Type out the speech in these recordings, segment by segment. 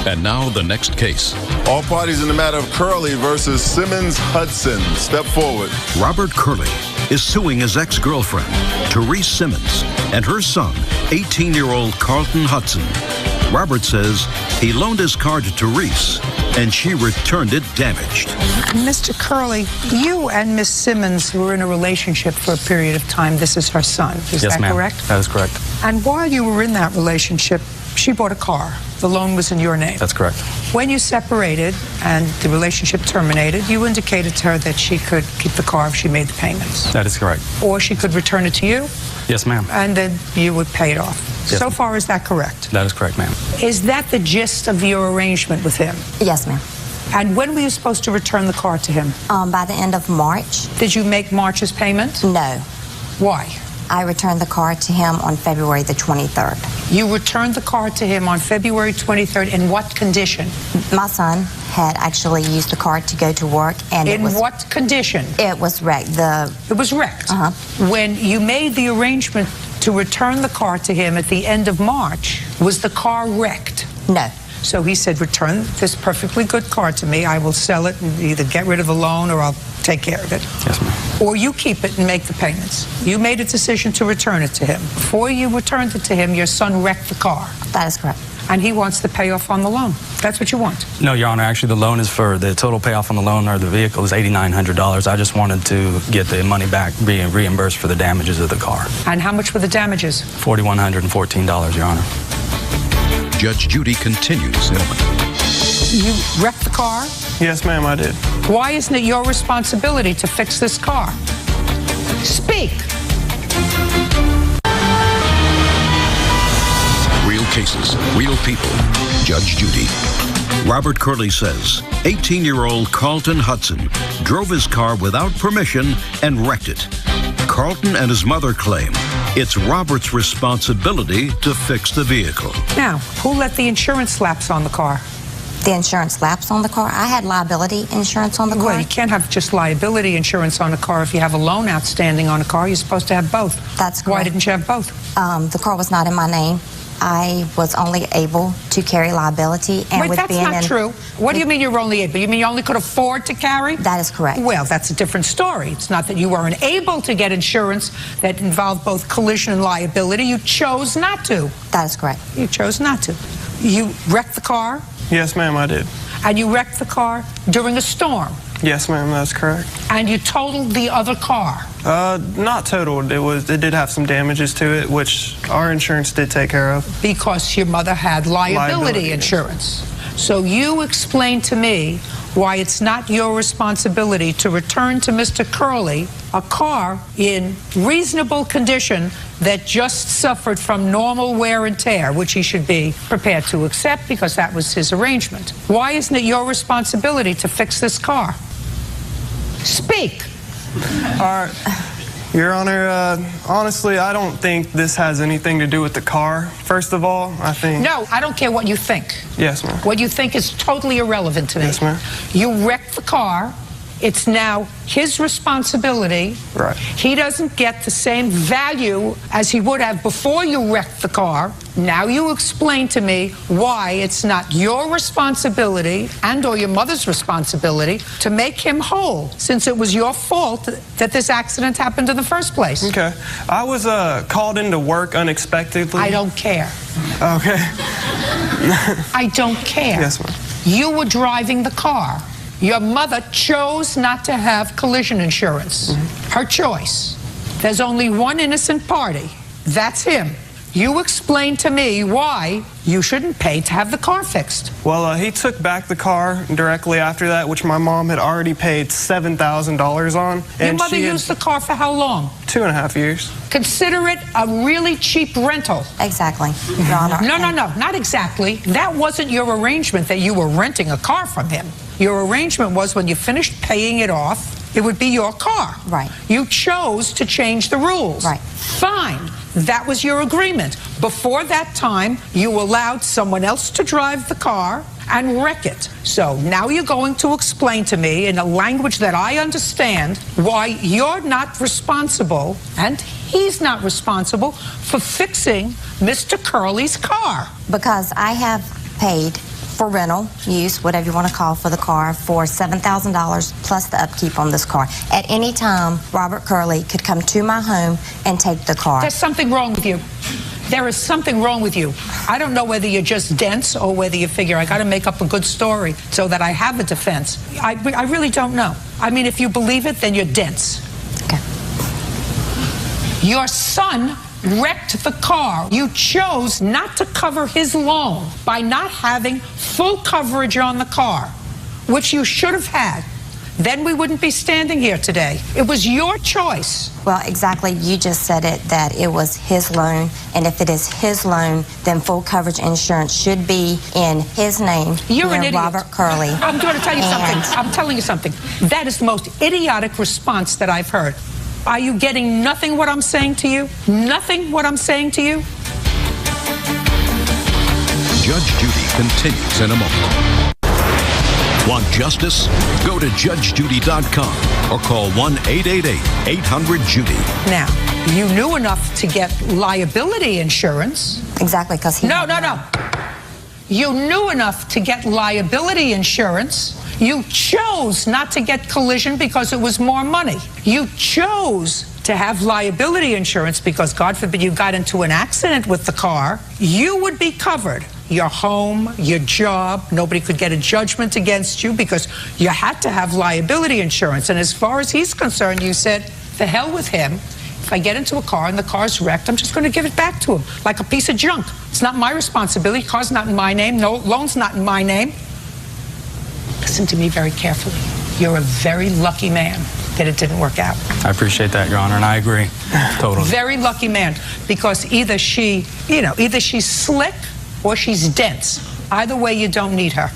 And now the next case. All parties in the matter of Curley versus Simmons Hudson. Step forward. Robert Curley is suing his ex-girlfriend, Therese Simmons, and her son, 18-year-old Carlton Hudson. Robert says he loaned his car to Therese, and she returned it damaged. Mr. Curley, you and Miss Simmons were in a relationship for a period of time. This is her son. Is that correct? That is correct. And while you were in that relationship, she bought a car. The loan was in your name. That's correct. When you separated and the relationship terminated, you indicated to her that she could keep the car if she made the payments. That is correct. Or she could return it to you. Yes, ma'am. And then you would pay it off. Yes, so far, is that correct? That is correct, ma'am. Is that the gist of your arrangement with him? Yes, ma'am. And when were you supposed to return the car to him? By the end of March. Did you make March's payment? No. Why? I returned the car to him on February the 23rd. You returned the car to him on February 23rd. In what condition? My son had actually used the car to go to work, and in what condition? It was wrecked. It was wrecked. When you made the arrangement to return the car to him at the end of March, was the car wrecked? No. So he said, return this perfectly good car to me. I will sell it and either get rid of the loan or I'll take care of it. Yes, ma'am. Or you keep it and make the payments. You made a decision to return it to him. Before you returned it to him, your son wrecked the car. That is correct. And he wants the payoff on the loan. That's what you want? No, Your Honor. Actually, the loan is for the total payoff on the loan or the vehicle is $8,900. I just wanted to get the money back, being reimbursed for the damages of the car. And how much were the damages? $4,114, Your Honor. Judge Judy continues. You wrecked the car? Yes, ma'am, I did. Why isn't it your responsibility to fix this car? Speak. Real cases, real people. Judge Judy. Robert Curley says 18-year-old Carlton Hudson drove his car without permission and wrecked it. Carlton and his mother claim it's Robert's responsibility to fix the vehicle. Now, who let the insurance lapse on the car? The insurance lapse on the car? I had liability insurance on the car. Well, you can't have just liability insurance on a car if you have a loan outstanding on a car. You're supposed to have both. That's correct. Why didn't you have both? The car was not in my name. I was only able to carry liability. And Wait, that's not true. What do you mean you were only able? You mean you only could afford to carry? That is correct. Well, that's a different story. It's not that you weren't able to get insurance that involved both collision and liability. You chose not to. That is correct. You chose not to. You wrecked the car? Yes, ma'am, I did. And you wrecked the car during a storm? Yes, ma'am, that's correct. And you totaled the other car? Not totaled. It did have some damages to it, which our insurance did take care of. Because your mother had liability insurance. So you explain to me why it's not your responsibility to return to Mr. Curley a car in reasonable condition that just suffered from normal wear and tear, which he should be prepared to accept because that was his arrangement. Why isn't it your responsibility to fix this car? Speak. Your Honor, honestly, I don't think this has anything to do with the car. First of all, I think... No, I don't care what you think. Yes, ma'am. What you think is totally irrelevant to me. Yes, ma'am. You wrecked the car. It's now his responsibility. Right. He doesn't get the same value as he would have before you wrecked the car. Now you explain to me why it's not your responsibility and or your mother's responsibility to make him whole, since it was your fault that this accident happened in the first place. Okay. I was called into work unexpectedly. I don't care. Okay. I don't care. Yes, ma'am. You were driving the car. Your mother chose not to have collision insurance. Her choice. There's only one innocent party. That's him. You explain to me why you shouldn't pay to have the car fixed. Well, he took back the car directly after that, which my mom had already paid $7,000 on. Your mother used the car for how long? 2.5 years. Consider it a really cheap rental. Exactly, Your Honor. No, not exactly. That wasn't your arrangement that you were renting a car from him. Your arrangement was when you finished paying it off, it would be your car. Right. You chose to change the rules. Right. Fine. That was your agreement. Before that time, you allowed someone else to drive the car and wreck it. So now you're going to explain to me in a language that I understand why you're not responsible and he's not responsible for fixing Mr. Curley's car. Because I have paid for rental use, whatever you want to call for the car, for $7,000 plus the upkeep on this car. At any time, Robert Curley could come to my home and take the car. There's something wrong with you. There is something wrong with you. I don't know whether you're just dense or whether you figure I got to make up a good story so that I have a defense. I really don't know. I mean, if you believe it, then you're dense. Okay. Your son wrecked the car. You chose not to cover his loan by not having full coverage on the car, which you should have had. Then we wouldn't be standing here today. It was your choice. Well, exactly. You just said it, that it was his loan, and if it is his loan, then full coverage insurance should be in his name. You're an idiot. Robert Curley. I'm going to tell you something. I'm telling you something. That is the most idiotic response that I've heard. Are you getting nothing what I'm saying to you? Nothing what I'm saying to you? Judge Judy continues in a moment. Want justice? Go to judgejudy.com or call 1-888-800-JUDY. Now, you knew enough to get liability insurance. Exactly, because he... No. You knew enough to get liability insurance. You chose not to get collision because it was more money. You chose to have liability insurance because, God forbid, you got into an accident with the car. You would be covered. Your home, your job, nobody could get a judgment against you because you had to have liability insurance. And as far as he's concerned, you said, the hell with him. If I get into a car and the car's wrecked, I'm just going to give it back to him like a piece of junk. It's not my responsibility. Car's not in my name. No, loan's not in my name. Listen to me very carefully. You're a very lucky man that it didn't work out. I appreciate that, Your Honor, and I agree. Totally. Very lucky man, because either she's slick or she's dense. Either way, you don't need her.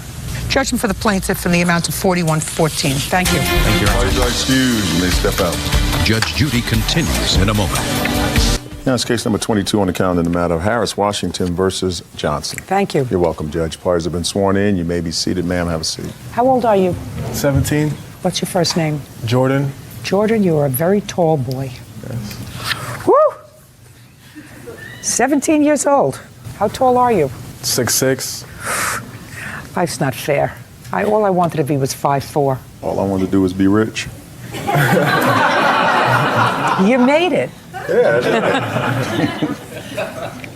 Judgment for the plaintiff in the amount of $41.14. Thank you. Thank you, Your Honor. All are excused. You may step out. Judge Judy continues in a moment. Now it's case number 22 on the calendar in the matter of Harris, Washington versus Johnson. Thank you. You're welcome, Judge. Parties have been sworn in. You may be seated. Ma'am, have a seat. How old are you? 17. What's your first name? Jordan. Jordan, you're a very tall boy. Yes. Woo! 17 years old. How tall are you? 6'6". Life's not fair. All I wanted to be was 5'4". All I wanted to do was be rich. You made it. Yeah.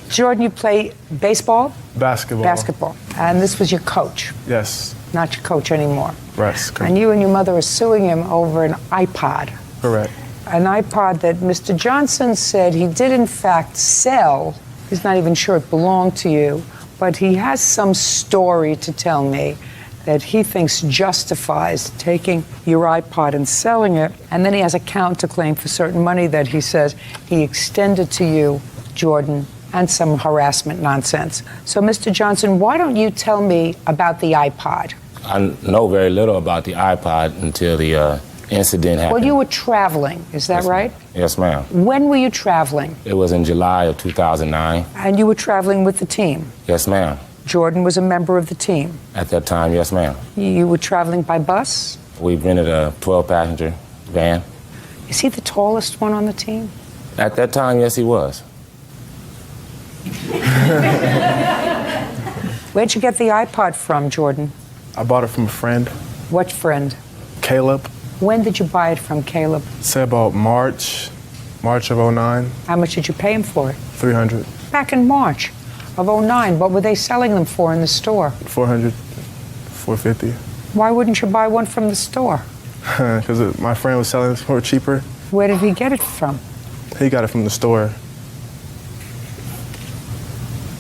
Jordan, you play baseball? Basketball. Basketball. And this was your coach? Yes. Not your coach anymore? Yes. And you and your mother are suing him over an iPod? Correct. An iPod that Mr. Johnson said he did in fact sell. He's not even sure it belonged to you, but he has some story to tell me that he thinks justifies taking your iPod and selling it, and then he has a counterclaim for certain money that he says he extended to you, Jordan, and some harassment nonsense. So, Mr. Johnson, why don't you tell me about the iPod? I know very little about the iPod until the incident happened. Well, you were traveling, is that right? Yes, ma'am. When were you traveling? It was in July of 2009. And you were traveling with the team? Yes, ma'am. Jordan was a member of the team? At that time, yes, ma'am. You were traveling by bus? We rented a 12-passenger van. Is he the tallest one on the team? At that time, yes, he was. Where'd you get the iPod from, Jordan? I bought it from a friend. What friend? Caleb. When did you buy it from Caleb? Say about March of 09. How much did you pay him for it? $300. Back in March of 09, what were they selling them for in the store? $400, $450. Why wouldn't you buy one from the store? Because my friend was selling it for cheaper. Where did he get it from? He got it from the store.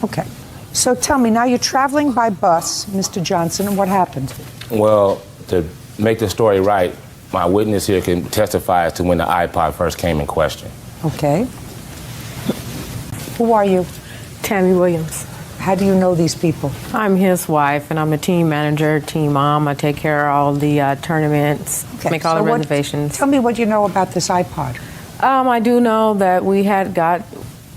Okay. So tell me, now you're traveling by bus, Mr. Johnson, and what happened? Well, to make the story right, my witness here can testify as to when the iPod first came in question. Okay. Who are you? Tammy Williams. How do you know these people? I'm his wife, and I'm a team manager, team mom. I take care of all the tournaments, make all the reservations. Tell me what you know about this iPod. I do know that we had got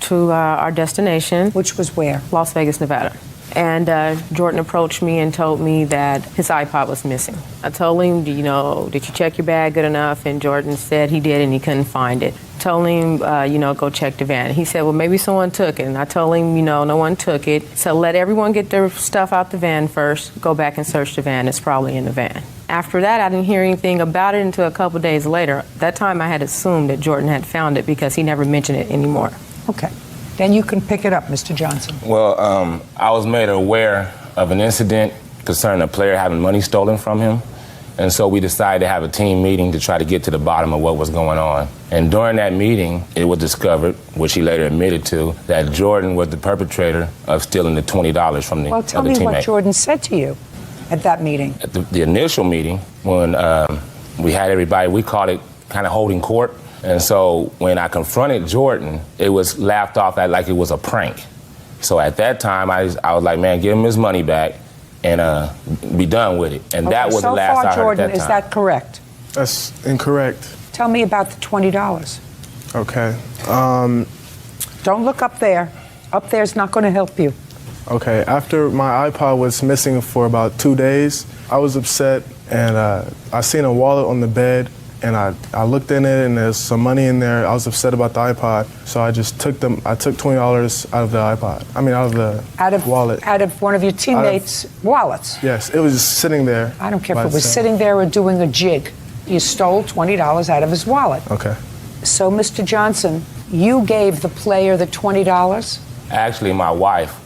to our destination. Which was where? Las Vegas, Nevada. And Jordan approached me and told me that his iPod was missing. I told him, did you check your bag good enough? And Jordan said he did and he couldn't find it. Told him, go check the van. He said, well, maybe someone took it. And I told him, no one took it. So let everyone get their stuff out the van first, go back and search the van. It's probably in the van. After that, I didn't hear anything about it until a couple days later. That time I had assumed that Jordan had found it because he never mentioned it anymore. Okay. Then you can pick it up, Mr. Johnson. Well, I was made aware of an incident concerning a player having money stolen from him. And so we decided to have a team meeting to try to get to the bottom of what was going on. And during that meeting, it was discovered, which he later admitted to, that Jordan was the perpetrator of stealing the $20 from the other teammate. Well, tell me what Jordan said to you at that meeting. At the initial meeting, when we had everybody, we called it kind of holding court. And so when I confronted Jordan, it was laughed off at like it was a prank. So at that time, I was like, man, give him his money back and be done with it. And that was the last I heard Jordan, at that time. is that correct? That's incorrect. Tell me about the $20. Okay. Don't look up there. Up there's not going to help you. Okay. After my iPod was missing for about 2 days, I was upset, and I seen a wallet on the bed. And I looked in it, and there's some money in there. I was upset about the iPod, so I just took I took $20 out of the iPod. I mean, out of the wallet. Out of one of your teammates' wallets? Yes, it was just sitting there. I don't care if it was sitting there or doing a jig. You stole $20 out of his wallet. Okay. So, Mr. Johnson, you gave the player the $20? Actually, my wife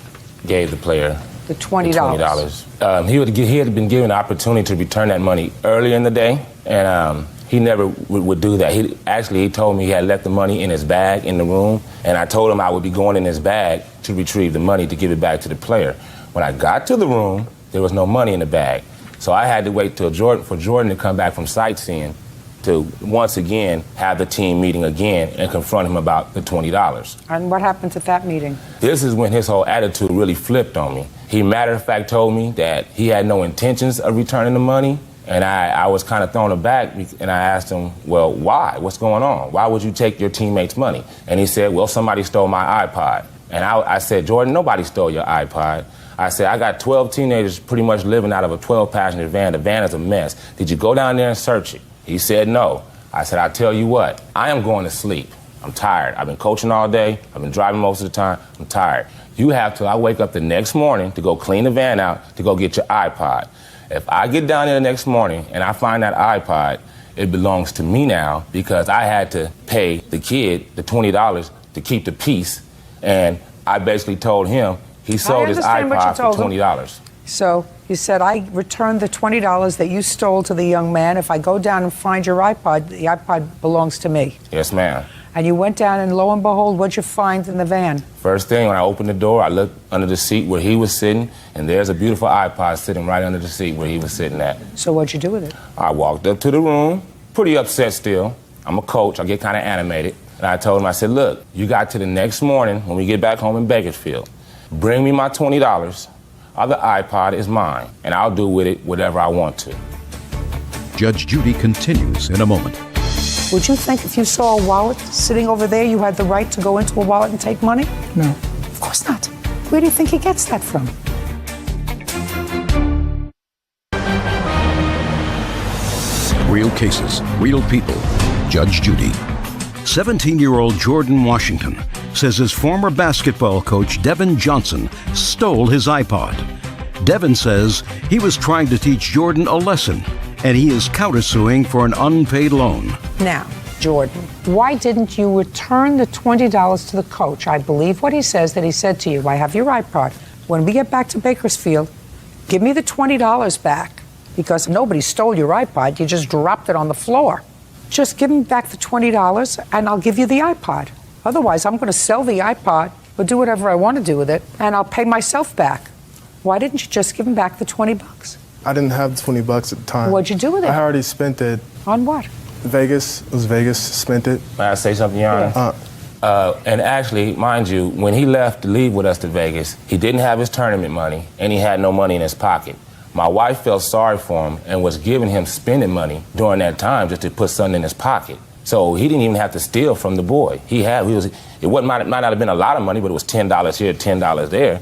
gave the player the $20. He had been given the opportunity to return that money earlier in the day, and he never would do that. He told me he had left the money in his bag in the room, and I told him I would be going in his bag to retrieve the money to give it back to the player. When I got to the room, there was no money in the bag. So I had to wait for Jordan to come back from sightseeing to once again have the team meeting again and confront him about the $20. And what happened at that meeting? This is when his whole attitude really flipped on me. He, matter of fact, told me that he had no intentions of returning the money. And I was kind of thrown aback, and I asked him, well, why? What's going on? Why would you take your teammate's money? And he said, well, somebody stole my iPod. And I said, Jordan, nobody stole your iPod. I said, I got 12 teenagers pretty much living out of a 12-passenger van. The van is a mess. Did you go down there and search it? He said, no. I said, I'll tell you what, I am going to sleep. I'm tired. I've been coaching all day. I've been driving most of the time. I'm tired. You have till I wake up the next morning to go clean the van out to go get your iPod. If I get down there the next morning and I find that iPod, it belongs to me now because I had to pay the kid the $20 to keep the peace. And I basically told him he sold his iPod for $20. So you said, I returned the $20 that you stole to the young man. If I go down and find your iPod, the iPod belongs to me. Yes, ma'am. And you went down, and lo and behold, what'd you find in the van? First thing, when I opened the door, I looked under the seat where he was sitting, and there's a beautiful iPod sitting right under the seat where he was sitting at. So what'd you do with it? I walked up to the room, pretty upset still. I'm a coach. I get kind of animated. And I told him, I said, look, you got to the next morning when we get back home in Bakersfield. Bring me my $20. Other iPod is mine, and I'll do with it whatever I want to. Judge Judy continues in a moment. Would you think if you saw a wallet sitting over there, you had the right to go into a wallet and take money? No. Of course not. Where do you think he gets that from? Real cases, real people. Judge Judy. 17-year-old Jordan Washington says his former basketball coach, Devin Johnson, stole his iPod. Devin says he was trying to teach Jordan a lesson, and he is countersuing for an unpaid loan. Now, Jordan, why didn't you return the $20 to the coach? I believe what he says, that he said to you, I have your iPod. When we get back to Bakersfield, give me the $20 back, because nobody stole your iPod. You just dropped it on the floor. Just give me back the $20 and I'll give you the iPod. Otherwise, I'm going to sell the iPod or do whatever I want to do with it, and I'll pay myself back. Why didn't you just give him back the $20? I didn't have the $20 at the time. What'd you do with it? I already spent it. On what? Vegas. It was Vegas. Spent it. May I say something, Your Honor? And actually, mind you, when he left to leave with us to Vegas, he didn't have his tournament money, and he had no money in his pocket. My wife felt sorry for him and was giving him spending money during that time just to put something in his pocket. So he didn't even have to steal from the boy. It might not have been a lot of money, but it was $10 here, $10 there.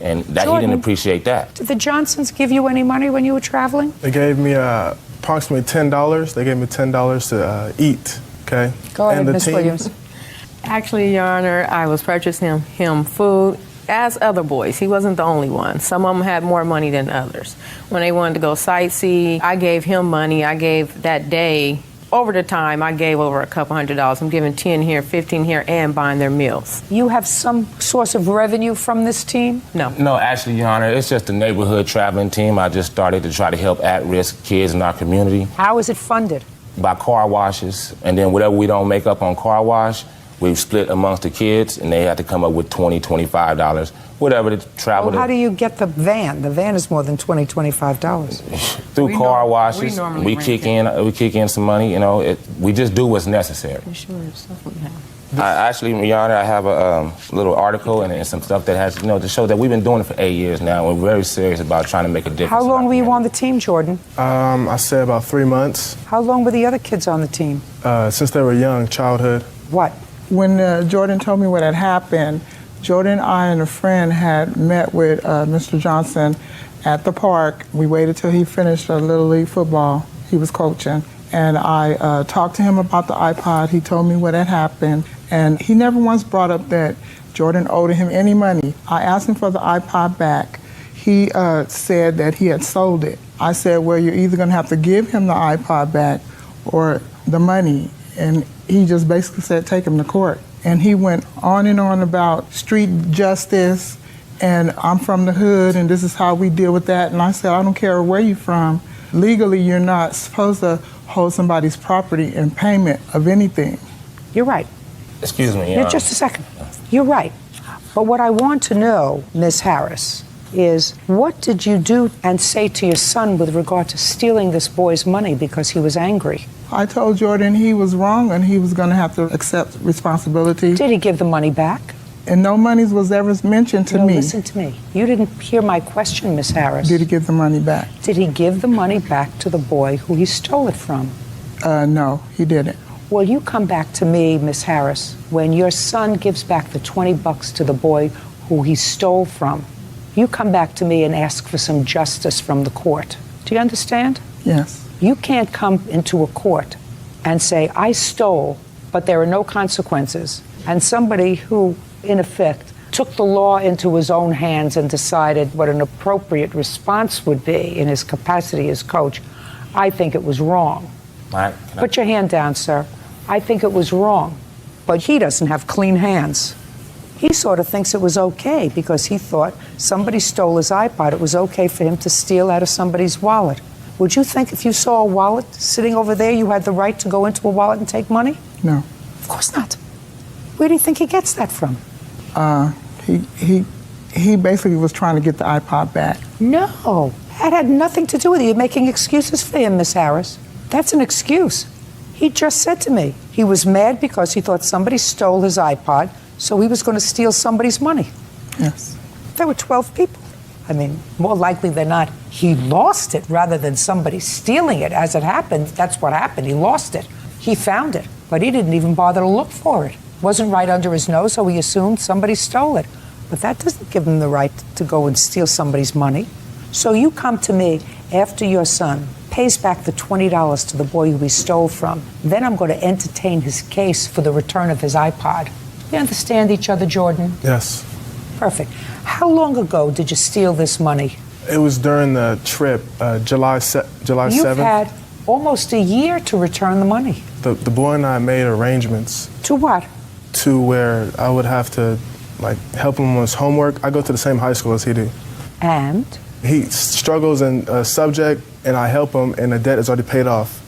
And that Jordan, he didn't appreciate that. Did the Johnsons give you any money when you were traveling? They gave me approximately $10. They gave me $10 to eat, okay? Go ahead, Ms. team, Williams. Actually, Your Honor, I was purchasing him food, as other boys. He wasn't the only one. Some of them had more money than others. When they wanted to go sightsee, I gave him money. I gave that day, over the time, I gave over a couple $100s. I'm giving 10 here, 15 here, and buying their meals. You have some source of revenue from this team? No. No, actually, Your Honor, it's just a neighborhood traveling team. I just started to try to help at-risk kids in our community. How is it funded? By car washes, and then whatever we don't make up on car wash, we've split amongst the kids, and they have to come up with $20, $25, whatever to travel. Well, how do you get the van? The van is more than $20, $25. Through car washes, we kick in some money. You know, we just do what's necessary. Actually, Your Honor, I have a little article and some stuff that has, to show that we've been doing it for 8 years now. We're very serious about trying to make a difference. How long were you on the team, Jordan? I say about 3 months. How long were the other kids on the team? Since they were young, childhood. What? When Jordan told me what had happened, Jordan, I, and a friend had met with Mr. Johnson at the park. We waited till he finished Little League football. He was coaching. And I talked to him about the iPod. He told me what had happened. And he never once brought up that Jordan owed him any money. I asked him for the iPod back. He said that he had sold it. I said, well, you're either going to have to give him the iPod back or the money. And he just basically said, take him to court. And he went on and on about street justice, and I'm from the hood, and this is how we deal with that. And I said, I don't care where you're from. Legally, you're not supposed to hold somebody's property in payment of anything. You're right. Excuse me. Just a second. You're right. But what I want to know, Ms. Harris, is what did you do and say to your son with regard to stealing this boy's money because he was angry? I told Jordan he was wrong and he was going to have to accept responsibility. Did he give the money back? And no money was ever mentioned to me. Listen to me. You didn't hear my question, Ms. Harris. Did he give the money back? Did he give the money back to the boy who he stole it from? No, he didn't. Well, you come back to me, Ms. Harris, when your son gives back the $20 to the boy who he stole from. You come back to me and ask for some justice from the court. Do you understand? Yes. You can't come into a court and say, I stole, but there are no consequences. And somebody who, in effect, took the law into his own hands and decided what an appropriate response would be in his capacity as coach, I think it was wrong. Put your hand down, sir. I think it was wrong. But he doesn't have clean hands. He sort of thinks it was okay because he thought somebody stole his iPod. It was okay for him to steal out of somebody's wallet. Would you think if you saw a wallet sitting over there, you had the right to go into a wallet and take money? No. Of course not. Where do you think he gets that from? He basically was trying to get the iPod back. No, that had nothing to do with it. You're making excuses for him, Miss Harris. That's an excuse. He just said to me he was mad because he thought somebody stole his iPod, so he was going to steal somebody's money. Yes. There were 12 people. I mean, more likely than not, he lost it rather than somebody stealing it. As it happened, that's what happened. He lost it. He found it, but he didn't even bother to look for it. Wasn't right under his nose, so he assumed somebody stole it. But that doesn't give him the right to go and steal somebody's money. So you come to me after your son pays back the $20 to the boy who he stole from. Then I'm going to entertain his case for the return of his iPod. You understand each other, Jordan? Yes. Perfect. How long ago did you steal this money? It was during the trip, July 7th. You've had almost a year to return the money. The boy and I made arrangements. To what? To where I would have to help him with his homework. I go to the same high school as he do. And? He struggles in a subject, and I help him, and the debt is already paid off.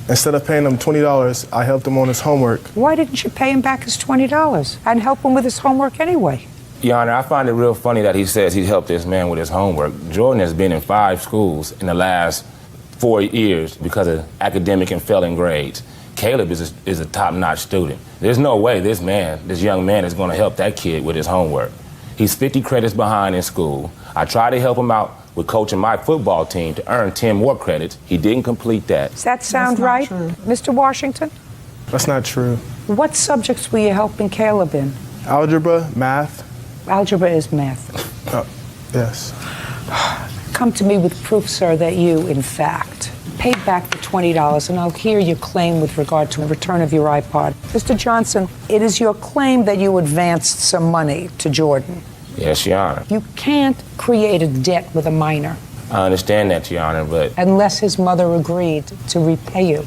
Instead of paying him $20, I helped him on his homework. Why didn't you pay him back his $20 and help him with his homework anyway? Your Honor, I find it real funny that he says he helped this man with his homework. Jordan has been in 5 schools in the last 4 years because of academic and failing grades. Caleb is a top-notch student. There's no way this young man is going to help that kid with his homework. He's 50 credits behind in school. I tried to help him out with coaching my football team to earn 10 more credits. He didn't complete that. Does that sound right, Mr. Washington? That's not true. What subjects were you helping Caleb in? Algebra, math. Algebra is math. Yes. Come to me with proof, sir, that you, in fact, paid back the $20, and I'll hear your claim with regard to the return of your iPod. Mr. Johnson, it is your claim that you advanced some money to Jordan. Yes, Your Honor. You can't create a debt with a minor. I understand that, Your Honor, but... Unless his mother agreed to repay you.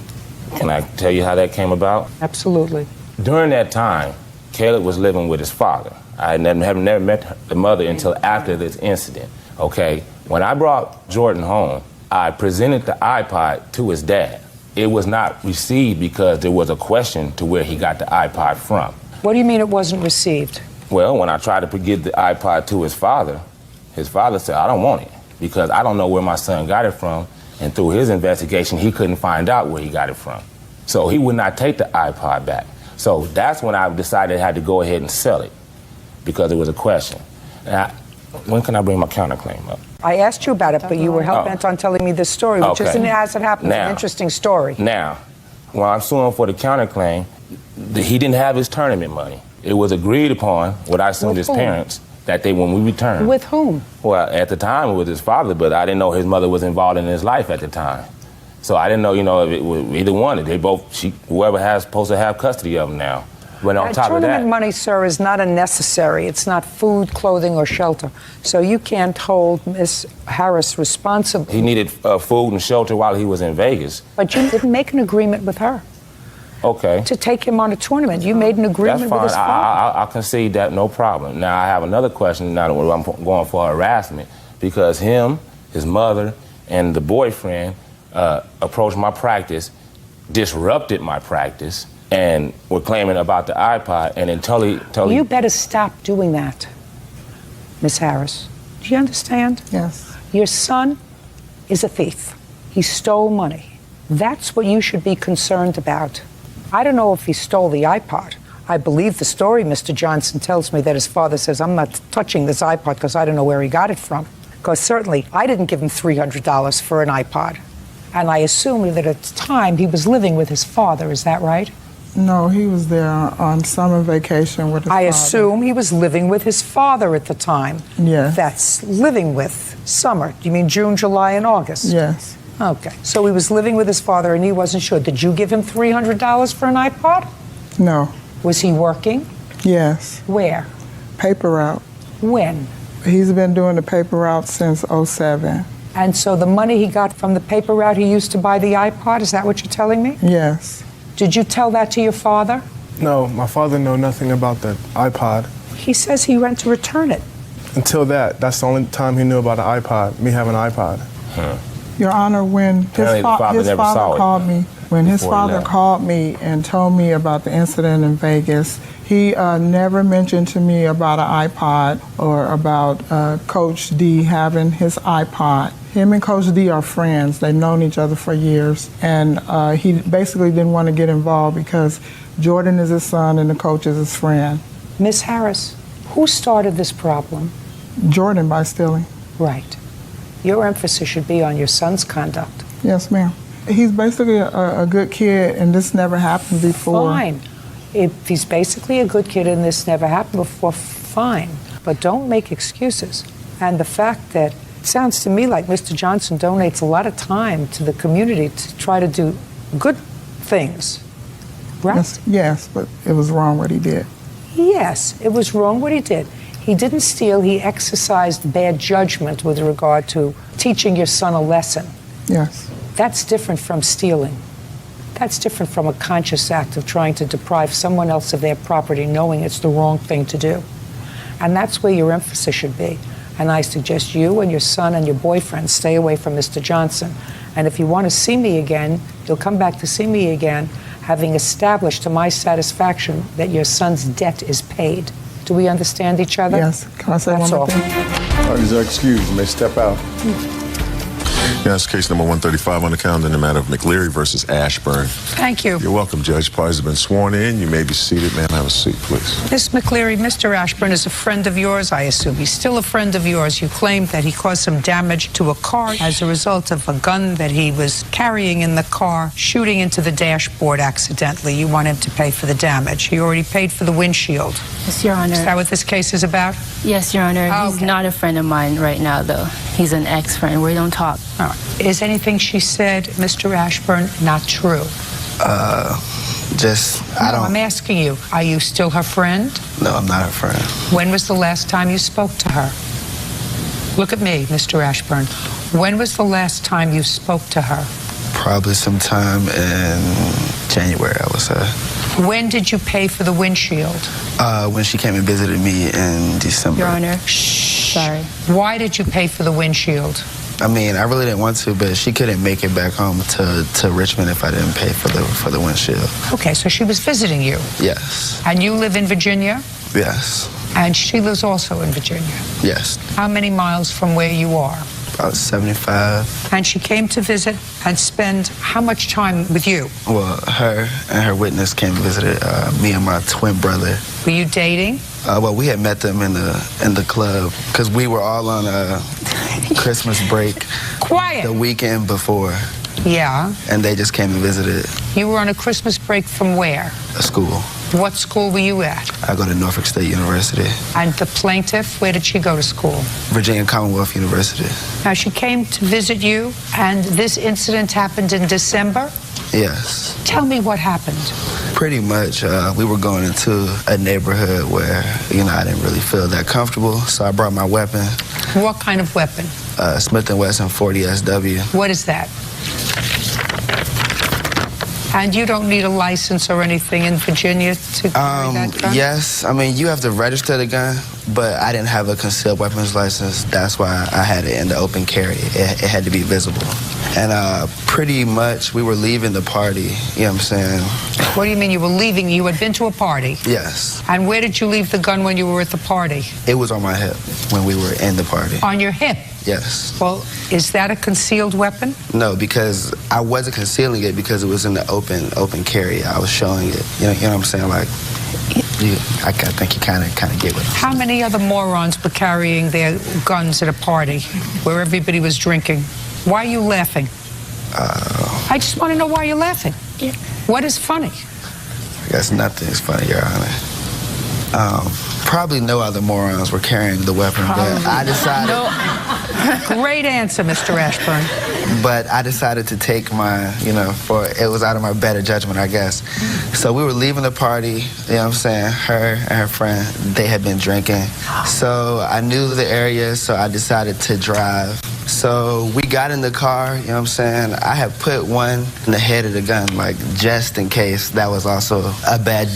Can I tell you how that came about? Absolutely. During that time, Caleb was living with his father. I have never met the mother until after this incident, okay? When I brought Jordan home, I presented the iPod to his dad. It was not received because there was a question to where he got the iPod from. What do you mean it wasn't received? Well, when I tried to give the iPod to his father said, I don't want it because I don't know where my son got it from, and through his investigation, he couldn't find out where he got it from. So he would not take the iPod back. So that's when I decided I had to go ahead and sell it because it was a question. Now, when can I bring my counterclaim up? I asked you about it, but you were hell-bent on telling me this story, which isn't, as it happens, an interesting story. Now, when I'm suing for the counterclaim, he didn't have his tournament money. It was agreed upon, what I assumed his parents, that when we returned. With whom? Well, at the time it was his father, but I didn't know his mother was involved in his life at the time. So I didn't know, if it was either one. They both, whoever has supposed to have custody of them now. But on top of that, tournament money, sir, is not a necessary. It's not food, clothing, or shelter. So you can't hold Miss Harris responsible. He needed food and shelter while he was in Vegas. But you didn't make an agreement with her. Okay. To take him on a tournament. You made an agreement with his father. I concede that, no problem. Now, I have another question now that I'm going for harassment because him, his mother, and the boyfriend approached my practice, disrupted my practice, and were claiming about the iPod, and then totally... You better stop doing that, Miss Harris. Do you understand? Yes. Your son is a thief. He stole money. That's what you should be concerned about. I don't know if he stole the iPod. I believe the story Mr. Johnson tells me that his father says, I'm not touching this iPod because I don't know where he got it from. Because certainly I didn't give him $300 for an iPod. And I assumed that at the time he was living with his father. Is that right? No, he was there on summer vacation with his father. I assume he was living with his father at the time. Yes. That's living with summer. You mean June, July, and August? Yes. Okay. So he was living with his father and he wasn't sure. Did you give him $300 for an iPod? No. Was he working? Yes. Where? Paper route. When? He's been doing the paper route since '07. And so the money he got from the paper route he used to buy the iPod, is that what you're telling me? Yes. Did you tell that to your father? No, my father knew nothing about the iPod. He says he went to return it. Until that's the only time he knew about an iPod, me having an iPod. Your Honor, when his father called me, and told me about the incident in Vegas, he never mentioned to me about an iPod or about Coach D having his iPod. Him and Coach D are friends. They've known each other for years. And he basically didn't want to get involved because Jordan is his son and the coach is his friend. Miss Harris, who started this problem? Jordan, by stealing. Right. Your emphasis should be on your son's conduct. Yes, ma'am. He's basically a good kid, and this never happened before. Fine. If he's basically a good kid and this never happened before, fine. But don't make excuses. And the fact that it sounds to me like Mr. Johnson donates a lot of time to the community to try to do good things, right? Yes, but it was wrong what he did. Yes, it was wrong what he did. He didn't steal, he exercised bad judgment with regard to teaching your son a lesson. Yes. That's different from stealing. That's different from a conscious act of trying to deprive someone else of their property knowing it's the wrong thing to do. And that's where your emphasis should be. And I suggest you and your son and your boyfriend stay away from Mr. Johnson. And if you want to see me again, you'll come back to see me again, having established to my satisfaction that your son's debt is paid. Do we understand each other? Yes. Can I say one more thing? Parties are excused. You may step out. Yes, case number 135 on the calendar in the matter of McLeary versus Ashburn. Thank you. You're welcome, Judge. Parties have been sworn in. You may be seated. Ma'am, have a seat, please. Miss McLeary, Mr. Ashburn is a friend of yours. I assume he's still a friend of yours. You claimed that he caused some damage to a car as a result of a gun that he was carrying in the car, shooting into the dashboard accidentally. You want him to pay for the damage. He already paid for the windshield. Yes, Your Honor. Is that what this case is about? Yes, Your Honor. Oh, he's not a friend of mine right now, though. He's an ex-friend. We don't talk. All right. Is anything she said, Mr. Ashburn, not true? I'm asking you, are you still her friend? No, I'm not her friend. When was the last time you spoke to her? Look at me, Mr. Ashburn. When was the last time you spoke to her? Probably sometime in January, I would say. When did you pay for the windshield? When she came and visited me in December. Your Honor. Shh. Sorry. Why did you pay for the windshield? I mean, I really didn't want to, but she couldn't make it back home to Richmond if I didn't pay for the windshield. Okay, so she was visiting you? Yes. And you live in Virginia? Yes. And she lives also in Virginia? Yes. How many miles from where you are? About 75. And she came to visit and spend how much time with you? Well, her and her witness came and visited me and my twin brother. Were you dating? Well, we had met them in the club because we were all on a Christmas break. Quiet. The weekend before. Yeah. And they just came and visited. You were on a Christmas break from where? A school. What school were you at? I go to Norfolk State University. And the plaintiff, where did she go to school? Virginia Commonwealth University. Now, she came to visit you, and this incident happened in December? Yes. Tell me what happened. Pretty much, we were going into a neighborhood where, I didn't really feel that comfortable, so I brought my weapon. What kind of weapon? Smith & Wesson 40 SW. What is that? And you don't need a license or anything in Virginia to carry that gun? Yes. I mean, you have to register the gun, but I didn't have a concealed weapons license. That's why I had it in the open carry. It had to be visible. And pretty much, we were leaving the party, you know what I'm saying? What do you mean you were leaving? You had been to a party? Yes. And where did you leave the gun when you were at the party? It was on my hip when we were in the party. On your hip? Yes. Well, is that a concealed weapon? No, because I wasn't concealing it because it was in the open carry. I was showing it. You know what I'm saying? Like, I think you kind of get what I'm saying. How many other morons were carrying their guns at a party where everybody was drinking? Why are you laughing? I just want to know why you're laughing. Yeah. What is funny? I guess nothing is funny, Your Honor. Probably no other morons were carrying the weapon, but I decided... Great answer, Mr. Ashburn. But I decided to take my, it was out of my better judgment, I guess. So we were leaving the party, you know what I'm saying? Her and her friend, they had been drinking. So I knew the area, so I decided to drive. So we got in the car, you know what I'm saying? I had put one in the head of the gun, like, just in case. That was also a bad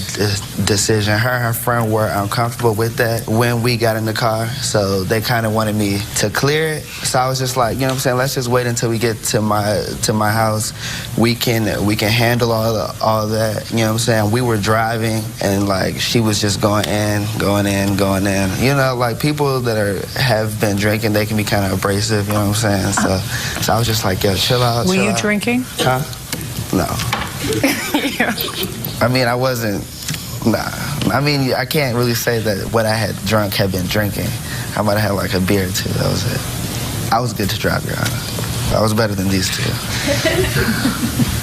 decision. Her and her friend were uncomfortable with that when we got in the car, so they kind of wanted me to clear it. So I was just like, you know what I'm saying, let's just wait until we get to my house. We can handle all that, you know what I'm saying? We were driving, and, like, she was just going in. You know, like, people that have been drinking, they can be kind of abrasive, you know what I'm saying? So I was just like, yo, chill out. Were you drinking? Huh? No. I mean, I wasn't. Nah. I mean, I can't really say that what I had drunk had been drinking. I might have had like a beer or two. That was it. I was good to drive, Your Honor. I was better than these two.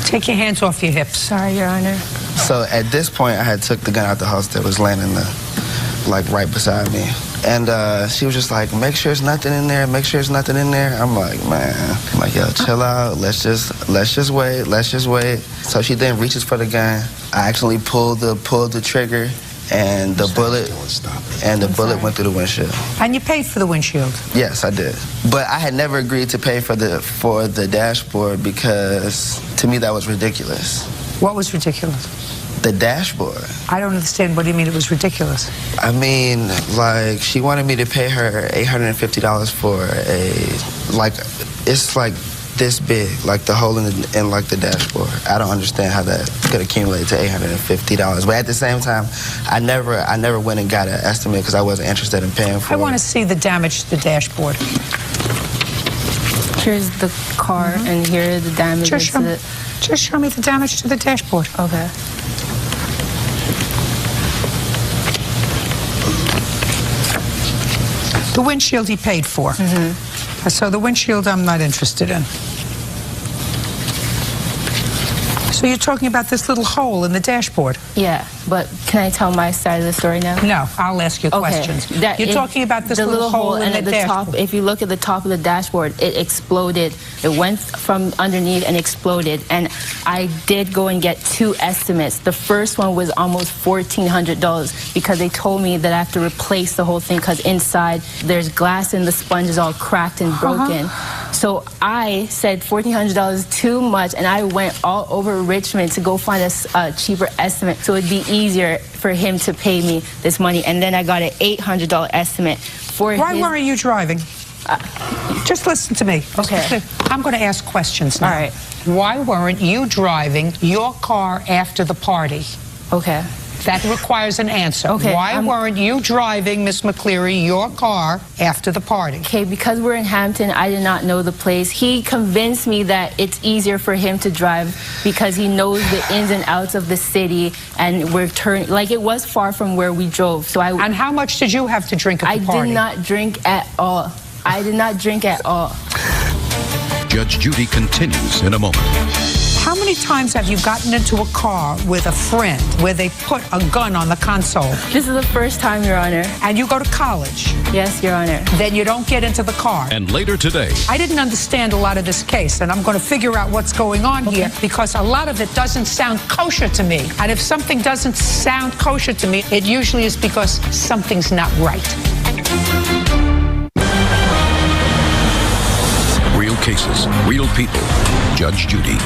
Take your hands off your hips. Sorry, Your Honor. So at this point, I had took the gun out the house that was laying in like right beside me. And she was just like, make sure there's nothing in there, make sure there's nothing in there. I'm like, man, yo, chill out, let's just wait. So she then reaches for the gun. I actually pulled the trigger, and the bullet went through the windshield. And you paid for the windshield? Yes, I did. But I had never agreed to pay for the dashboard because to me that was ridiculous. What was ridiculous? The dashboard. I don't understand. What do you mean it was ridiculous? I mean, like, she wanted me to pay her $850 for it's like this big, like the hole in like the dashboard. I don't understand how that could accumulate to $850. But at the same time, I never went and got an estimate because I wasn't interested in paying for it. I want to see the damage to the dashboard. Here's the car, and here are the damages. Just show me the damage to the dashboard. Okay. The windshield he paid for. So the windshield I'm not interested in. So you're talking about this little hole in the dashboard? Yeah, but can I tell my side of the story now? No, I'll ask you questions. You're talking about this little hole in the dashboard. Top, if you look at the top of the dashboard, it exploded. It went from underneath and exploded. And I did go and get 2 estimates. The first one was almost $1,400 because they told me that I have to replace the whole thing because inside there's glass and the sponge is all cracked and broken. So I said $1,400 too much, and I went all over Richmond to go find a cheaper estimate so it'd be easier for him to pay me this money. And then I got an $800 estimate for Why weren't you driving? Just listen to me. Okay. I'm going to ask questions now. All right. Why weren't you driving your car after the party? Okay. That requires an answer. Okay, Why weren't you driving, Miss McCleary, your car after the party? Okay, because we're in Hampton, I did not know the place. He convinced me that it's easier for him to drive because he knows the ins and outs of the city, and we're turning, like, it was far from where we drove. So And how much did you have to drink at the party? I did not drink at all. I did not drink at all. Judge Judy continues in a moment. How many times have you gotten into a car with a friend where they put a gun on the console? This is the first time, Your Honor. And you go to college? Yes, Your Honor. Then you don't get into the car. And later today, I didn't understand a lot of this case, and I'm going to figure out what's going on here because a lot of it doesn't sound kosher to me. And if something doesn't sound kosher to me, it usually is because something's not right. real cases, real people. Judge Judy.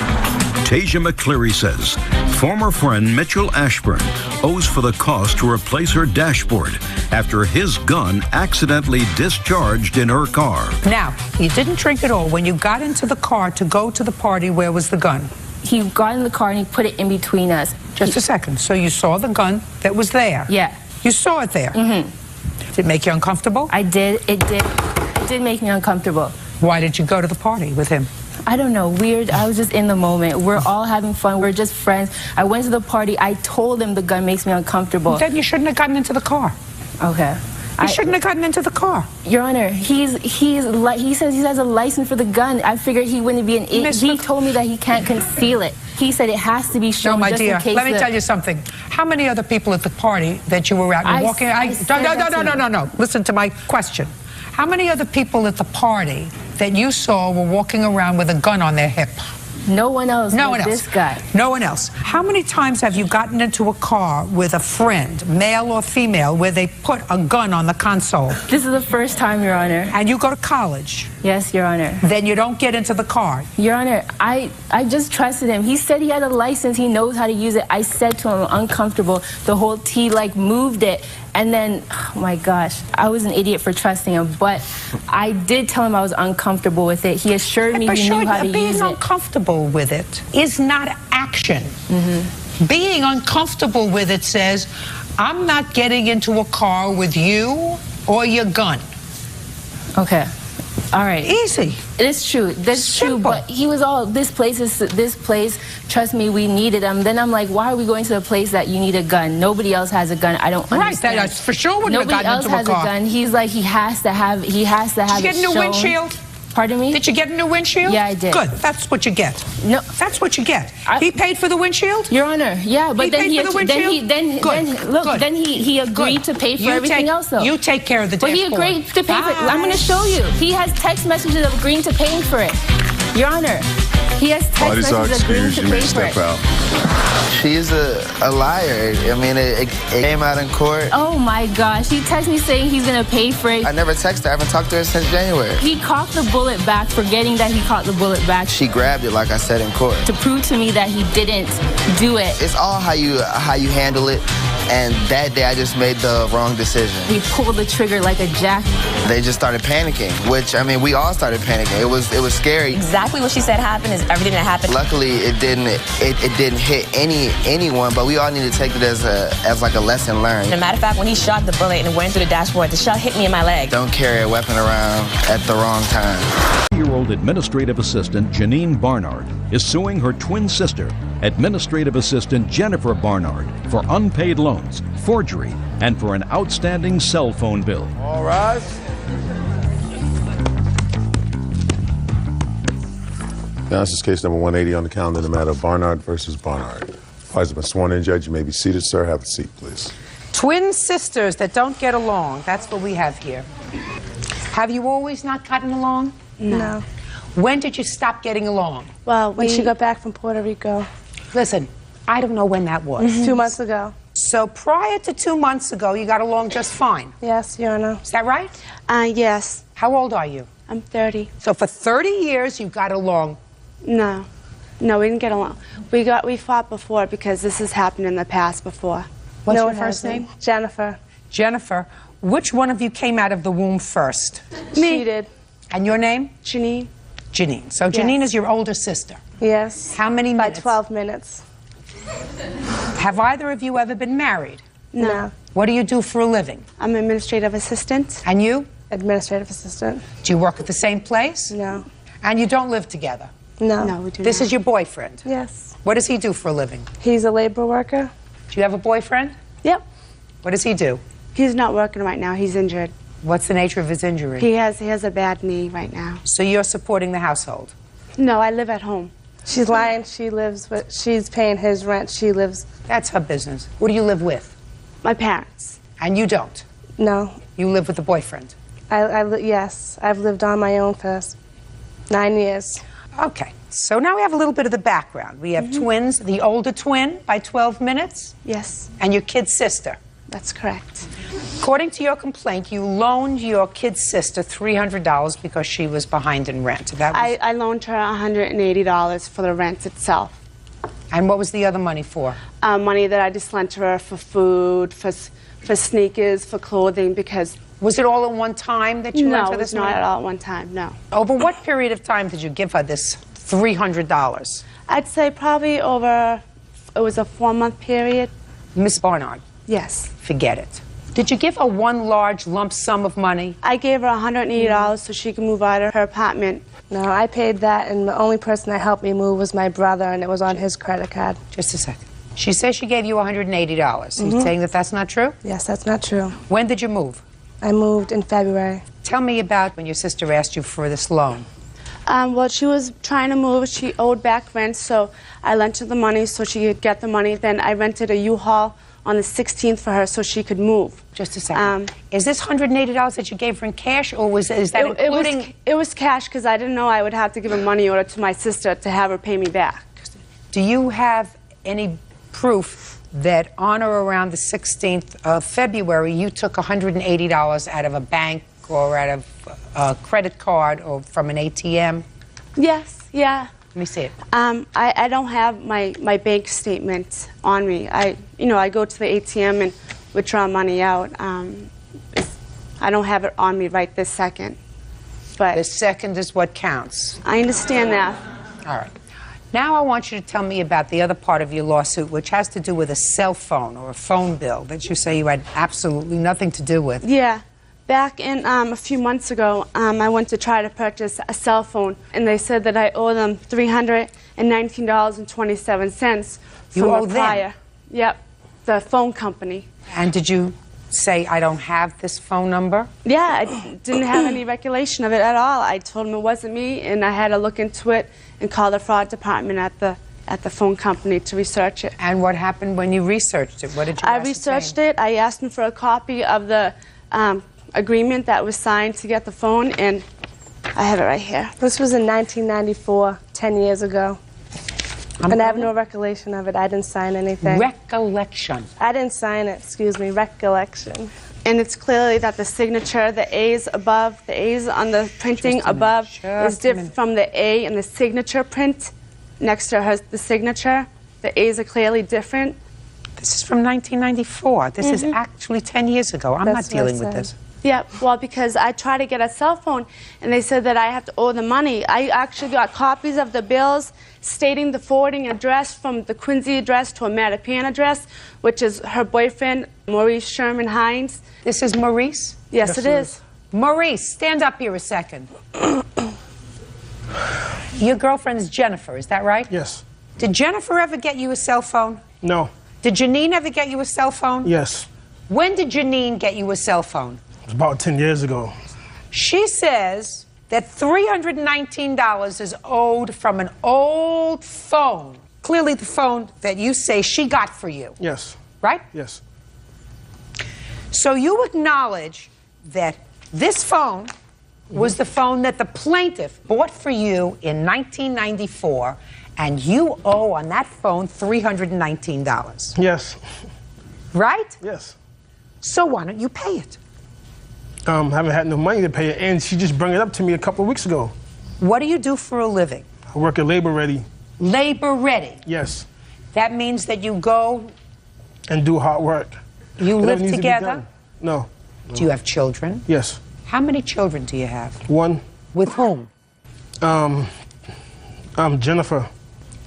Tasia McCleary says former friend Mitchell Ashburn owes for the cost to replace her dashboard after his gun accidentally discharged in her car. Now, you didn't drink at all. When you got into the car to go to the party, where was the gun? He got in the car and he put it in between us. Just a second. So you saw the gun that was there? Yeah. You saw it there? Mm-hmm. Did it make you uncomfortable? I did. It did make me uncomfortable. Why did you go to the party with him? I don't know, weird. I was just in the moment. We're all having fun. We're just friends. I went to the party. I told him the gun makes me uncomfortable. Then you shouldn't have gotten into the car. Okay. You shouldn't have gotten into the car. Your Honor, he says he has a license for the gun. I figured he wouldn't be an idiot. He told me that he can't conceal it. He said it has to be shown. No, my just dear, in case let me tell you something. How many other people at the party that you were at were walking? No. Listen to my question. How many other people at the party that you saw were walking around with a gun on their hip? No one else. No one else. This guy. No one else. How many times have you gotten into a car with a friend, male or female, where they put a gun on the console? This is the first time, Your Honor. And you go to college? Yes, Your Honor. Then you don't get into the car? Your Honor, I just trusted him. He said he had a license. He knows how to use it. I said to him, I'm uncomfortable. The whole T, moved it. And then, oh my gosh, I was an idiot for trusting him. But I did tell him I was uncomfortable with it. He assured me he knew how to use it. Being uncomfortable with it is not action. Mm-hmm. Being uncomfortable with it says, I'm not getting into a car with you or your gun. Okay. All right. Easy. It's true. That's true. But he was all, this place, trust me, we needed him. Then I'm like, why are we going to a place that you need a gun? Nobody else has a gun. I don't understand. Right, that for sure wouldn't have gotten into a car. Nobody else has a gun. He's like, he has to have it shown. Did you get a new windshield? Pardon me? Did you get a new windshield? Yeah, I did. Good. That's what you get. No. That's what you get. He paid for the windshield? Your Honor, yeah, but then he agreed to pay for everything else, though. You take care of the dashboard. But he agreed to pay for it. I'm going to show you. He has text messages of agreeing to paying for it. Your Honor, he has text messages agreeing to pay for it. She's a liar. I mean, it came out in court. Oh my gosh, he texted me saying he's gonna pay for it. I never texted her. I haven't talked to her since January. He caught the bullet back, forgetting that he caught the bullet back. She grabbed it, like I said in court, to prove to me that he didn't do it. It's all how you handle it. And that day, I just made the wrong decision. We pulled the trigger like a jack. They just started panicking, which, I mean, we all started panicking. It was scary. Exactly what she said happened is everything that happened. Luckily, it didn't hit anyone, but we all need to take it as like a lesson learned. As a matter of fact, when he shot the bullet and it went through the dashboard, the shot hit me in my leg. Don't carry a weapon around at the wrong time. 8-year-old administrative assistant Janine Barnard is suing her twin sister, administrative assistant Jennifer Barnard, for unpaid loans, forgery, and for an outstanding cell phone bill. All rise. Now, this is case number 180 on the calendar, the matter of Barnard versus Barnard. Parties have been sworn in, Judge. You may be seated, sir. Have a seat, please. Twin sisters that don't get along. That's what we have here. Have you always not gotten along? No. When did you stop getting along? Well, when she got back from Puerto Rico. Listen, I don't know when that was. 2 months ago. So prior to 2 months ago, you got along just fine? Yes, Your Honor. Is that right? Yes. How old are you? I'm 30. So for 30 years, you got along? No. No, we didn't get along. We fought before because this has happened in the past before. What's your first name? Jennifer. Jennifer. Which one of you came out of the womb first? Me. She did. And your name? Janine. Janine. So Janine is your older sister? Yes. How many minutes? By 12 minutes. Have either of you ever been married? No. What do you do for a living? I'm an administrative assistant. And you? Administrative assistant. Do you work at the same place? No. And you don't live together? No. No, we do This not. is your boyfriend? Yes. What does he do for a living? He's a labor worker. Do you have a boyfriend? Yep. What does he do? He's not working right now. He's injured. What's the nature of his injury? He has a bad knee right now. So you're supporting the household? No, I live at home. She's lying. She's paying his rent. She lives. That's her business. Who do you live with? My parents. And you don't? No. You live with a boyfriend? Yes. I've lived on my own for 9 years. Okay. So now we have a little bit of the background. We have twins, the older twin by 12 minutes? Yes. And your kid sister? That's correct. According to your complaint, you loaned your kid's sister $300 because she was behind in rent. I loaned her $180 for the rent itself. And what was the other money for? Money that I just lent to her for food, for sneakers, for clothing, because... Was it all at one time that you lent her this money? No, it was not at all at one time, no. Over what period of time did you give her this $300? I'd say probably it was a 4-month period. Miss Barnard? Yes. Forget it. Did you give her one large lump sum of money? I gave her $180 so she could move out of her apartment. No, I paid that, and the only person that helped me move was my brother, and it was on his credit card. Just a second. She says she gave you $180. You saying that that's not true? Yes, that's not true. When did you move? I moved in February. Tell me about when your sister asked you for this loan. Well, she was trying to move. She owed back rent, so I lent her the money so she could get the money. Then I rented a U-Haul on the 16th for her so she could move. Just a second. Is this $180 that you gave her in cash, or is that including... It was cash because I didn't know I would have to give a money order to my sister to have her pay me back. Do you have any proof that on or around the 16th of February you took $180 out of a bank or out of a credit card or from an ATM? Yes, yeah. Let me see it. I don't have my bank statement on me. I go to the ATM and withdraw money out. I don't have it on me right this second. But the second is what counts. I understand that. All right. Now I want you to tell me about the other part of your lawsuit, which has to do with a cell phone or a phone bill that you say you had absolutely nothing to do with. Yeah. Back in a few months ago, I went to try to purchase a cell phone, and they said that I owe them $319.27 from a prior. Yep, the phone company. And did you say, I don't have this phone number? Yeah, I didn't have any recollection of it at all. I told them it wasn't me, and I had to look into it and call the fraud department at the phone company to research it. And what happened when you researched it? What did you I researched it. I asked them for a copy of the agreement that was signed to get the phone, and I have it right here. This was in 1994, 10 years ago. And I have no recollection of it. I didn't sign anything. Recollection. I didn't sign it, excuse me, recollection. And it's clearly that the signature, the A's above, the A's on the printing above is different from the A in the signature print next to the signature. The A's are clearly different. This is from 1994. This is actually 10 years ago. I'm not dealing with this. Yeah, well, because I tried to get a cell phone, and they said that I have to owe the money. I actually got copies of the bills stating the forwarding address from the Quincy address to a Mattapan address, which is her boyfriend, Maurice Sherman Hines. This is Maurice? Yes, it is. Maurice, stand up here a second. Your girlfriend is Jennifer, is that right? Yes. Did Jennifer ever get you a cell phone? No. Did Janine ever get you a cell phone? Yes. When did Janine get you a cell phone? It was about 10 years ago. She says that $319 is owed from an old phone. Clearly the phone that you say she got for you. Yes. Right? Yes. So you acknowledge that this phone was the phone that the plaintiff bought for you in 1994, and you owe on that phone $319. Yes. Right? Yes. So why don't you pay it? Haven't had no money to pay it, and she just brought it up to me a couple of weeks ago. What do you do for a living? I work at Labor Ready. Labor Ready? Yes. That means that you go... And do hard work. You live together? No. Do you have children? Yes. How many children do you have? One. With whom? Jennifer.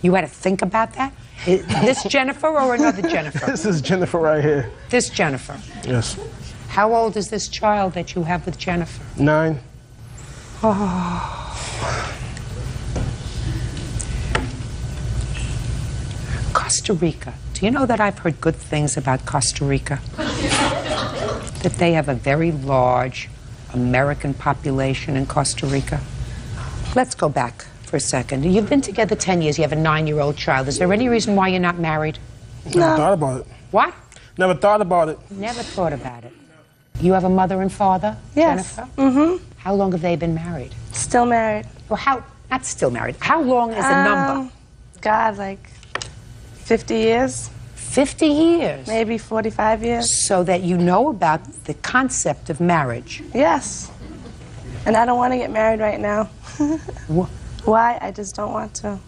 You had to think about that? Is this Jennifer or another Jennifer? This is Jennifer right here. This Jennifer? Yes. How old is this child that you have with Jennifer? 9. Oh. Costa Rica. Do you know that I've heard good things about Costa Rica? That they have a very large American population in Costa Rica. Let's go back for a second. You've been together 10 years. You have a 9-year-old child. Is there any reason why you're not married? Never thought about it. What? Never thought about it. Never thought about it. You have a mother and father? Yes. Jennifer? Mm-hmm. How long have they been married? Still married. Well, not still married. How long is a number? God, like 50 years. 50 years? Maybe 45 years. So that you know about the concept of marriage? Yes. And I don't want to get married right now. Why? I just don't want to.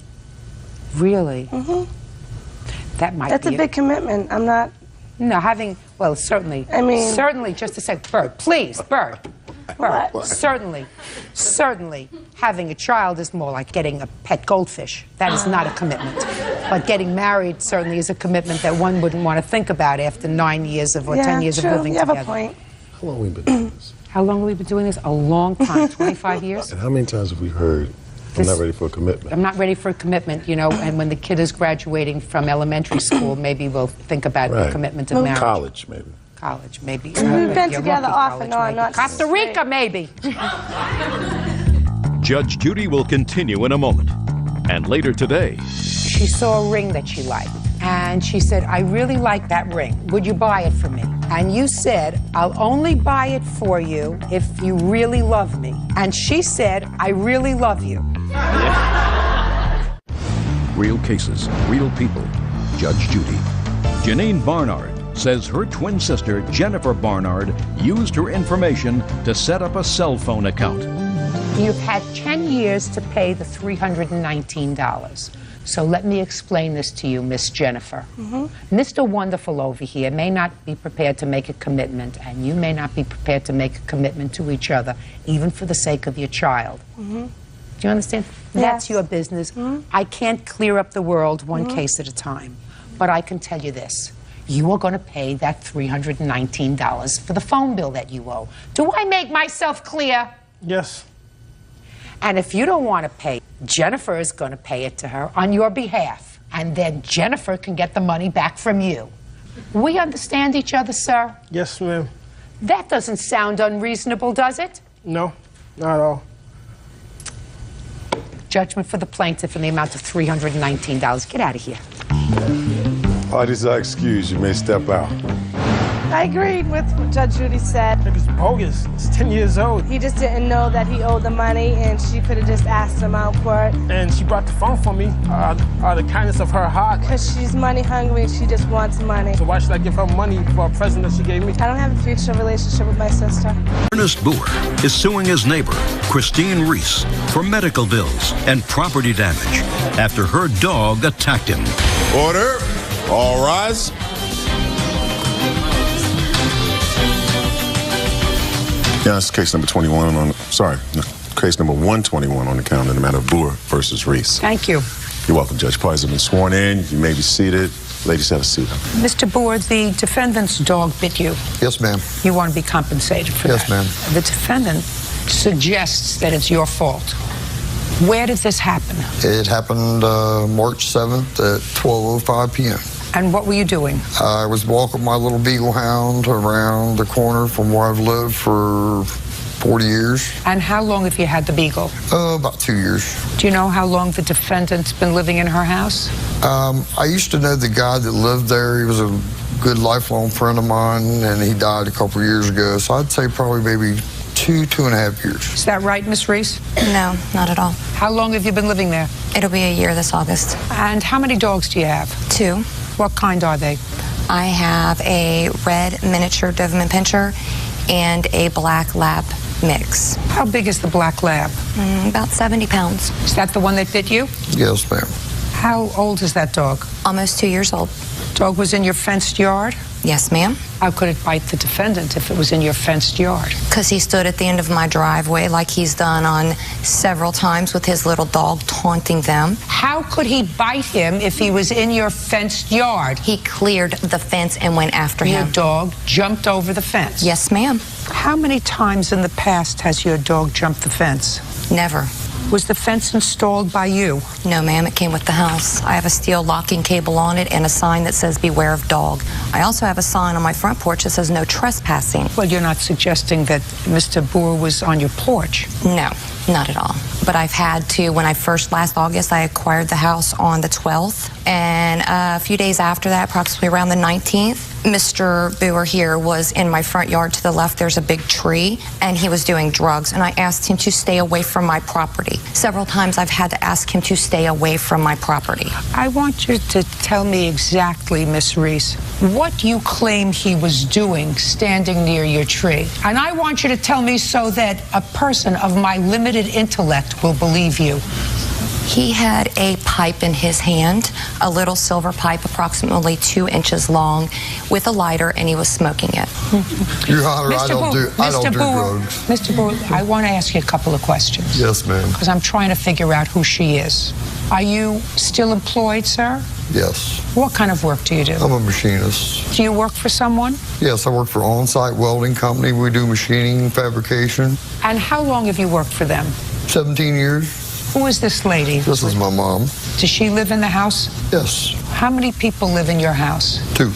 Really? Mm-hmm. That might That's be a big commitment. I'm not... No, well, certainly. I mean... Certainly, just a sec. Bird, please, Bird. Bird, certainly, having a child is more like getting a pet goldfish. That is not a commitment. But getting married certainly is a commitment that one wouldn't want to think about after 9 years of, or 10 years of living together. You have a point. How long have we been doing this? How long have we been doing this? A long time, 25 years. And how many times have we heard, I'm not ready for a commitment? I'm not ready for a commitment, you know, and when the kid is graduating from elementary school, maybe we'll think about the commitment of marriage. College, maybe. College, maybe. We've been together off and on, not Costa Rica, maybe. Judge Judy will continue in a moment. And later today, she saw a ring that she liked, and she said, I really like that ring. Would you buy it for me? And you said, I'll only buy it for you if you really love me. And she said, I really love you. real cases, real people. Judge Judy. Janine Barnard says her twin sister, Jennifer Barnard, used her information to set up a cell phone account. You've had 10 years to pay the $319. So let me explain this to you, Miss Jennifer. Mr. Wonderful over here may not be prepared to make a commitment, and you may not be prepared to make a commitment to each other, even for the sake of your child. Do you understand? Yes. That's your business. I can't clear up the world one case at a time. But I can tell you this. You are going to pay that $319 for the phone bill that you owe. Do I make myself clear? Yes. And if you don't want to pay, Jennifer is going to pay it to her on your behalf. And then Jennifer can get the money back from you. We understand each other, sir? Yes, ma'am. That doesn't sound unreasonable, does it? No, not at all. Judgment for the plaintiff in the amount of $319. Get out of here. Parties are excused. You may step out. I agreed with what Judge Judy said. It's bogus. It's 10 years old. He just didn't know that he owed the money, and she could have just asked him out for it. And she brought the phone for me out of the kindness of her heart. Because she's money hungry and she just wants money. So why should I give her money for a present that she gave me? I don't have a future relationship with my sister. Ernest Boer is suing his neighbor, Christine Reese, for medical bills and property damage after her dog attacked him. Order. All rise. Yeah, it's case number 21 on, case number 121 on the calendar in the matter of Boer versus Reese. Thank you. You're welcome, Judge. Parties have been sworn in. You may be seated. Ladies, have a seat. Mr. Boer, the defendant's dog bit you. Yes, ma'am. You want to be compensated for Yes, that. ma'am. The defendant suggests that it's your fault. Where did this happen? It happened March 7th at 12:05 p.m. And what were you doing? I was walking my little beagle hound around the corner from where I've lived for 40 years. And how long have you had the beagle? About 2 years. Do you know how long the defendant's been living in her house? I used to know the guy that lived there. He was a good lifelong friend of mine, and he died a couple years ago. So I'd say probably maybe 2.5 years. Is that right, Miss Reese? No, not at all. How long have you been living there? It'll be a year this August. And how many dogs do you have? 2. What kind are they? I have a red miniature Doberman Pinscher and a black lab mix. How big is the black lab? About 70 pounds. Is that the one that bit you? Yes, ma'am. How old is that dog? Almost 2 years old. Dog was in your fenced yard? Yes, ma'am. How could it bite the defendant if it was in your fenced yard? Because he stood at the end of my driveway like he's done on several times with his little dog, taunting them. How could he bite him if he was in your fenced yard? He cleared the fence and went after him. Your dog jumped over the fence? Yes, ma'am. How many times in the past has your dog jumped the fence? Never. Was the fence installed by you? No, ma'am, it came with the house. I have a steel locking cable on it and a sign that says beware of dog. I also have a sign on my front porch that says no trespassing. Well, you're not suggesting that Mr. Boer was on your porch? No, not at all. But I've had to, when I last August, I acquired the house on the 12th. And a few days after that, approximately around the 19th, Mr. Boer here was in my front yard. To the left, there's a big tree, and he was doing drugs. And I asked him to stay away from my property. Several times I've had to ask him to stay away from my property. I want you to tell me exactly, Miss Reese, what you claim he was doing standing near your tree. And I want you to tell me so that a person of my limited intellect will believe you. He had a pipe in his hand, a little silver pipe approximately 2 inches long with a lighter, and he was smoking it. Your Honor, I don't do drugs. Mr. Boer, I want to ask you a couple of questions. Yes, ma'am. Because I'm trying to figure out who she is. Are you still employed, sir? Yes. What kind of work do you do? I'm a machinist. Do you work for someone? Yes, I work for On-Site Welding Company. We do machining, fabrication. And how long have you worked for them? 17 years. Who is this lady? This is my mom. Does she live in the house? Yes. How many people live in your house? 2.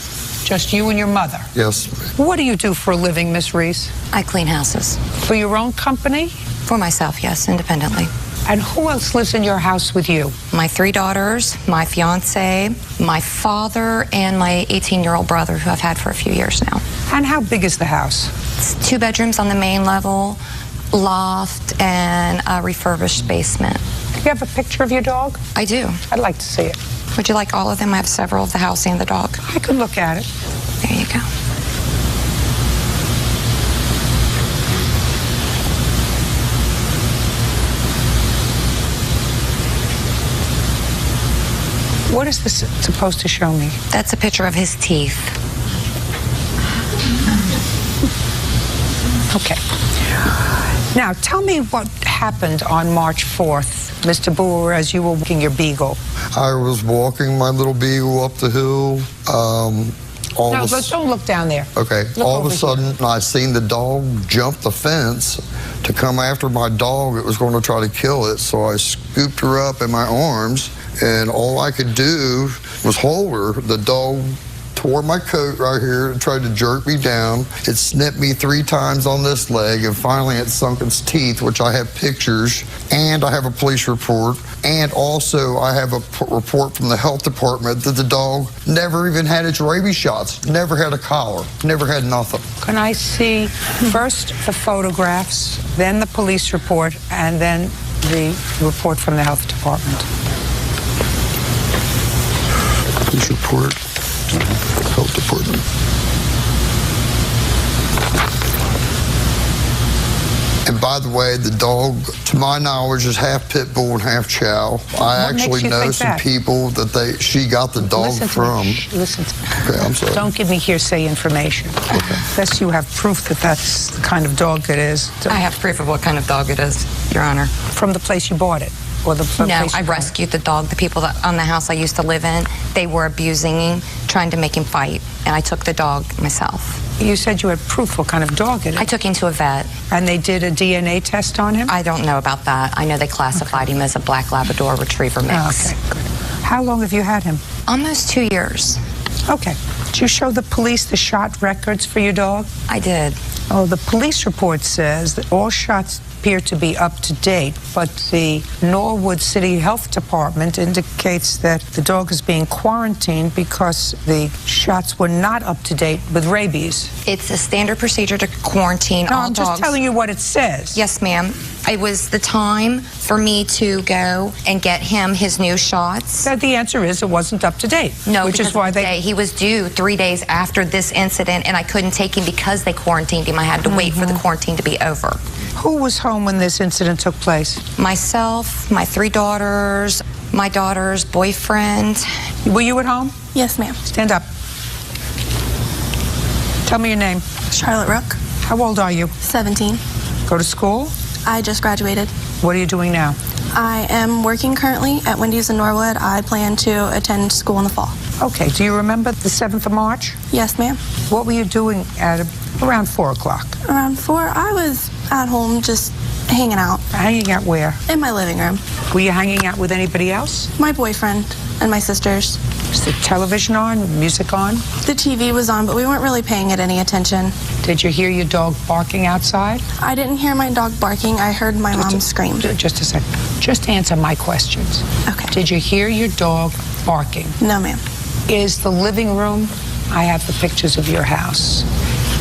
Just you and your mother? Yes. What do you do for a living, Miss Reese? I clean houses. For your own company? For myself, yes, independently. And who else lives in your house with you? My 3 daughters, my fiance, my father, and my 18-year-old brother, who I've had for a few years now. And how big is the house? It's 2 bedrooms on the main level, loft, and a refurbished basement. Do you have a picture of your dog? I do. I'd like to see it. Would you like all of them? I have several of the house and the dog. I could look at it. There you go. What is this supposed to show me? That's a picture of his teeth. Okay. Now, tell me what happened on March 4th, Mr. Boer, as you were walking your beagle. I was walking my little beagle up the hill. Don't look down there. Okay. All of a sudden, I seen the dog jump the fence to come after my dog. It was going to try to kill it, so I scooped her up in my arms, and all I could do was hold her. The dog tore my coat right here and tried to jerk me down. It snipped me 3 times on this leg, and finally it sunk its teeth, which I have pictures, and I have a police report, and also I have a report from the health department that the dog never even had its rabies shots, never had a collar, never had nothing. Can I see first the photographs, then the police report, and then the report from the health department? Police report. Health department. And by the way, the dog, to my knowledge, is half pit bull and half chow. I actually know some people that she got the dog from. Listen to me. Okay, I'm sorry. Don't give me hearsay information. Okay. Unless you have proof that that's the kind of dog it is. I have proof of what kind of dog it is, Your Honor. From the place you bought it? Or the No, place I rescued the dog. The people on the house I used to live in, they were abusing him, trying to make him fight, and I took the dog myself. You said you had proof what kind of dog it is. I took him to a vet. And they did a DNA test on him? I don't know about that. I know they classified him as a black Labrador Retriever mix. Okay, good. How long have you had him? Almost 2 years. Okay. Did you show the police the shot records for your dog? I did. Oh, the police report says that all shots appear to be up to date, but the Norwood City Health Department indicates that the dog is being quarantined because the shots were not up to date with rabies. It's a standard procedure to quarantine all dogs. I'm just telling you what it says. Yes, ma'am. It was the time for me to go and get him his new shots. So the answer is it wasn't up to date. No, which is why he was due 3 days after this incident, and I couldn't take him because they quarantined him. I had to wait for the quarantine to be over. Who was home when this incident took place? Myself, my 3 daughters, my daughter's boyfriend. Were you at home? Yes, ma'am. Stand up. Tell me your name. Charlotte Rook. How old are you? 17. Go to school? I just graduated. What are you doing now? I am working currently at Wendy's in Norwood. I plan to attend school in the fall. Okay. Do you remember the 7th of March? Yes, ma'am. What were you doing at around 4 o'clock? Around 4, I was at home just hanging out. Hanging out where? In my living room. Were you hanging out with anybody else? My boyfriend and my sisters. Was the television on? Music on? The TV was on, but we weren't really paying it any attention. Did you hear your dog barking outside? I didn't hear my dog barking. I heard my mom scream. Just a second. Just answer my questions. Okay. Did you hear your dog barking? No, ma'am. Is the living room, I have the pictures of your house,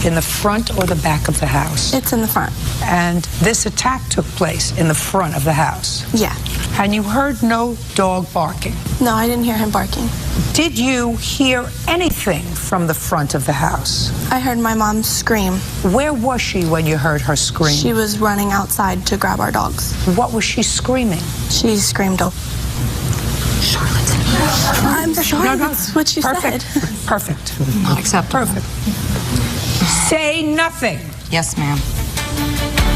in the front or the back of the house? It's in the front. And this attack took place in the front of the house? Yeah. And you heard no dog barking? No, I didn't hear him barking. Did you hear anything from the front of the house? I heard my mom scream. Where was she when you heard her scream? She was running outside to grab our dogs. What was she screaming? She screamed, "Oh, Charlotte." I'm sorry, that's what she said. Perfect. Not acceptable. Perfect. Say nothing. Yes, ma'am.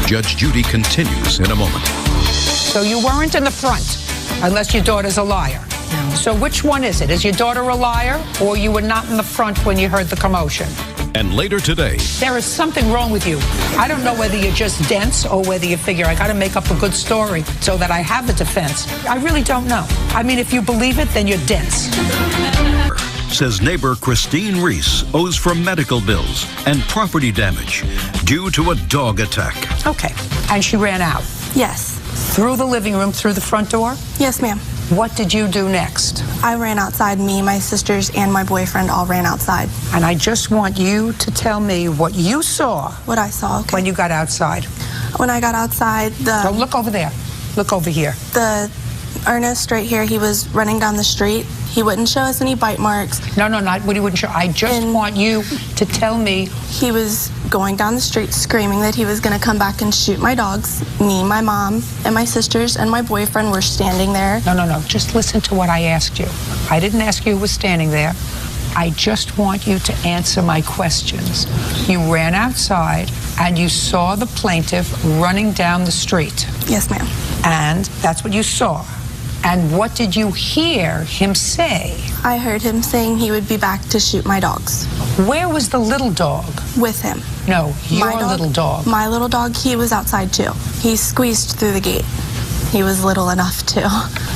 Judge Judy continues in a moment. So you weren't in the front, unless your daughter's a liar. No. So which one is it? Is your daughter a liar, or you were not in the front when you heard the commotion? And later today, there is something wrong with you. I don't know whether you're just dense or whether you figure I got to make up a good story so that I have a defense. I really don't know. I mean, if you believe it, then you're dense. Says neighbor Christine Reese owes for medical bills and property damage due to a dog attack. Okay. And she ran out? Yes. Through the living room, through the front door? Yes, ma'am. What did you do next? I ran outside. Me, my sisters, and my boyfriend all ran outside. And I just want you to tell me what you saw. What I saw, okay. When you got outside. When I got outside, Don't look over there. Look over here. Ernest right here, he was running down the street. He wouldn't show us any bite marks. No, not what he wouldn't show. I just want you to tell me. He was going down the street screaming that he was going to come back and shoot my dogs. Me, my mom, and my sisters and my boyfriend were standing there. No. Just listen to what I asked you. I didn't ask you who was standing there. I just want you to answer my questions. You ran outside and you saw the plaintiff running down the street. Yes, ma'am. And that's what you saw. And what did you hear him say? I heard him saying he would be back to shoot my dogs. Where was the little dog? With him. No, your little dog. My little dog, he was outside too. He squeezed through the gate. He was little enough too.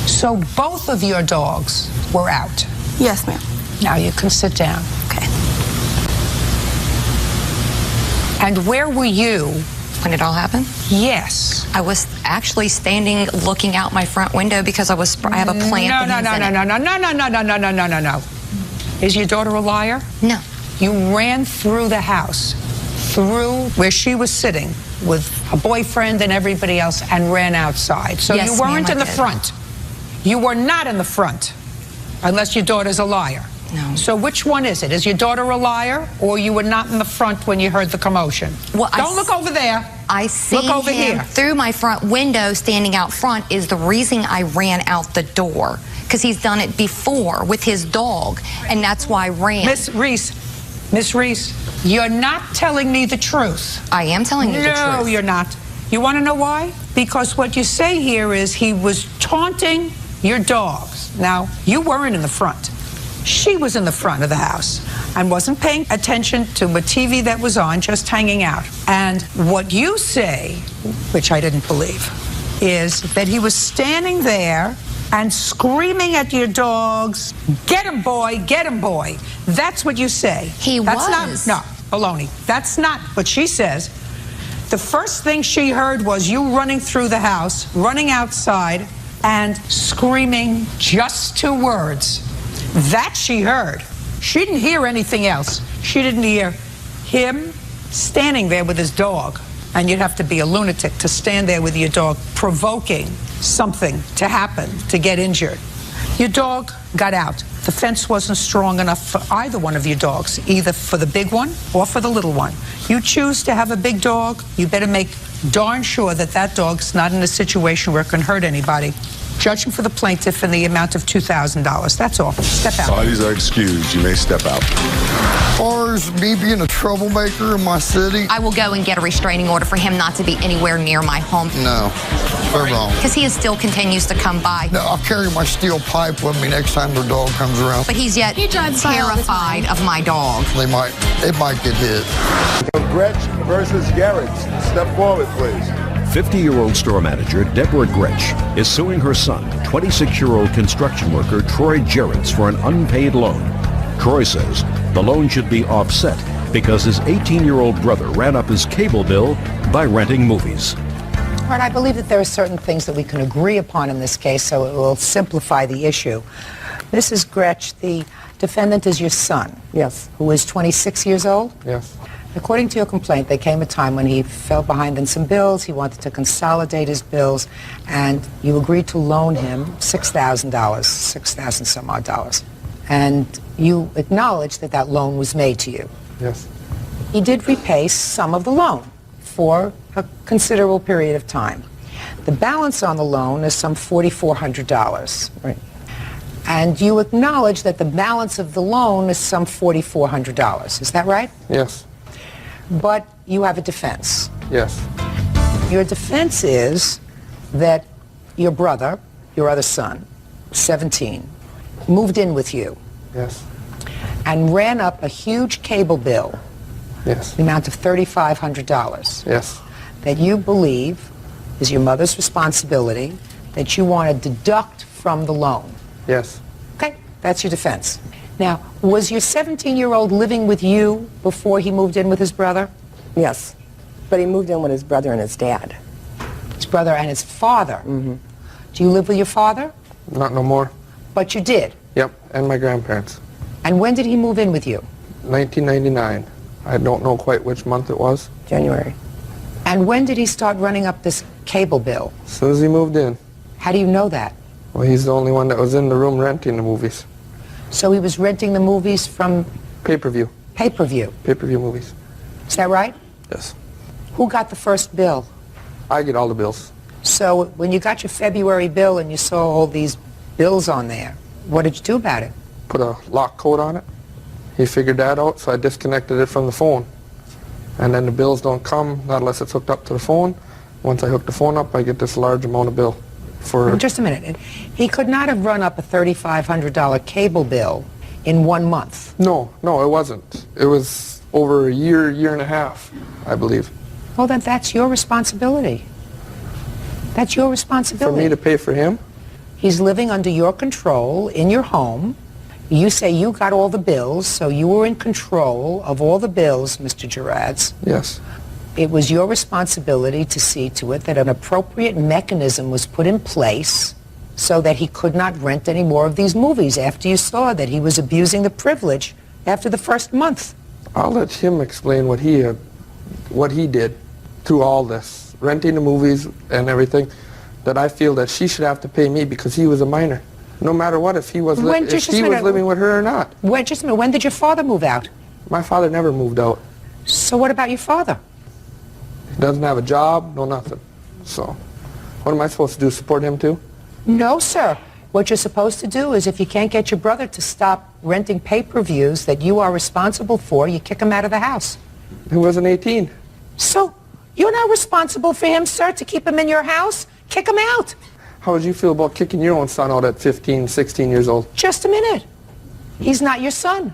So both of your dogs were out? Yes, ma'am. Now you can sit down. Okay. And where were you when it all happened? Yes. I was actually standing looking out my front window because I have a plant. No. Is your daughter a liar? No. You ran through the house, through where she was sitting with a boyfriend and everybody else, and ran outside. So yes, you weren't in the did. front. You were not in the front, unless your daughter's a liar. No. So which one is it? Is your daughter a liar, or you were not in the front when you heard the commotion? Well, Don't look over there. I seen Look over him here. through my front window standing out front is the reason I ran out the door. Because he's done it before with his dog, and that's why I ran. Miss Reese, you're not telling me the truth. I am telling you the truth. No, you're not. You want to know why? Because what you say here is he was taunting your dogs. Now, you weren't in the front. She was in the front of the house and wasn't paying attention to a TV that was on, just hanging out. And what you say, which I didn't believe, is that he was standing there and screaming at your dogs, "Get him, boy, get him, boy." That's what you say. Was. No, baloney. That's not what she says. The first thing she heard was you running through the house, running outside, and screaming just 2 words. That she heard. She didn't hear anything else. She didn't hear him standing there with his dog. And you'd have to be a lunatic to stand there with your dog provoking something to happen, to get injured. Your dog got out. The fence wasn't strong enough for either one of your dogs, either for the big one or for the little one. You choose to have a big dog, you better make darn sure that that dog's not in a situation where it can hurt anybody. Judging for the plaintiff in the amount of $2,000. That's all. Step out. Parties are excused. You may step out. As far as me being a troublemaker in my city, I will go and get a restraining order for him not to be anywhere near my home. no, they're wrong. Because he still continues to come by. No, I'll carry my steel pipe with me next time the dog comes around. But he's yet terrified of my dog. It might get hit. Gretch versus Garrett. Step forward, please. 50-year-old store manager Deborah Gretch is suing her son, 26-year-old construction worker Troy Jarretts, for an unpaid loan. Troy says the loan should be offset because his 18-year-old brother ran up his cable bill by renting movies. All right, I believe that there are certain things that we can agree upon in this case, so it will simplify the issue. Mrs. Gretch, the defendant is your son. Yes. Who is 26 years old? Yes. According to your complaint, there came a time when he fell behind in some bills, he wanted to consolidate his bills, and you agreed to loan him $6,000, $6,000 some odd dollars. And you acknowledged that that loan was made to you. Yes. He did repay some of the loan for a considerable period of time. The balance on the loan is some $4,400. Right. And you acknowledge that the balance of the loan is some $4,400. Is that right? Yes. But you have a defense. Yes. Your defense is that your brother, your other son, 17, moved in with you. Yes. And ran up a huge cable bill. Yes. The amount of $3,500. Yes. That you believe is your mother's responsibility, that you want to deduct from the loan. Yes. Okay, that's your defense. Now, was your 17-year-old living with you before he moved in with his brother? Yes. But he moved in with his brother and his dad. His brother and his father? Mm-hmm. Do you live with your father? Not no more. But you did? Yep, and my grandparents. And when did he move in with you? 1999. I don't know quite which month it was. January. And when did he start running up this cable bill? As soon as he moved in. How do you know that? Well, he's the only one that was in the room renting the movies. So he was renting the movies from? Pay-per-view. Pay-per-view. Pay-per-view movies. Is that right? Yes. Who got the first bill? I get all the bills. So when you got your February bill and you saw all these bills on there, what did you do about it? Put a lock code on it. He figured that out, so I disconnected it from the phone. And then the bills don't come, not unless it's hooked up to the phone. Once I hook the phone up, I get this large amount of bill. For just a minute. He could not have run up a $3,500 cable bill in 1 month. No, it wasn't. It was over a year, year and a half, I believe. Well, then that's your responsibility. That's your responsibility. For me to pay for him? He's living under your control in your home. You say you got all the bills, so you were in control of all the bills, Mr. Jarretts. Yes. It was your responsibility to see to it that an appropriate mechanism was put in place so that he could not rent any more of these movies after you saw that he was abusing the privilege after the first month. I'll let him explain what he did through all this, renting the movies and everything, that I feel that she should have to pay me because he was a minor. No matter what, if he was, living with her or not. Just a minute, when did your father move out? My father never moved out. So what about your father? He doesn't have a job, no nothing. So, what am I supposed to do, support him too? No, sir. What you're supposed to do is if you can't get your brother to stop renting pay-per-views that you are responsible for, you kick him out of the house. He wasn't 18. So, you're not responsible for him, sir, to keep him in your house? Kick him out. How would you feel about kicking your own son out at 15, 16 years old? Just a minute. He's not your son.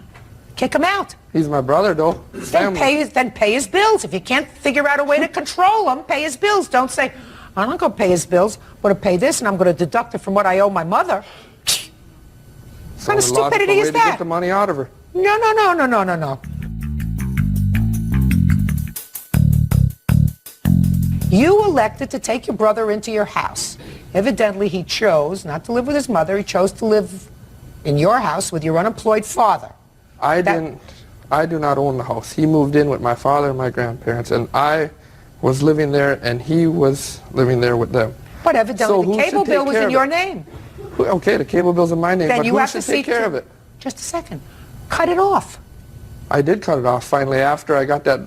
Kick him out. He's my brother, though. Then pay his bills. If you can't figure out a way to control him, pay his bills. Don't say, I'm not going to pay his bills. I'm going to pay this, and I'm going to deduct it from what I owe my mother. What kind of stupidity is To that? get the money out of her. No. You elected to take your brother into your house. Evidently, he chose not to live with his mother. He chose to live in your house with your unemployed father. I do not own the house. He moved in with my father and my grandparents, and I was living there, and he was living there with them. But evidently, the cable bill was in your name. Okay, the cable bill's in my name, Then but you who have should to take see care to- of it? Just a second. Cut it off. I did cut it off finally after I got that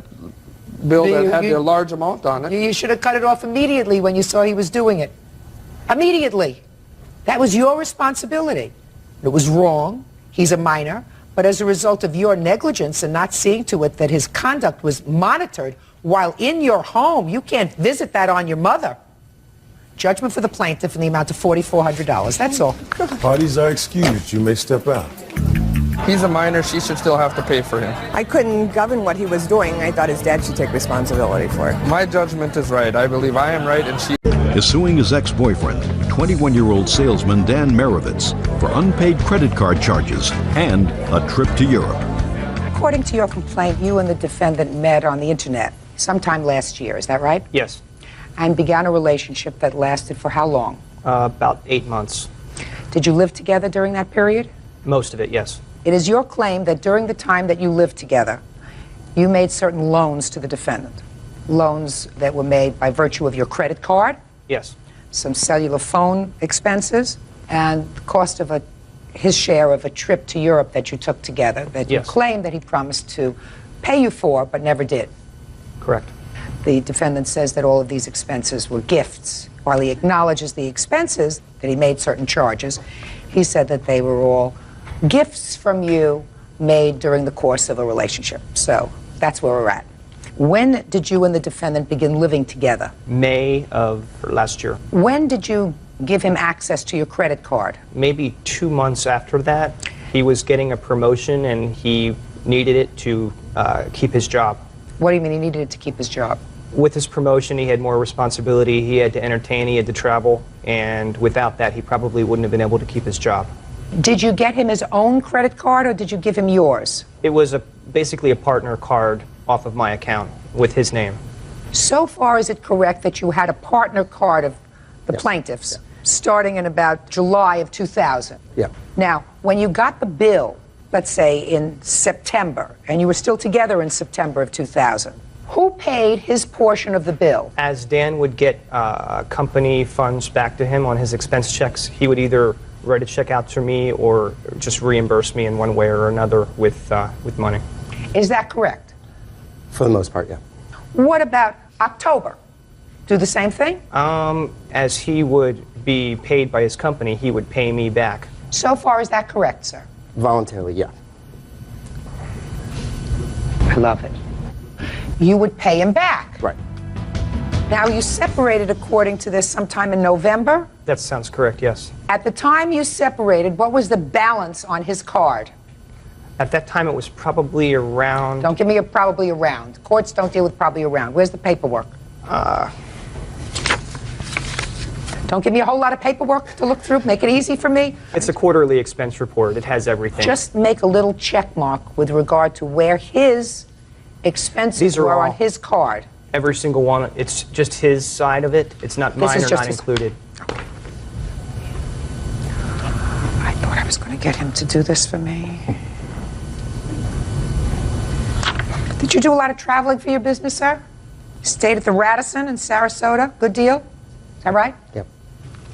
bill that had the large amount on it. You should have cut it off immediately when you saw he was doing it. Immediately. That was your responsibility. It was wrong. He's a minor. But as a result of your negligence and not seeing to it that his conduct was monitored while in your home, you can't visit that on your mother. Judgment for the plaintiff in the amount of $4,400. That's all. Parties are excused. You may step out. He's a minor. She should still have to pay for him. I couldn't govern what he was doing. I thought his dad should take responsibility for it. My judgment is right. I believe I am right, and she is suing his ex-boyfriend, 21-year-old salesman Dan Merovitz, for unpaid credit card charges and a trip to Europe. According to your complaint, you and the defendant met on the internet sometime last year. Is that right? Yes. And began a relationship that lasted for how long? About 8 months. Did you live together during that period? Most of it, yes. It is your claim that during the time that you lived together, you made certain loans to the defendant. Loans that were made by virtue of your credit card, Yes. some cellular phone expenses, and the cost of his share of a trip to Europe that you took together, that you Yes. claim that he promised to pay you for, but never did. Correct. The defendant says that all of these expenses were gifts. While he acknowledges the expenses, that he made certain charges, he said that they were all gifts from you made during the course of a relationship. So that's where we're at. When did you and the defendant begin living together? May of last year. When did you give him access to your credit card? Maybe 2 months after that, he was getting a promotion and he needed it to keep his job. What do you mean he needed it to keep his job? With his promotion, he had more responsibility. He had to entertain, he had to travel, and without that, he probably wouldn't have been able to keep his job. Did you get him his own credit card or did you give him yours? It was basically a partner card off of my account with his name. So far, is it correct that you had a partner card of the plaintiffs starting in about July of 2000? Yeah. Now, when you got the bill, let's say in September, and you were still together in September of 2000, who paid his portion of the bill? As Dan would get company funds back to him on his expense checks, he would either write a check out to me or just reimburse me in one way or another with money. Is that correct? For the most part, yeah. What about October? Do the same thing? As he would be paid by his company, he would pay me back. So far, is that correct, sir? Voluntarily, yeah. I love it. You would pay him back. Right. Now, you separated according to this sometime in November? That sounds correct, yes. At the time you separated, what was the balance on his card? At that time, it was probably around... Don't give me a probably around. Courts don't deal with probably around. Where's the paperwork? Don't give me a whole lot of paperwork to look through. Make it easy for me. It's a quarterly expense report. It has everything. Just make a little check mark with regard to where his expenses were on his card. Every single one. It's just his side of it. It's not mine or not included. I thought I was going to get him to do this for me. Did you do a lot of traveling for your business, sir? Stayed at the Radisson in Sarasota. Good deal? Is that right? Yep.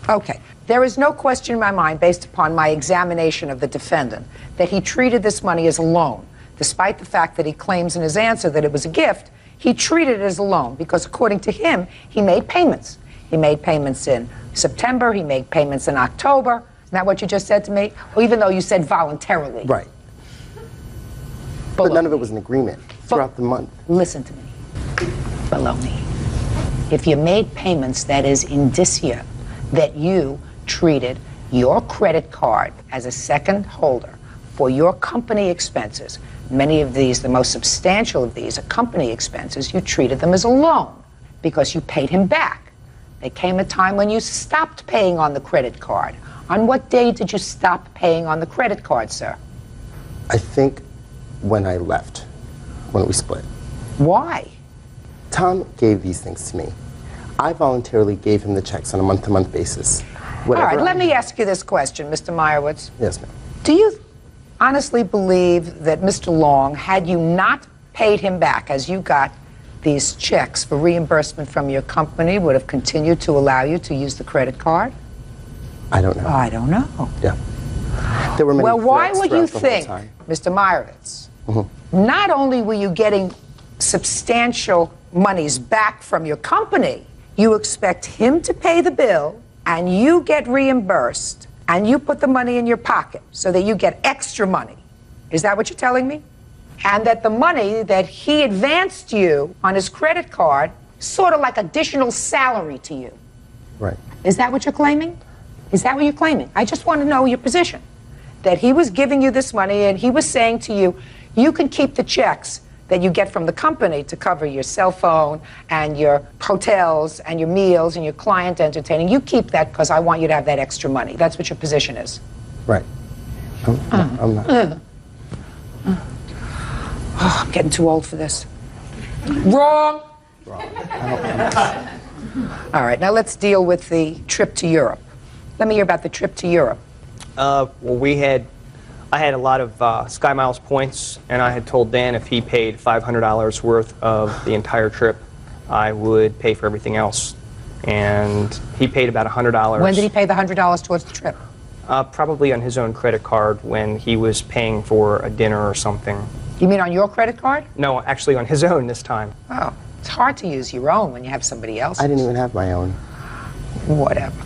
Okay. There is no question in my mind, based upon my examination of the defendant, that he treated this money as a loan. Despite the fact that he claims in his answer that it was a gift, he treated it as a loan because according to him, he made payments. He made payments in September, he made payments in October. Isn't that what you just said to me? Or even though you said voluntarily. Right. But none of it was an agreement throughout the month. Listen to me. Baloney. If you made payments, that is indicia that you treated your credit card as a second holder for your company expenses. Many of these, the most substantial of these, are company expenses. You treated them as a loan because you paid him back. There came a time when you stopped paying on the credit card. On what day did you stop paying on the credit card, sir? I think when I left, when we split. Why? Tom gave these things to me. I voluntarily gave him the checks on a month-to-month basis. All right, let me ask you this question, Mr. Meyerowitz. Yes, ma'am. Do you honestly believe that Mr. Long, had you not paid him back as you got these checks for reimbursement from your company, would have continued to allow you to use the credit card? I don't know. I don't know. Yeah. There were many Well, why threats would you throughout the whole think, time. Mr. Meyerowitz, Mm-hmm. not only were you getting substantial monies back from your company, you expect him to pay the bill and you get reimbursed and you put the money in your pocket so that you get extra money. Is that what you're telling me? And that the money that he advanced you on his credit card is sort of like additional salary to you. Right. Is that what you're claiming? Is that what you're claiming? I just want to know your position. That he was giving you this money and he was saying to you, you can keep the checks that you get from the company to cover your cell phone and your hotels and your meals and your client entertaining. You keep that because I want you to have that extra money. That's what your position is. Right. I'm not. Oh, I'm getting too old for this. Wrong. All right, now let's deal with the trip to Europe. Let me hear about the trip to Europe. Well, I had a lot of Sky Miles points, and I had told Dan if he paid $500 worth of the entire trip, I would pay for everything else. And he paid about $100. When did he pay the $100 towards the trip? Probably on his own credit card when he was paying for a dinner or something. You mean on your credit card? No, actually on his own this time. Oh, it's hard to use your own when you have somebody else's. I didn't even have my own. Whatever.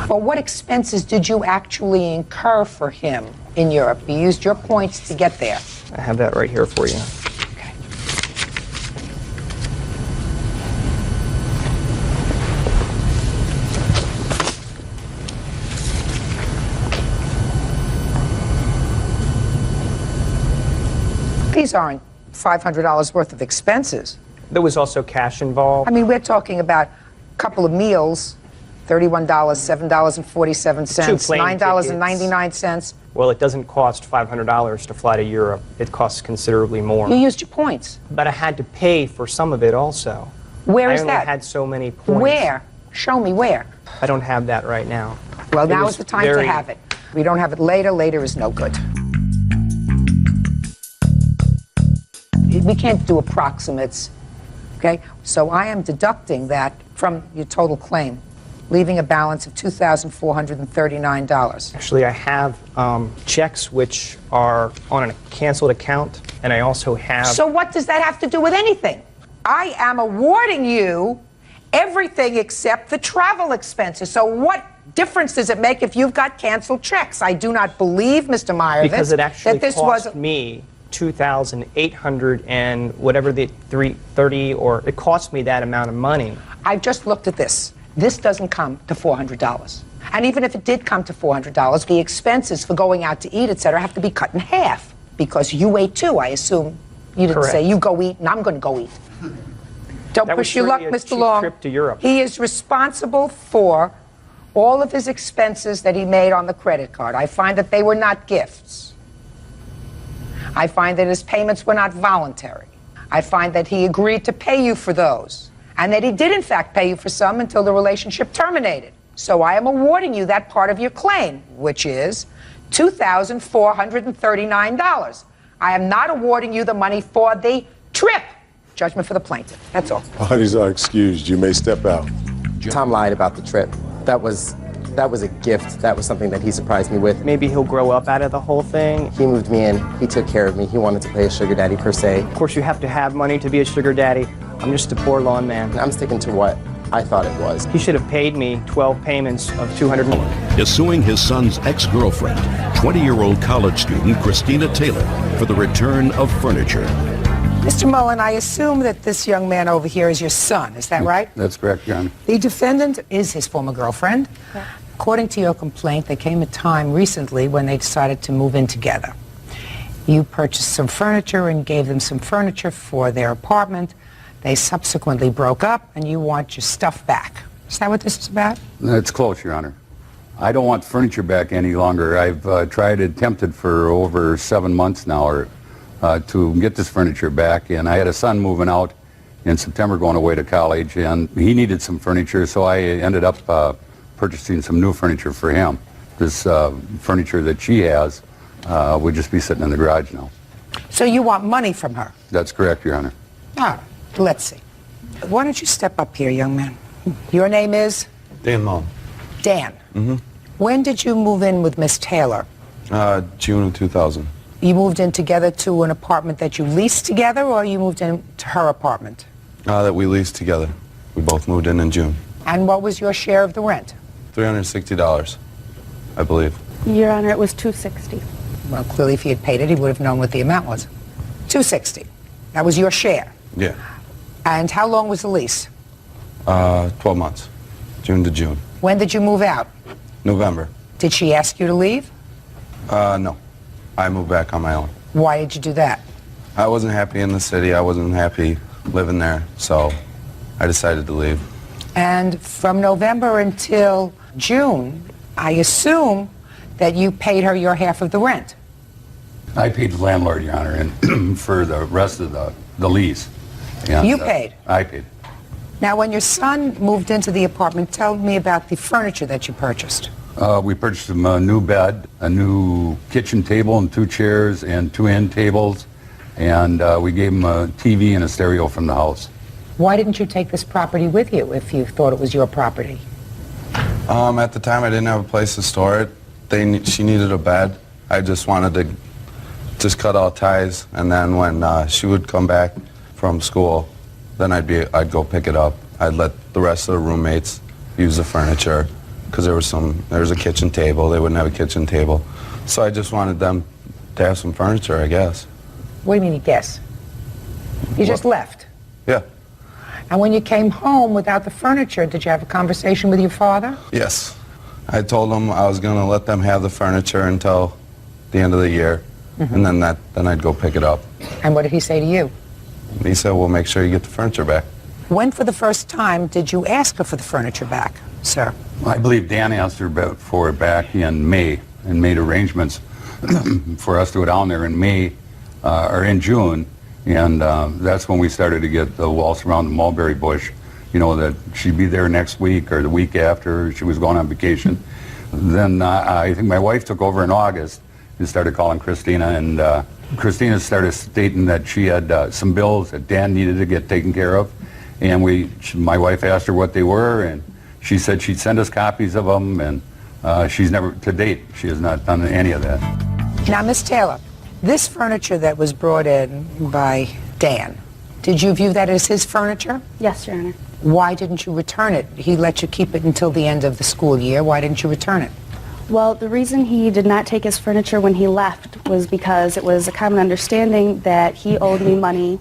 Well, what expenses did you actually incur for him in Europe? You used your points to get there. I have that right here for you. Okay. These aren't $500 worth of expenses. There was also cash involved. I mean, we're talking about a couple of meals, $31, $7.47, 2 plane $9.99. Well, it doesn't cost $500 to fly to Europe. It costs considerably more. You used your points. But I had to pay for some of it also. Where is I only that? had so many points. Where? Show me where. I don't have that right now. Well, It now was is the time to have it. We don't have it later. Later is no good. We can't do approximates, okay? So I am deducting that from your total claim, leaving a balance of $2,439. Actually, I have checks which are on a canceled account, and I also have... So what does that have to do with anything? I am awarding you everything except the travel expenses. So what difference does it make if you've got canceled checks? I do not believe, Mr. Meyerowitz, Because it actually that this cost was me $2,800 and whatever the $330, or it cost me that amount of money. I just looked at this. This doesn't come to $400. And even if it did come to $400, the expenses for going out to eat, et cetera, have to be cut in half because you ate too, I assume. You didn't Correct. say, you go eat and I'm going to go eat. Don't That was push your luck, really a Mr. cheap Long. trip to Europe. He is responsible for all of his expenses that he made on the credit card. I find that they were not gifts. I find that his payments were not voluntary. I find that he agreed to pay you for those, and that he did in fact pay you for some until the relationship terminated. So I am awarding you that part of your claim, which is $2,439. I am not awarding you the money for the trip. Judgment for the plaintiff. That's all. Parties are excused. You may step out. Tom lied about the trip. That was That was a gift. That was something that he surprised me with. Maybe he'll grow up out of the whole thing. He moved me in. He took care of me. He wanted to play a sugar daddy per se. Of course, you have to have money to be a sugar daddy. I'm just a poor lawn man. I'm sticking to what I thought it was. He should have paid me 12 payments of $200. Is suing his son's ex-girlfriend, 20-year-old college student Christina Taylor, for the return of furniture. Mr. Mullen, I assume that this young man over here is your son. Is that right? That's correct, Your Honor. The defendant is his former girlfriend. Yeah. According to your complaint, there came a time recently when they decided to move in together. You purchased some furniture and gave them some furniture for their apartment. They subsequently broke up, and you want your stuff back. Is that what this is about? That's close, Your Honor. I don't want furniture back any longer. I've attempted for over 7 months now to get this furniture back, and I had a son moving out in September going away to college, and he needed some furniture, so I ended up purchasing some new furniture for him. This furniture that she has would just be sitting in the garage now. So you want money from her? That's correct, Your Honor. All right, let's see. Why don't you step up here, young man? Your name is? Dan Mullen. Dan. Mm-hmm. When did you move in with Miss Taylor? June of 2000. You moved in together to an apartment that you leased together, or you moved in to her apartment? That we leased together. We both moved in June. And what was your share of the rent? $360, I believe. Your Honor, it was $260. Well, clearly if he had paid it, he would have known what the amount was. $260. That was your share. Yeah. And how long was the lease? 12 months. June to June. When did you move out? November. Did she ask you to leave? No. I moved back on my own. Why did you do that? I wasn't happy in the city. I wasn't happy living there, so I decided to leave. And from November until June, I assume that you paid her your half of the rent. I paid the landlord, Your Honor, and for the rest of the lease. And, You paid? I paid. Now, when your son moved into the apartment, tell me about the furniture that you purchased. We purchased him a new bed, a new kitchen table and 2 chairs and 2 end tables, and we gave him a TV and a stereo from the house. Why didn't you take this property with you if you thought it was your property? At the time, I didn't have a place to store it. She needed a bed. I just wanted to just cut all ties, and then when she would come back from school, then I'd go pick it up. I'd let the rest of the roommates use the furniture, because there was a kitchen table. They wouldn't have a kitchen table. So I just wanted them to have some furniture, I guess. What do you mean you guess? You just left? Yeah. And when you came home without the furniture, did you have a conversation with your father? Yes. I told them I was going to let them have the furniture until the end of the year, and then I'd go pick it up. And what did he say to you? He said, well, make sure you get the furniture back. When for the first time did you ask her for the furniture back, sir? I believe Dan asked her for it back in May and made arrangements for us to go down there in May or in June, and that's when we started to get the waltz around the mulberry bush, you know, that she'd be there next week or the week after she was going on vacation. Then I think my wife took over in August and started calling Christina, and Christina started stating that she had some bills that Dan needed to get taken care of, and my wife asked her what they were, and she said she'd send us copies of them, and she's never, to date, she has not done any of that. Now, Miss Taylor, this furniture that was brought in by Dan, did you view that as his furniture? Yes, Your Honor. Why didn't you return it? He let you keep it until the end of the school year. Why didn't you return it? Well, the reason he did not take his furniture when he left was because it was a common understanding that he owed me money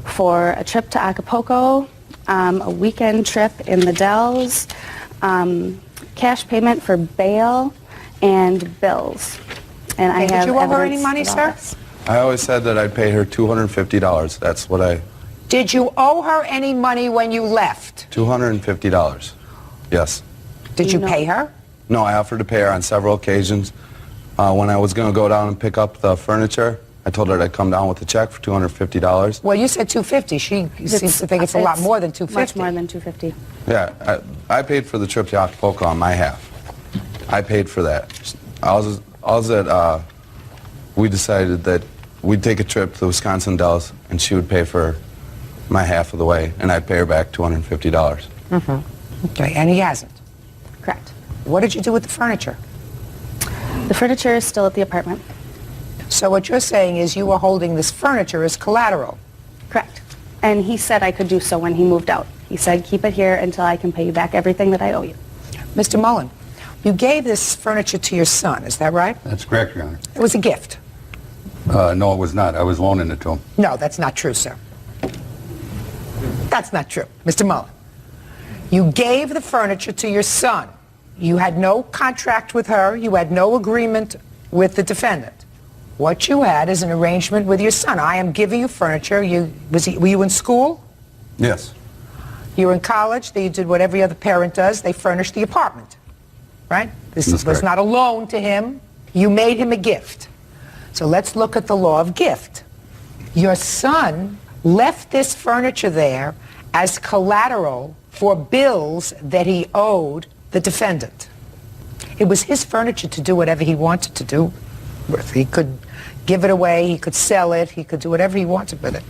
for a trip to Acapulco, a weekend trip in the Dells, cash payment for bail, and bills. And I have did you owe her any evidence money, of all sir? this. I always said that I'd pay her $250. That's what Did you owe her any money when you left? $250. Yes. Did you pay her? No, I offered to pay her on several occasions. When I was going to go down and pick up the furniture, I told her I'd come down with a check for $250. Well, you said $250. She seems to think it's a lot more than $250. Much more than $250. Yeah, I paid for the trip to Acapulco on my half. I paid for that. We decided that we'd take a trip to the Wisconsin Dells, and she would pay for my half of the way, and I'd pay her back $250. Okay, and he hasn't? Correct. What did you do with the furniture? The furniture is still at the apartment. So what you're saying is you were holding this furniture as collateral. Correct. And he said I could do so when he moved out. He said, keep it here until I can pay you back everything that I owe you. Mr. Mullen, you gave this furniture to your son, is that right? That's correct, Your Honor. It was a gift. No, it was not. I was loaning it to him. No, that's not true, sir. That's not true. Mr. Mullen, you gave the furniture to your son. You had no contract with her. You had no agreement with the defendant. What you had is an arrangement with your son. I am giving you furniture. Were you in school? Yes. You were in college. You did what every other parent does. They furnished the apartment, right? This was not a loan to him. You made him a gift. So let's look at the law of gift. Your son left this furniture there as collateral for bills that he owed the defendant. It was his furniture to do whatever he wanted to do with. He could give it away, he could sell it, he could do whatever he wanted with it.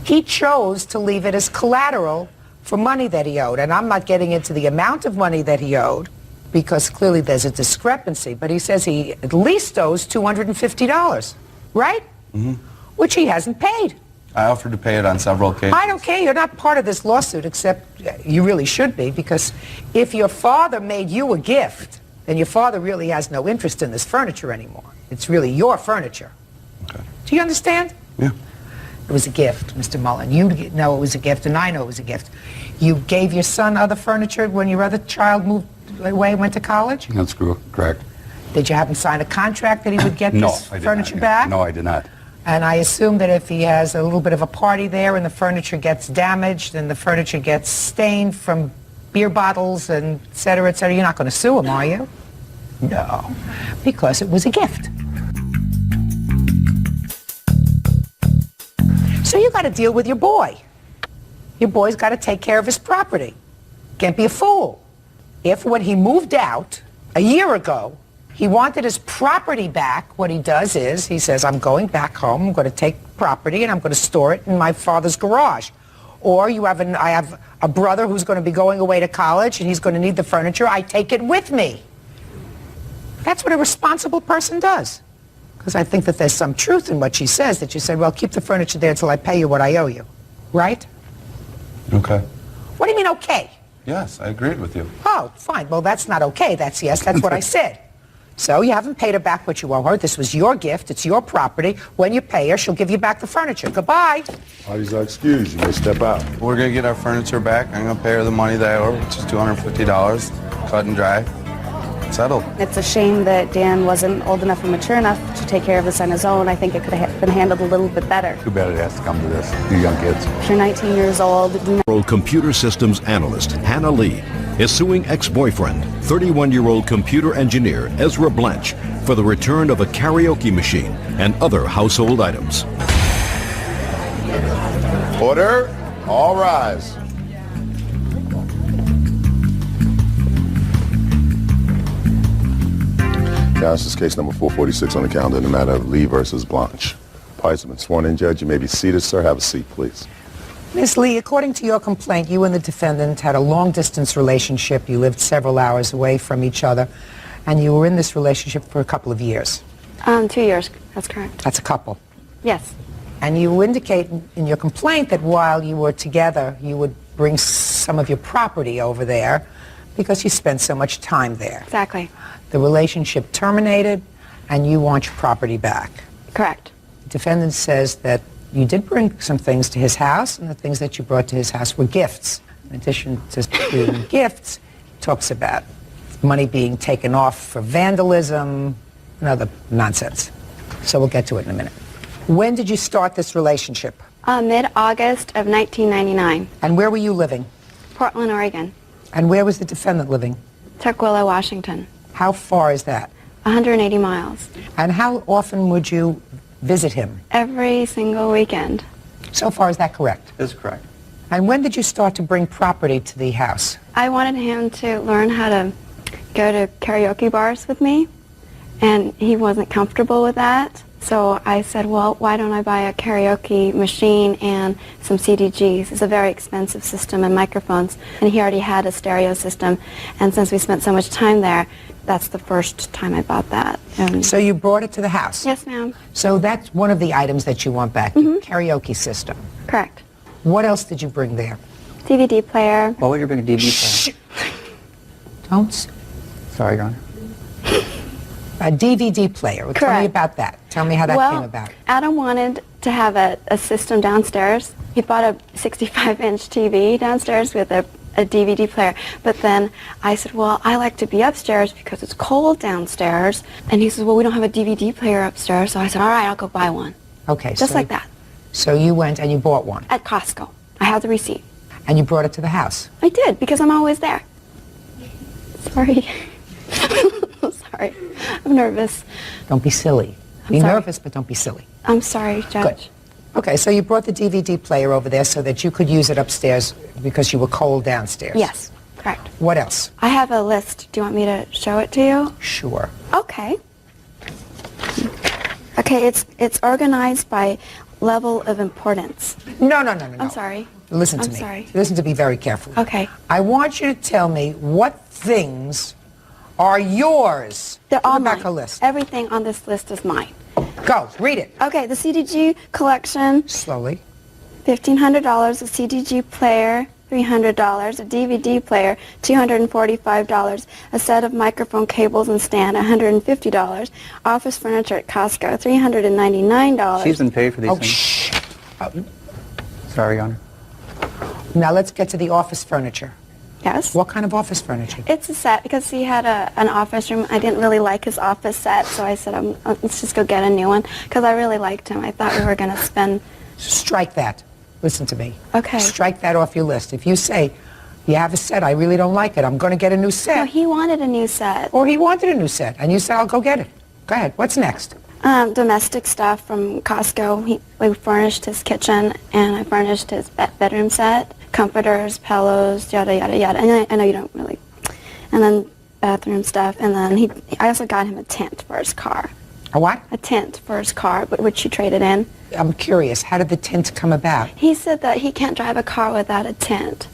He chose to leave it as collateral for money that he owed. And I'm not getting into the amount of money that he owed, because clearly there's a discrepancy, but he says he at least owes $250, right? Mm-hmm. Which he hasn't paid. I offered to pay it on several occasions. I don't care. You're not part of this lawsuit, except you really should be, because if your father made you a gift, then your father really has no interest in this furniture anymore. It's really your furniture. Okay. Do you understand? Yeah. It was a gift, Mr. Mullen. You know it was a gift, and I know it was a gift. You gave your son other furniture when your other child moved away and went to college? That's correct. Did you have him sign a contract that he would get this furniture back? No, I did not. And I assume that if he has a little bit of a party there and the furniture gets damaged and the furniture gets stained from beer bottles and et cetera, you're not going to sue him, are you? No, because it was a gift. So you got to deal with your boy. Your boy's got to take care of his property. Can't be a fool. If when he moved out a year ago, he wanted his property back, what he does is he says, I'm going back home, I'm going to take property and I'm going to store it in my father's garage. Or I have a brother who's going to be going away to college and he's going to need the furniture, I take it with me. That's what a responsible person does. Because I think that there's some truth in what she says, that you said, well, keep the furniture there until I pay you what I owe you. Right? Okay. What do you mean, okay? Yes, I agreed with you. Oh, fine. Well, that's not okay. That's yes. That's what I said. So you haven't paid her back what you owe her. This was your gift. It's your property. When you pay her, she'll give you back the furniture. Goodbye. Parties are excused. You may step out. We're going to get our furniture back. I'm going to pay her the money that I owe her, which is $250. Cut and dry. Settled. It's a shame that Dan wasn't old enough and mature enough to take care of this on his own. I think it could have been handled a little bit better. Too bad it has to come to this. You young kids. If you're 19 years old, Computer systems analyst Hannah Lee is suing ex-boyfriend, 31-year-old computer engineer Ezra Blanche, for the return of a karaoke machine and other household items. Order. All rise. Now, this is case number 446 on the calendar in the matter of Lee versus Blanche. Parties have been sworn in, Judge. You may be seated, sir. Have a seat, please. Ms. Lee, according to your complaint, you and the defendant had a long-distance relationship. You lived several hours away from each other, and you were in this relationship for a couple of years. 2 years. That's correct. That's a couple. Yes. And you indicate in your complaint that while you were together, you would bring some of your property over there because you spent so much time there. Exactly. The relationship terminated, and you want your property back. Correct. The defendant says that you did bring some things to his house, and the things that you brought to his house were gifts. In addition to being gifts, he talks about money being taken off for vandalism and other nonsense. So we'll get to it in a minute. When did you start this relationship? Mid-August of 1999. And where were you living? Portland, Oregon. And where was the defendant living? Tukwila, Washington. How far is that? 180 miles. And how often would you visit him? Every single weekend. So far, is that correct? That's correct. And when did you start to bring property to the house? I wanted him to learn how to go to karaoke bars with me, and he wasn't comfortable with that. So I said, well, why don't I buy a karaoke machine and some CDGs? It's a very expensive system and microphones. And he already had a stereo system. And since we spent so much time there, that's the first time I bought that. So you brought it to the house? Yes, ma'am. So that's one of the items that you want back, the karaoke system. Correct. What else did you bring there? DVD player. What would you bring a DVD player? Don't. Sorry, Your Honor. A DVD player. Well, tell me about that. Tell me how that came about. Adam wanted to have a system downstairs. He bought a 65-inch TV downstairs with a DVD player. But then I said, well, I like to be upstairs because it's cold downstairs. And he says, well, we don't have a DVD player upstairs. So I said, all right, I'll go buy one. Okay. Just like that. So you went and you bought one? At Costco. I have the receipt. And you brought it to the house? I did, because I'm always there. Sorry. Sorry. I'm nervous. Don't be silly. Be nervous, but don't be silly. I'm sorry, Judge. Good. Okay, so you brought the DVD player over there so that you could use it upstairs because you were cold downstairs? Yes, correct. What else? I have a list. Do you want me to show it to you? Sure. Okay. Okay, it's organized by level of importance. No. I'm sorry. Listen to me. I'm sorry. Listen to me very carefully. Okay. I want you to tell me what things are yours. They're all back mine. a list. Everything on this list is mine. Go, read it. Okay, the CDG collection. Slowly. $1,500, a CDG player, $300, a DVD player, $245, a set of microphone cables and stand, $150, office furniture at Costco, $399. She's been paid for these things. Shh. Sorry, Your Honor. Now let's get to the office furniture. Yes? What kind of office furniture? It's a set because he had an office room. I didn't really like his office set, so I said, let's just go get a new one because I really liked him. I thought we were going to spend... Strike that. Listen to me. Okay. Strike that off your list. If you say, you have a set, I really don't like it, I'm going to get a new set. No, he wanted a new set. Or he wanted a new set, and you said, I'll go get it. Go ahead. What's next? Domestic stuff from Costco. We furnished his kitchen, and I furnished his bedroom set. Comforters, pillows, yada, yada, yada. And I know you don't really. And then bathroom stuff. And then I also got him a tent for his car. A what? A tent for his car, which he traded in. I'm curious. How did the tent come about? He said that he can't drive a car without a tent.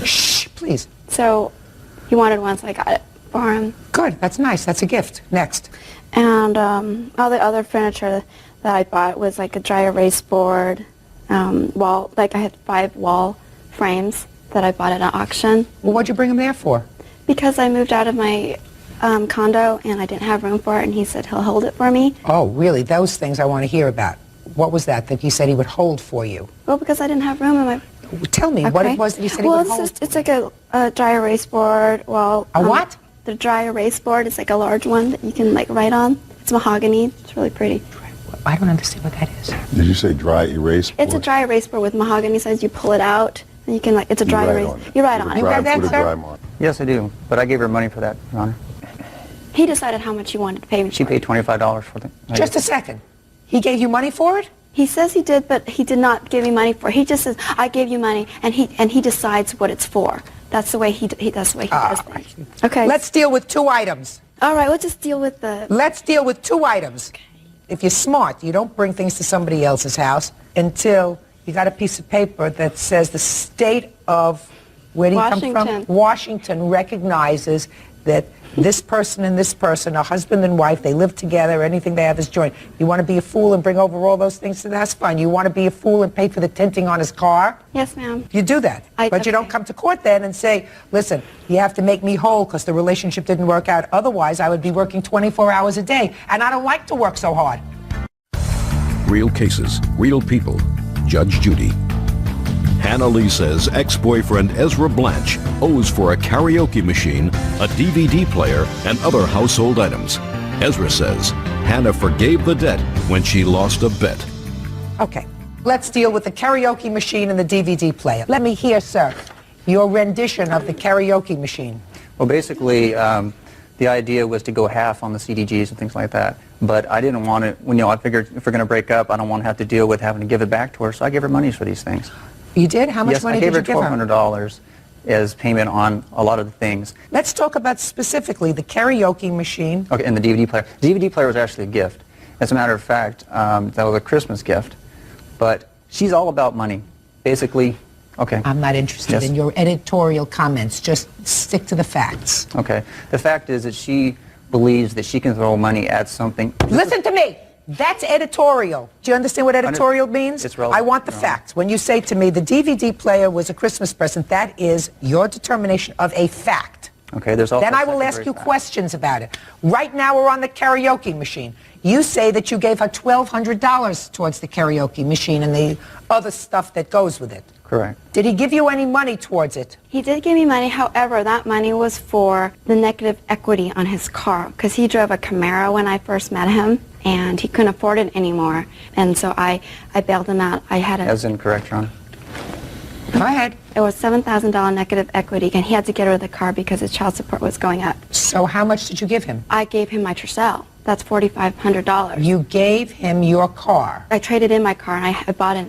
Shh, please. So he wanted one, so I got it for him. Good. That's nice. That's a gift. Next. And all the other furniture that I bought was like a dry erase board, I had 5 wall frames that I bought at an auction. Well, what'd you bring them there for? Because I moved out of my condo and I didn't have room for it, and he said he'll hold it for me. Oh, really? Those things I want to hear about. What was that he said he would hold for you? Well, because I didn't have room in my... Tell me what it was that he said he would hold. It's like a dry erase board. A what? The dry erase board is like a large one that you can write on. It's mahogany. It's really pretty. I don't understand what that is. Did you say dry erase board? It's a dry erase board with mahogany sides. You pull it out, and you can it's a dry erase. You write on it. You have that, sir? Yes, I do. But I gave her money for that, Your Honor. He decided how much he wanted to pay me. She paid $25 for it. Just a second. He gave you money for it? He says he did, but he did not give me money for it. He just says, I gave you money, and he decides what it's for. That's the way he does things. Okay. Let's deal with 2 items. All right, let's just deal with the... Let's deal with 2 items. Okay. If you're smart, you don't bring things to somebody else's house until you got a piece of paper that says the state of, where do you come from? Washington recognizes that this person and this person are husband and wife, they live together, anything they have is joint. You want to be a fool and bring over all those things, that's fine. You want to be a fool and pay for the tinting on his car? Yes, ma'am. You do that. But you don't come to court then and say, listen, you have to make me whole because the relationship didn't work out. Otherwise, I would be working 24 hours a day, and I don't like to work so hard. Real cases, real people. Judge Judy. Hannah Lee says ex-boyfriend Ezra Blanche owes for a karaoke machine, a DVD player, and other household items. Ezra says Hannah forgave the debt when she lost a bet. Okay, let's deal with the karaoke machine and the DVD player. Let me hear, sir, your rendition of the karaoke machine. Well, basically, the idea was to go half on the CDGs and things like that. But I didn't want it, I figured if we're going to break up, I don't want to have to deal with having to give it back to her, so I gave her money for these things. You did? How much money did you give her? Yes, I gave her $1,200 as payment on a lot of the things. Let's talk about specifically the karaoke machine. Okay, and the DVD player. The DVD player was actually a gift. As a matter of fact, that was a Christmas gift. But she's all about money. Basically, okay. I'm not interested Yes. in your editorial comments. Just stick to the facts. Okay. The fact is that she believes that she can throw money at something. Listen to me. That's editorial. Do you understand what editorial means? It's relevant. I want the facts. When you say to me the DVD player was a Christmas present, that is your determination of a fact. Okay, there's also Then I will ask you questions about it. Right now we're on the karaoke machine. You say that you gave her $1,200 towards the karaoke machine and the other stuff that goes with it. Correct. Did he give you any money towards it? He did give me money. However, that money was for the negative equity on his car because he drove a Camaro when I first met him and he couldn't afford it anymore. And so I bailed him out. I had a... That's incorrect, Your Honor. Go ahead. It was $7,000 negative equity and he had to get rid of the car because his child support was going up. So how much did you give him? I gave him my Tercel. That's $4,500. You gave him your car. I traded in my car and I bought a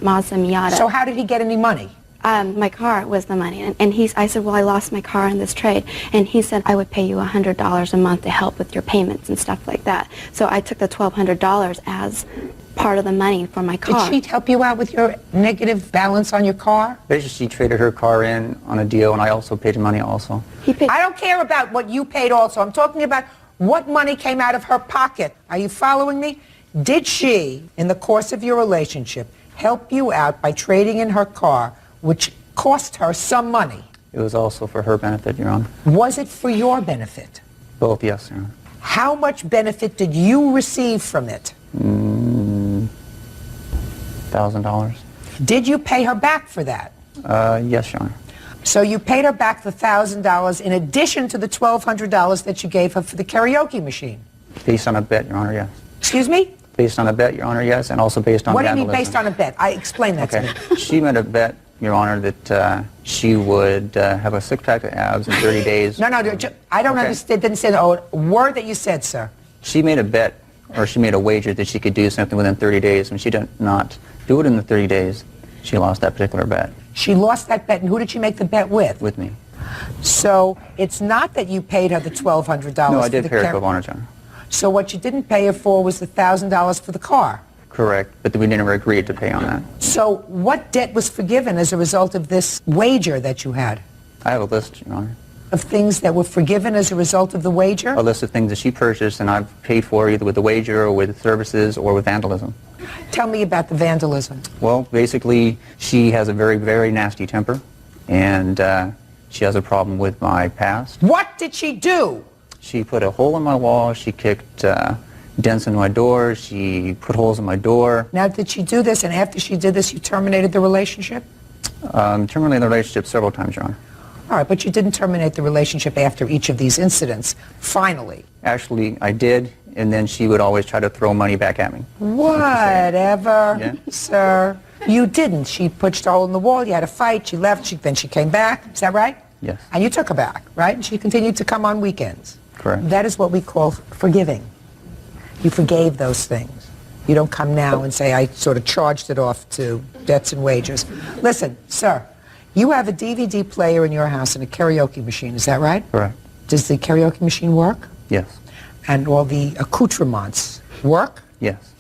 Mazda Miata. So how did he get any money? My car was the money. And I said, well, I lost my car in this trade. And he said, I would pay you $100 a month to help with your payments and stuff like that. So I took the $1,200 as part of the money for my car. Did she help you out with your negative balance on your car? Basically, she traded her car in on a deal, and I also paid money also. I don't care about what you paid also. I'm talking about what money came out of her pocket. Are you following me? Did she, in the course of your relationship, help you out by trading in her car, which cost her some money? It was also for her benefit, Your Honor. Was it for your benefit? Both, yes, Your Honor. How much benefit did you receive from it? $1,000. Did you pay her back for that? Yes, Your Honor. So you paid her back the $1,000 in addition to the $1,200 that you gave her for the karaoke machine? Based on a bet, Your Honor, yes. Excuse me? Based on a bet, Your Honor, yes, and also based on What do you vandalism. mean based on a bet? Explain that to me. She made a bet, Your Honor, that she would have a six-pack of abs in 30 days. No, I don't understand. Didn't say a word that you said, sir. She made a bet, or she made a wager that she could do something within 30 days. When she did not do it in the 30 days, she lost that particular bet. She lost that bet, and who did she make the bet with? With me. So it's not that you paid her the $1,200 No, I did pay her $1,200, Your Honor. So what you didn't pay her for was the $1,000 for the car. Correct, but we never agreed to pay on that. So what debt was forgiven as a result of this wager that you had? I have a list, Your Honor. Of things that were forgiven as a result of the wager? A list of things that she purchased and I've paid for either with the wager or with services or with vandalism. Tell me about the vandalism. Well, basically, she has a very, very nasty temper, and she has a problem with my past. What did she do? She put a hole in my wall, she kicked dents in my door, she put holes in my door. Now, did she do this, and after she did this, you terminated the relationship? Terminated the relationship several times, Your Honor. All right, but you didn't terminate the relationship after each of these incidents, finally. Actually, I did, and then she would always try to throw money back at me. Whatever, Yeah. sir. You didn't. She punched a hole in the wall, you had a fight, she left, then she came back. Is that right? Yes. And you took her back, right? And she continued to come on weekends. Correct. That is what we call forgiving. You forgave those things. You don't come now and say, I sort of charged it off to debts and wagers. Listen, sir, you have a DVD player in your house and a karaoke machine, is that right? Correct. Does the karaoke machine work? Yes. And all the accoutrements work? Yes.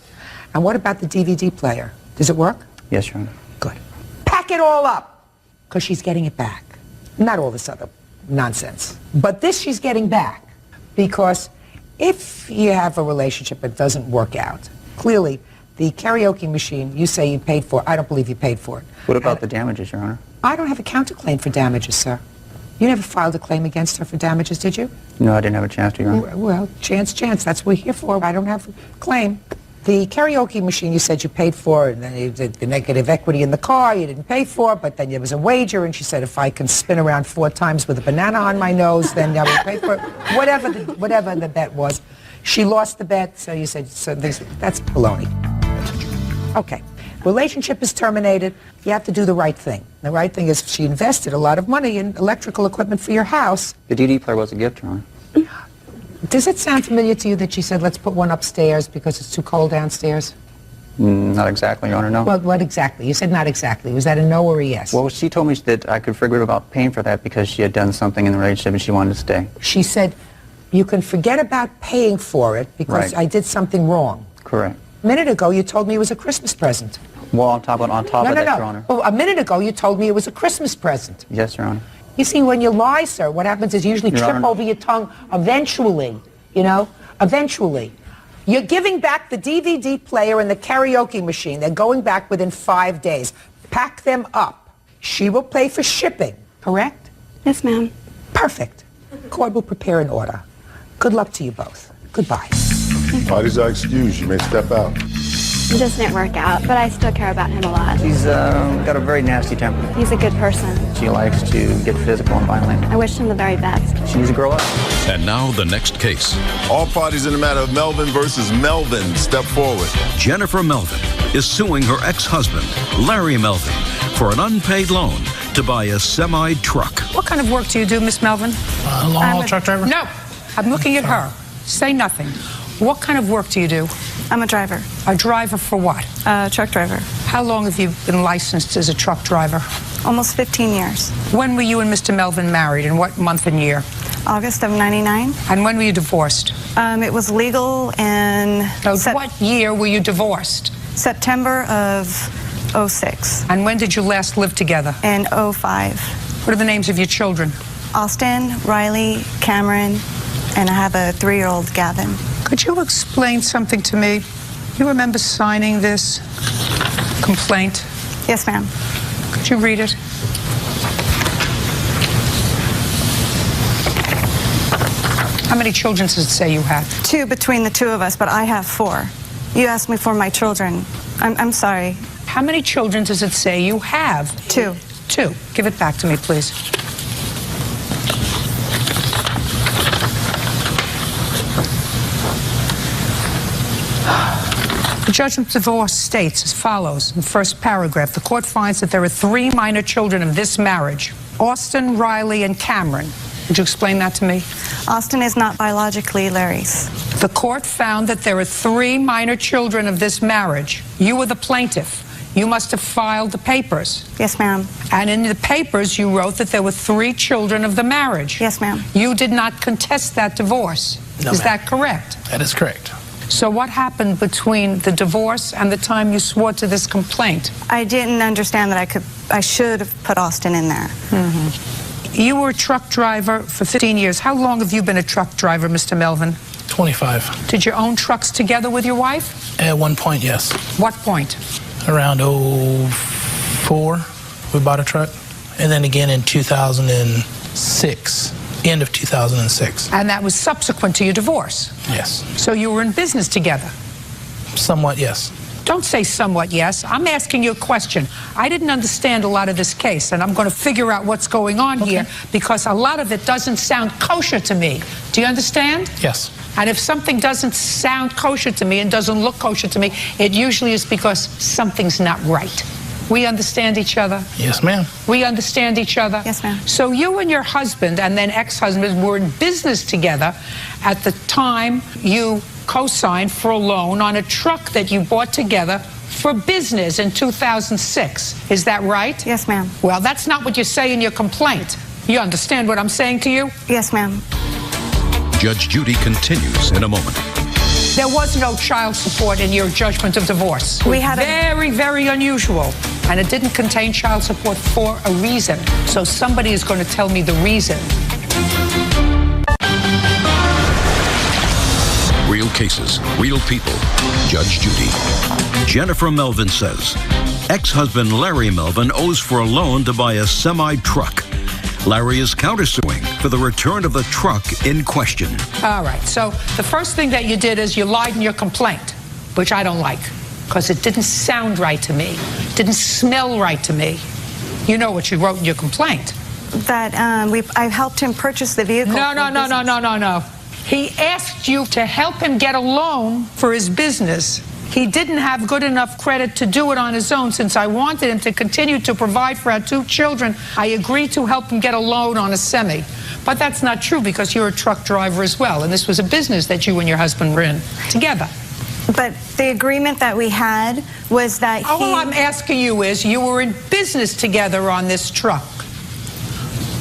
And what about the DVD player? Does it work? Yes, Your Honor. Good. Pack it all up, because she's getting it back. Not all this other nonsense. But this she's getting back, because if you have a relationship that doesn't work out, clearly the karaoke machine you say you paid for, I don't believe you paid for it. What about the damages, Your Honor? I don't have a counterclaim for damages, sir. You never filed a claim against her for damages, did you? No, I didn't have a chance to, Your Honor. Well, chance, that's what we're here for. I don't have a claim. The karaoke machine you said you paid for, and then the negative equity in the car you didn't pay for, but then there was a wager, and she said, if I can spin around 4 times with a banana on my nose, then I will pay for it. Whatever the bet was. She lost the bet, so you said, that's baloney. Okay. Relationship is terminated. You have to do the right thing. The right thing is she invested a lot of money in electrical equipment for your house. The DVD player was a gift, Your Honor. Does it sound familiar to you that she said, let's put one upstairs because it's too cold downstairs? Not exactly, Your Honor, no. Well, what exactly? You said not exactly. Was that a no or a yes? Well, she told me that I could forget about paying for that because she had done something in the relationship and she wanted to stay. She said, You can forget about paying for it because Right. I did something wrong. Correct. A minute ago, you told me it was a Christmas present. Well, on top of that, Your Honor. Well, a minute ago, you told me it was a Christmas present. Yes, Your Honor. You see, when you lie, sir, what happens is you usually Your trip Honor. over your tongue eventually, you know, eventually. You're giving back the DVD player and the karaoke machine. They're going back within 5 days. Pack them up. She will pay for shipping, correct? Yes, ma'am. Perfect. Court will prepare an order. Good luck to you both. Goodbye. Parties are excused. You may step out. It just didn't work out, but I still care about him a lot. He's got a very nasty temper. He's a good person. She likes to get physical and violent. I wish him the very best. She needs to grow up. And now the next case. All parties in the matter of Melvin versus Melvin, step forward. Jennifer Melvin is suing her ex-husband, Larry Melvin, for an unpaid loan to buy a semi-truck. What kind of work do you do, Miss Melvin? Long-haul truck driver? No, I'm looking at her. Say nothing. What kind of work do you do? I'm a driver. A driver for what? Truck driver. How long have you been licensed as a truck driver? Almost 15 years. When were you and Mr. Melvin married, and what month and year? August of 99. And when were you divorced? It was legal in... what year were you divorced? September of 06. And when did you last live together? In 05. What are the names of your children? Austin, Riley, Cameron, and I have a 3-year-old, Gavin. Could you explain something to me? You remember signing this complaint? Yes, ma'am. Could you read it? How many children does it say you have? 2 between the 2 of us, but I have 4. You asked me for my children. I'm sorry. How many children does it say you have? 2. 2. Give it back to me, please. The judgment of divorce states as follows in the first paragraph. The court finds that there are 3 minor children of this marriage, Austin, Riley, and Cameron. Would you explain that to me? Austin is not biologically Larry's. The court found that there are 3 minor children of this marriage. You were the plaintiff. You must have filed the papers. Yes, ma'am. And in the papers, you wrote that there were 3 children of the marriage. Yes, ma'am. You did not contest that divorce. No, Is ma'am. that correct? That is correct. So what happened between the divorce and the time you swore to this complaint? I didn't understand that I should have put Austin in there. You were a truck driver for 15 years. How long have you been a truck driver, Mr. Melvin? 25. Did you own trucks together with your wife? At one point, yes. What point? Around 04, we bought a truck. And then again in 2006, end of 2006. And that was subsequent to your divorce? Yes. So you were in business together? Somewhat, yes. Don't say somewhat yes. I'm asking you a question. I didn't understand a lot of this case, and I'm going to figure out what's going on here because a lot of it doesn't sound kosher to me. Do you understand? Yes. And if something doesn't sound kosher to me and doesn't look kosher to me, it usually is because something's not right. We understand each other? Yes, ma'am. We understand each other? Yes, ma'am. So you and your husband and then ex-husband were in business together at the time you co-signed for a loan on a truck that you bought together for business in 2006. Is that right? Yes, ma'am. Well, that's not what you say in your complaint. You understand what I'm saying to you? Yes, ma'am. Judge Judy continues in a moment. There was no child support in your judgment of divorce. We had very, very unusual. And it didn't contain child support for a reason. So somebody is going to tell me the reason. Real cases, real people. Judge Judy. Jennifer Melvin says ex-husband Larry Melvin owes for a loan to buy a semi-truck. Larry is countersuing for the return of the truck in question. All right, so the first thing that you did is you lied in your complaint, which I don't like, because it didn't sound right to me, didn't smell right to me. You know what you wrote in your complaint. That I helped him purchase the vehicle. No. He asked you to help him get a loan for his business. He didn't have good enough credit to do it on his own. Since I wanted him to continue to provide for our 2 children, I agreed to help him get a loan on a semi. But that's not true because you're a truck driver as well, and this was a business that you and your husband were in together. But the agreement that we had was that All I'm asking you is you were in business together on this truck.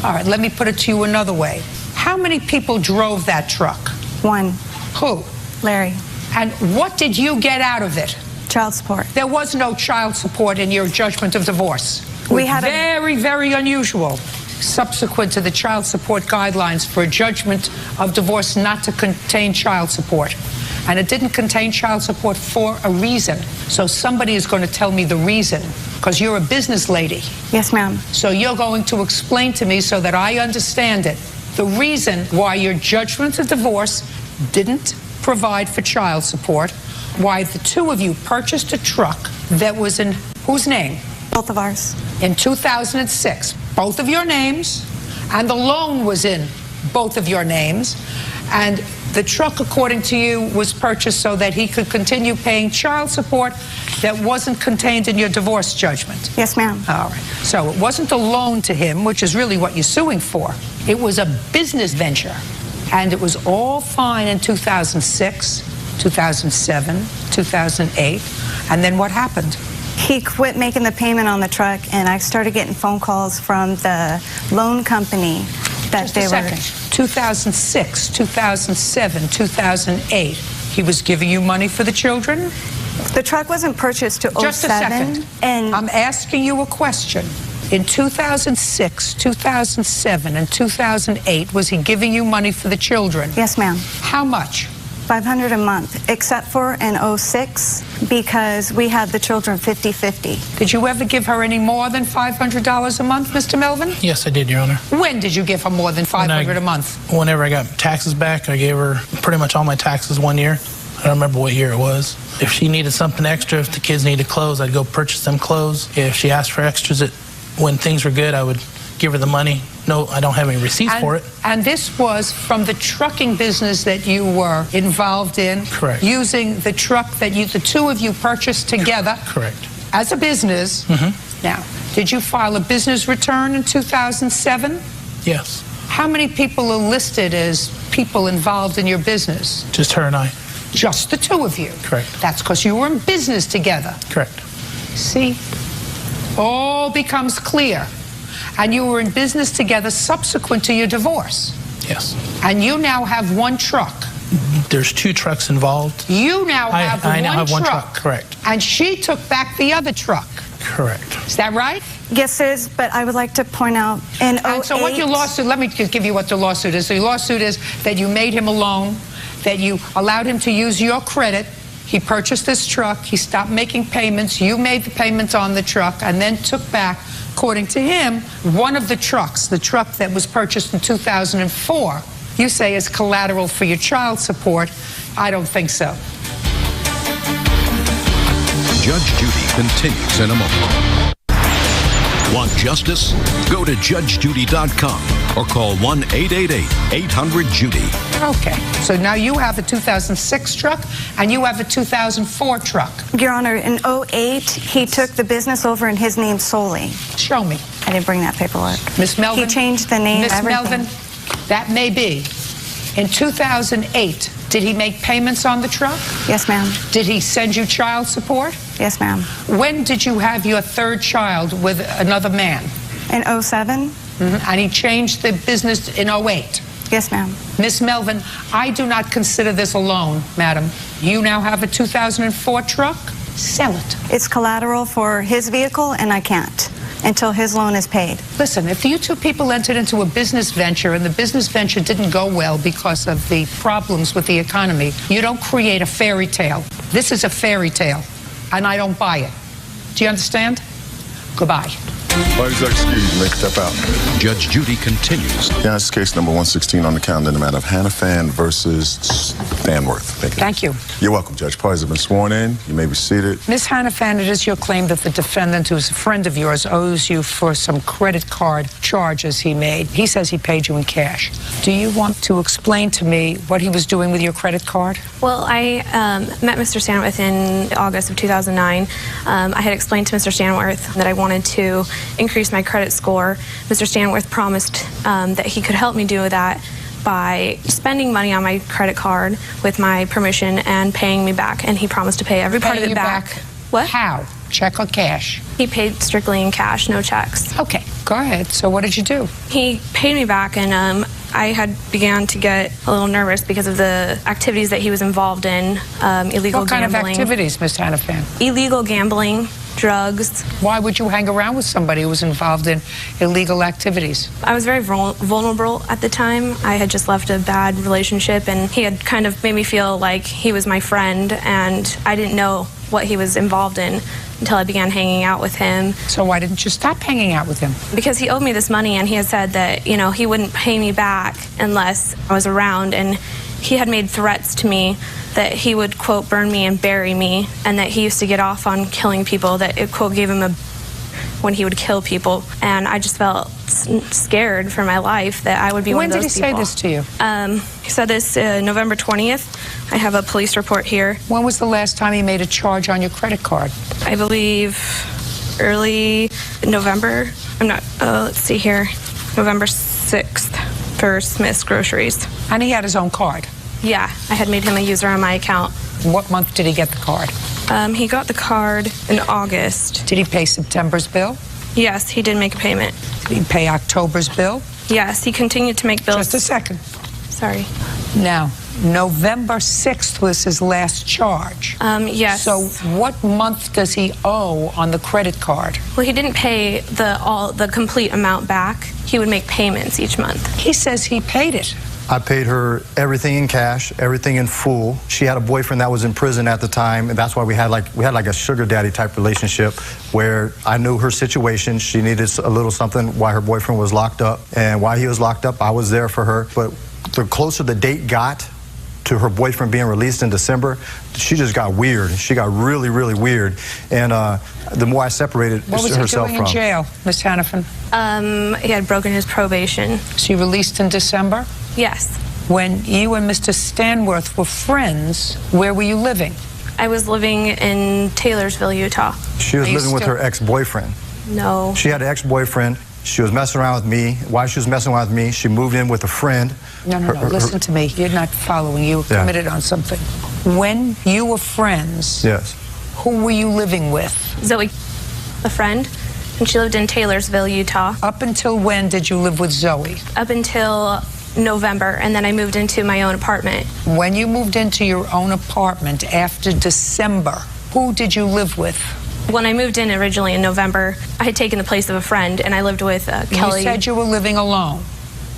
All right, let me put it to you another way. How many people drove that truck? One. Who? Larry. And what did you get out of it? Child support. There was no child support in your judgment of divorce. We had very, very unusual. Subsequent to the child support guidelines for a judgment of divorce not to contain child support. And it didn't contain child support for a reason. So somebody is going to tell me the reason, because you're a business lady. Yes, ma'am. So you're going to explain to me so that I understand it, the reason why your judgment of divorce didn't provide for child support, why the two of you purchased a truck that was in whose name? Both of ours. In 2006. Both of your names, and the loan was in both of your names, and the truck, according to you, was purchased so that he could continue paying child support that wasn't contained in your divorce judgment. Yes, ma'am. All right. So it wasn't a loan to him, which is really what you're suing for. It was a business venture, and it was all fine in 2006, 2007, 2008, and then what happened? He quit making the payment on the truck, and I started getting phone calls from the loan company that Just they a second. 2006, 2007, 2008. He was giving you money for the children? The truck wasn't purchased to 07. Just a second. And I'm asking you a question. In 2006, 2007, and 2008, was he giving you money for the children? Yes, ma'am. How much? $500 a month, except for in 06, because we had the children 50-50. Did you ever give her any more than $500 a month, Mr. Melvin? Yes, I did, Your Honor. When did you give her more than $500 a month? Whenever I got taxes back, I gave her pretty much all my taxes one year. I don't remember what year it was. If she needed something extra, if the kids needed clothes, I'd go purchase them clothes. If she asked for extras when things were good, I would give her the money. No, I don't have any receipts for it. And this was from the trucking business that you were involved in? Correct. Using the truck that the two of you purchased together? Correct. As a business? Mm-hmm. Now, did you file a business return in 2007? Yes. How many people are listed as people involved in your business? Just her and I. Just the two of you? Correct. That's because you were in business together? Correct. See? All becomes clear. And you were in business together subsequent to your divorce. Yes. And you now have one truck. There's two trucks involved. You now have I now have one truck. Correct. And she took back the other truck. Correct. Is that right? Yes, it is, but I would like to point out in 08... And so what your lawsuit, let me just give you what the lawsuit is. The lawsuit is that you made him a loan, that you allowed him to use your credit. He purchased this truck. He stopped making payments. You made the payments on the truck and then took back, according to him, one of the trucks, the truck that was purchased in 2004, you say is collateral for your child support. I don't think so. Judge Judy continues in a moment. Want justice? Go to judgejudy.com or call 1-888-800-JUDY. Okay, so now you have a 2006 truck and you have a 2004 truck. Your Honor, in 08, he took the business over in his name solely. Show me. I didn't bring that paperwork. Miss Melvin? He changed the name, Miss everything. Melvin, that may be. In 2008, did he make payments on the truck? Yes, ma'am. Did he send you child support? Yes, ma'am. When did you have your third child with another man? In 07. And he changed the business in 08? Yes, ma'am. Miss Melvin, I do not consider this a loan, madam. You now have a 2004 truck? Sell it. It's collateral for his vehicle, and I can't until his loan is paid. Listen, if you two people entered into a business venture and the business venture didn't go well because of the problems with the economy, you don't create a fairy tale. This is a fairy tale, and I don't buy it. Do you understand? Goodbye. Parties are excused. You may step out. Judge Judy continues. Yeah, this is case number 116 on the calendar in the matter of Hannafan versus Stanworth. Thank you. You're welcome, Judge. Parties have been sworn in. You may be seated. Ms. Hannafan, it is your claim that the defendant, who's a friend of yours, owes you for some credit card charges he made. He says he paid you in cash. Do you want to explain to me what he was doing with your credit card? Well, I met Mr. Stanworth in August of 2009. I had explained to Mr. Stanworth that I wanted to increase my credit score. Mr. Stanworth promised that he could help me do that by spending money on my credit card with my permission and paying me back, and he promised to pay every part of it back. What? How? Check or cash? He paid strictly in cash, no checks. Okay, go ahead. So what did you do? He paid me back, and I had began to get a little nervous because of the activities that he was involved in, illegal What kind gambling. of activities, Ms. Hannafan? Illegal gambling, drugs. Why would you hang around with somebody who was involved in illegal activities? I was very vulnerable at the time. I had just left a bad relationship, and he had kind of made me feel like he was my friend, and I didn't know what he was involved in until I began hanging out with him. So why didn't you stop hanging out with him? Because he owed me this money, and he had said that, you know, he wouldn't pay me back unless I was around, and he had made threats to me that he would, quote, burn me and bury me, and that he used to get off on killing people, that it, quote, gave him a when he would kill people. And I just felt scared for my life that I would be one of those people. When did he say this to you? He said this November 20th. I have a police report here. When was the last time he made a charge on your credit card? I believe early November. I'm not, let's see here, November 6th for Smith's Groceries. And he had his own card? Yeah, I had made him a user on my account. What month did he get the card? He got the card in August. Did he pay September's bill? Yes, he did make a payment. Did he pay October's bill? Yes, he continued to make bills. Just a second. Sorry. Now, November 6th was his last charge. Yes. So what month does he owe on the credit card? Well, he didn't pay the complete amount back. He would make payments each month. He says he paid it. I paid her everything in cash, everything in full. She had a boyfriend that was in prison at the time, and that's why we had like a sugar daddy type relationship where I knew her situation. She needed a little something while her boyfriend was locked up, and while he was locked up, I was there for her. But the closer the date got to her boyfriend being released in December, she just got weird. She got really, really weird, and the more I separated herself from. What was he doing in jail, Ms. Hannafan? He had broken his probation. So you released in December? Yes. When you and Mr. Stanworth were friends, where were you living? I was living in Taylorsville, Utah. She was living with her ex-boyfriend. No. She had an ex-boyfriend. She was messing around with me. While she was messing around with me, she moved in with a friend. No, listen to me. You're not following. You were committed on something. When you were friends, yes, who were you living with? Zoe, a friend, and she lived in Taylorsville, Utah. Up until when did you live with Zoe? Up until November, and then I moved into my own apartment. When you moved into your own apartment after December, who did you live with? When I moved in originally in November, I had taken the place of a friend, and I lived with Kelly. You said you were living alone,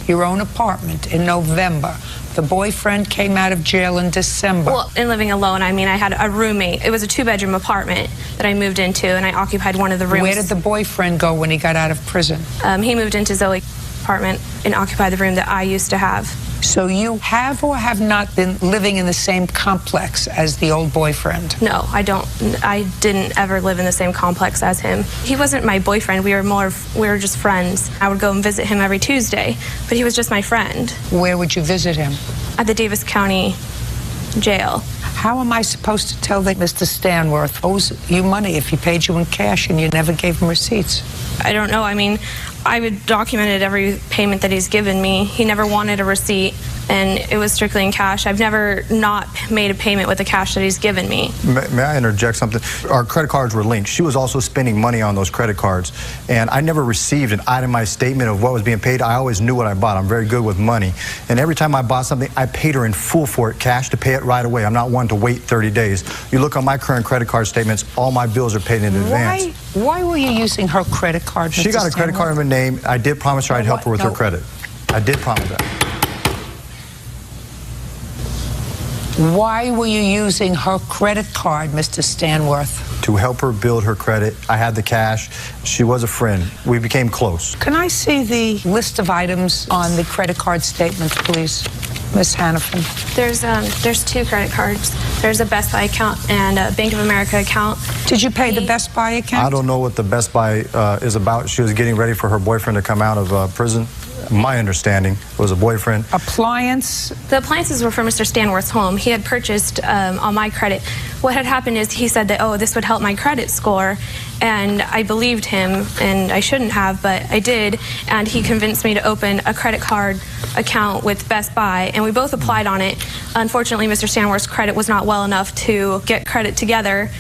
your own apartment in November. The boyfriend came out of jail in December. Well, in living alone, I mean, I had a roommate. It was a 2-bedroom apartment that I moved into, and I occupied one of the rooms. Where did the boyfriend go when he got out of prison? He moved into Zoe's apartment and occupied the room that I used to have. So you have or have not been living in the same complex as the old boyfriend? No, I don't. I didn't ever live in the same complex as him. He wasn't my boyfriend. We were just friends. I would go and visit him every Tuesday, but he was just my friend. Where would you visit him? At the Davis County Jail. How am I supposed to tell that Mr. Stanworth owes you money if he paid you in cash and you never gave him receipts? I don't know. I mean, I've documented every payment that he's given me. He never wanted a receipt, and it was strictly in cash. I've never not made a payment with the cash that he's given me. May I interject something? Our credit cards were linked. She was also spending money on those credit cards, and I never received an itemized statement of what was being paid. I always knew what I bought. I'm very good with money, and every time I bought something, I paid her in full for it, cash, to pay it right away. I'm not one to wait 30 days. You look on my current credit card statements, all my bills are paid in advance. Why were you using her credit card, Mr. She got a credit card in her name. I did promise her I'd help her with her credit. I did promise that. Why were you using her credit card, Mr. Stanworth? To help her build her credit. I had the cash. She was a friend. We became close. Can I see the list of items on the credit card statement, please, Ms. Hannafan? There's 2 credit cards. There's a Best Buy account and a Bank of America account. Did you pay the Best Buy account? I don't know what the Best Buy is about. She was getting ready for her boyfriend to come out of prison. My understanding was a boyfriend. Appliance? The appliances were for Mr. Stanworth's home. He had purchased on my credit. What had happened is he said that, oh, this would help my credit score, and I believed him, and I shouldn't have, but I did, and he convinced me to open a credit card account with Best Buy, and we both applied on it. Unfortunately, Mr. Stanworth's credit was not well enough to get credit together,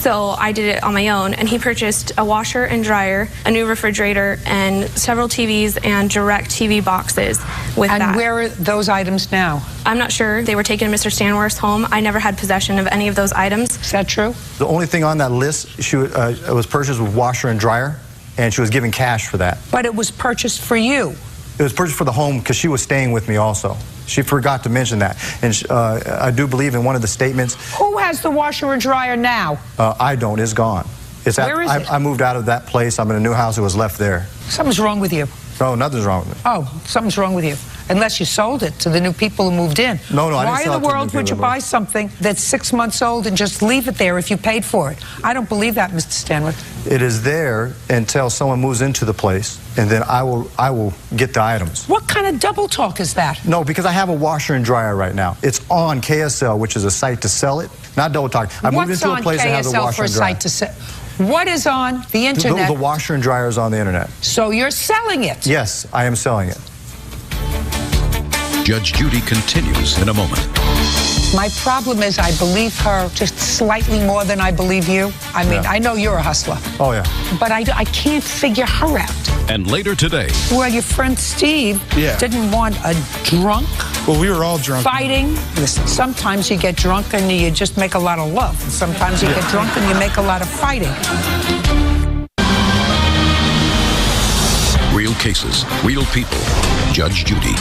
So I did it on my own, and he purchased a washer and dryer, a new refrigerator, and several TVs and direct TV boxes with that. And where are those items now? I'm not sure. They were taken to Mr. Stanworth's home. I never had possession of any of those items. Is that true? The only thing on that list, it was purchased with washer and dryer, and she was given cash for that. But it was purchased for you. It was purchased for the home because she was staying with me also. She forgot to mention that. And I do believe in one of the statements. Who has the washer and dryer now? I don't. It's gone. Where is it? I moved out of that place. I'm in a new house. It was left there. Something's wrong with you. No, nothing's wrong with me. Oh, something's wrong with you. Unless you sold it to the new people who moved in. No, I didn't sell it to the new people. Why in the world would you buy something that's 6 months old and just leave it there if you paid for it? I don't believe that, Mr. Stanworth. It is there until someone moves into the place, and then I will get the items. What kind of double talk is that? No, because I have a washer and dryer right now. It's on KSL, which is a site to sell it. Not double talk. I moved into a place that has a washer and dryer. What's on KSL for a site to sell? What is on the internet? The washer and dryer is on the internet. So you're selling it? Yes, I am selling it. Judge Judy continues in a moment. My problem is I believe her just slightly more than I believe you. I mean, I know you're a hustler. Oh, yeah. But I can't figure her out. And later today. Well, your friend Steve didn't want a drunk. Well, we were all drunk. Fighting. Listen, sometimes you get drunk and you just make a lot of love. Sometimes you get drunk and you make a lot of fighting. Real cases, real people. Judge Judy.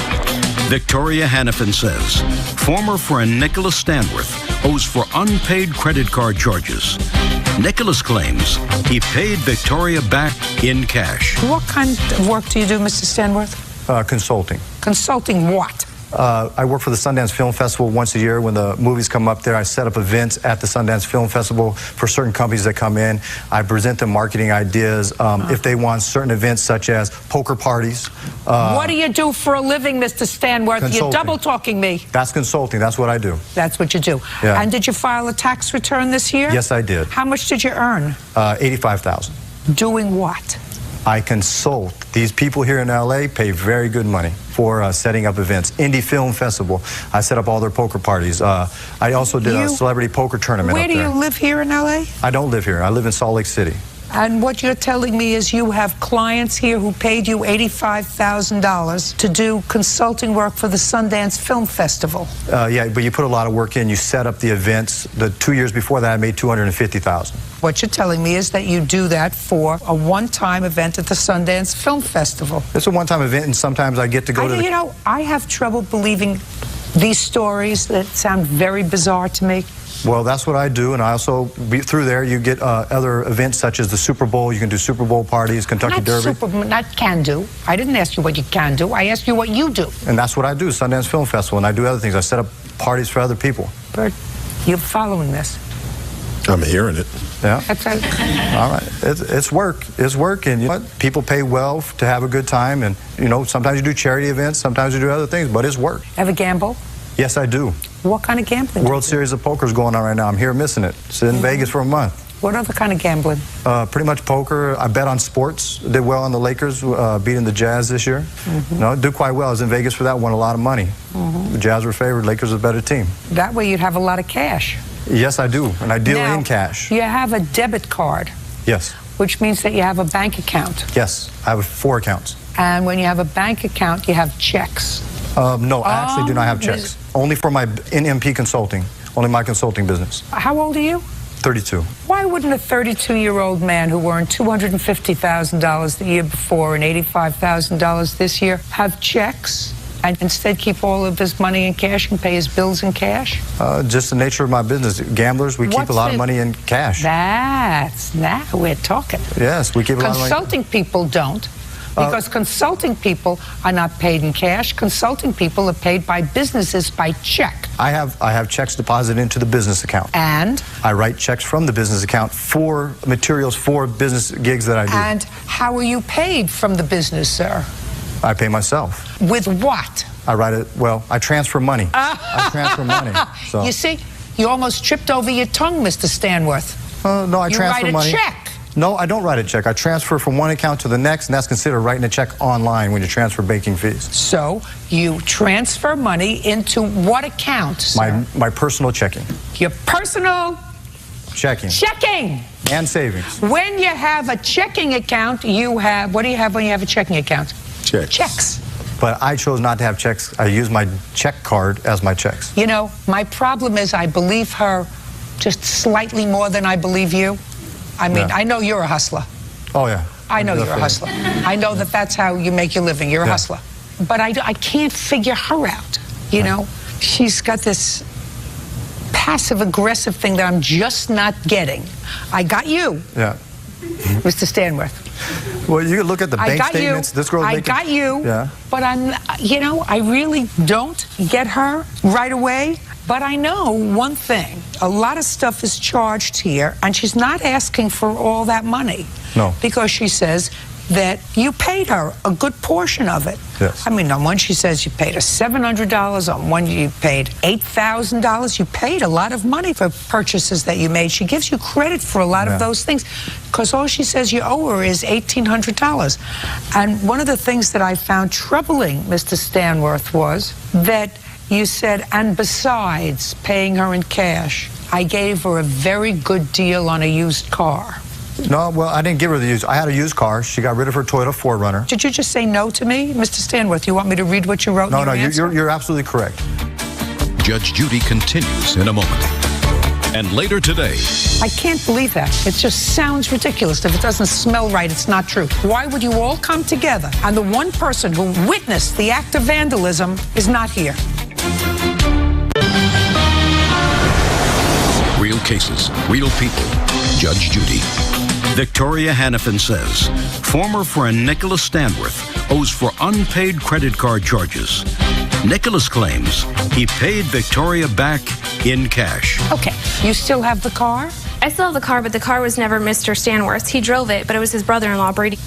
Victoria Hannafin says former friend Nicholas Stanworth owes for unpaid credit card charges. Nicholas claims he paid Victoria back in cash. What kind of work do you do, Mr. Stanworth? Consulting. Consulting what? I work for the Sundance Film Festival once a year. When the movies come up there, I set up events at the Sundance Film Festival for certain companies that come in. I present them marketing ideas. If they want certain events such as poker parties. What do you do for a living, Mr. Stanworth? Consulting. You're double talking me. That's consulting. That's what I do. That's what you do. Yeah. And did you file a tax return this year? Yes, I did. How much did you earn? $85,000. Doing what? I consult. These people here in LA pay very good money for setting up events. Indie Film Festival, I set up all their poker parties. I also did a celebrity poker tournament Where up there. do you live here in LA? I don't live here. I live in Salt Lake City. And what you're telling me is you have clients here who paid you $85,000 to do consulting work for the Sundance Film Festival. Yeah, but you put a lot of work in. You set up the events. The 2 years before that, I made $250,000. What you're telling me is that you do that for a one-time event at the Sundance Film Festival. It's a one-time event, and sometimes I get to go to the... You know, I have trouble believing these stories that sound very bizarre to me. Well, that's what I do, and I also, through there, you get other events such as the Super Bowl. You can do Super Bowl parties, Kentucky Derby. Not can do. I didn't ask you what you can do. I asked you what you do. And that's what I do, Sundance Film Festival, and I do other things. I set up parties for other people. Bert, you're following this. I'm hearing it. Yeah. That's all right. It's work. It's work, and you know what? People pay well to have a good time, and you know, sometimes you do charity events, sometimes you do other things, but it's work. Ever gamble? Yes, I do. What kind of gambling? World Series of Poker is going on right now. I'm here missing it. It's in Vegas for a month. What other kind of gambling? Pretty much poker. I bet on sports. Did well on the Lakers, beating the Jazz this year. No, did quite well. I was in Vegas for that. Won a lot of money. The Jazz were favored. Lakers was a better team. That way you'd have a lot of cash. Yes, I do, and I deal now, in cash. You have a debit card. Yes. Which means that you have a bank account. Yes, I have 4 accounts. And when you have a bank account, you have checks. No, I actually do not have checks. Only for my NMP consulting, only my consulting business. How old are you? 32. Why wouldn't a 32-year-old man who earned $250,000 the year before and $85,000 this year have checks and instead keep all of his money in cash and pay his bills in cash? Just the nature of my business. Gamblers, we keep a lot of money in cash. Now we're talking. Yes, we keep a lot of money. Consulting people don't. Because consulting people are not paid in cash. Consulting people are paid by businesses by check. I have checks deposited into the business account. And? I write checks from the business account for materials for business gigs that I do. And how are you paid from the business, sir? I pay myself. With what? I write it, well, I transfer money. I transfer money. So. You see, you almost tripped over your tongue, Mr. Stanworth. No, I transfer money. You write a check. No, I don't write a check. I transfer from one account to the next, and that's considered writing a check online when you transfer banking fees. So you transfer money into what account, sir? My personal checking. Your personal Checking. Checking! And savings. When you have a checking account, you have, what do you have when you have a checking account? Checks. But I chose not to have checks. I use my check card as my checks. You know, my problem is I believe her just slightly more than I believe you. I mean, I know you're a hustler. Oh, yeah. I know you're a hustler. I know that that's how you make your living. You're a hustler. But I can't figure her out, you know? She's got this passive-aggressive thing that I'm just not getting. I got you, Mr. Stanworth. Well, you can look at the bank statements. This girl's making... I got you, but I'm, you know, I really don't get her right away. But I know one thing. A lot of stuff is charged here, and she's not asking for all that money. No. Because she says that you paid her a good portion of it. Yes. I mean, on one she says you paid her $700, on one you paid $8,000. You paid a lot of money for purchases that you made. She gives you credit for a lot of those things because all she says you owe her is $1,800. And one of the things that I found troubling, Mr. Stanworth, was that you said, and besides paying her in cash, I gave her a very good deal on a used car. No, well, I didn't give her the used. I had a used car. She got rid of her Toyota 4Runner. Did you just say no to me, Mr. Stanworth? You want me to read what you wrote? No, in your answer? you're absolutely correct. Judge Judy continues in a moment. And later today... I can't believe that. It just sounds ridiculous. If it doesn't smell right, it's not true. Why would you all come together and the one person who witnessed the act of vandalism is not here? Real cases, real people. Judge Judy. Victoria Hannafin says former friend Nicholas Stanworth owes for unpaid credit card charges. Nicholas claims he paid Victoria back in cash. Okay, you still have the car? I still have the car, but the car was never Mr. Stanworth's. He drove it, but it was his brother-in-law, Brady.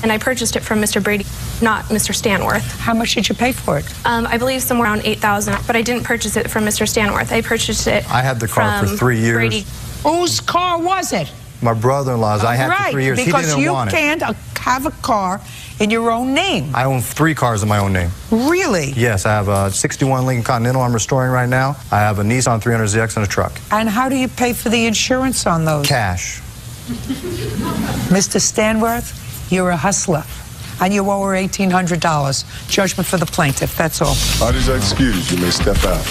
And I purchased it from Mr. Brady, not Mr. Stanworth. How much did you pay for it? I believe somewhere around $8,000, but I didn't purchase it from Mr. Stanworth. I purchased it I had the car for 3 years. Brady. Whose car was it? My brother-in-law's. I had for 3 years. He didn't want it. Because you can't have a car in your own name. I own 3 cars in my own name. Really? Yes, I have a 61 Lincoln Continental I'm restoring right now. I have a Nissan 300ZX and a truck. And how do you pay for the insurance on those? Cash. Mr. Stanworth, you're a hustler. And you owe her $1,800. Judgment for the plaintiff, that's all. Parties are excused. You may step out.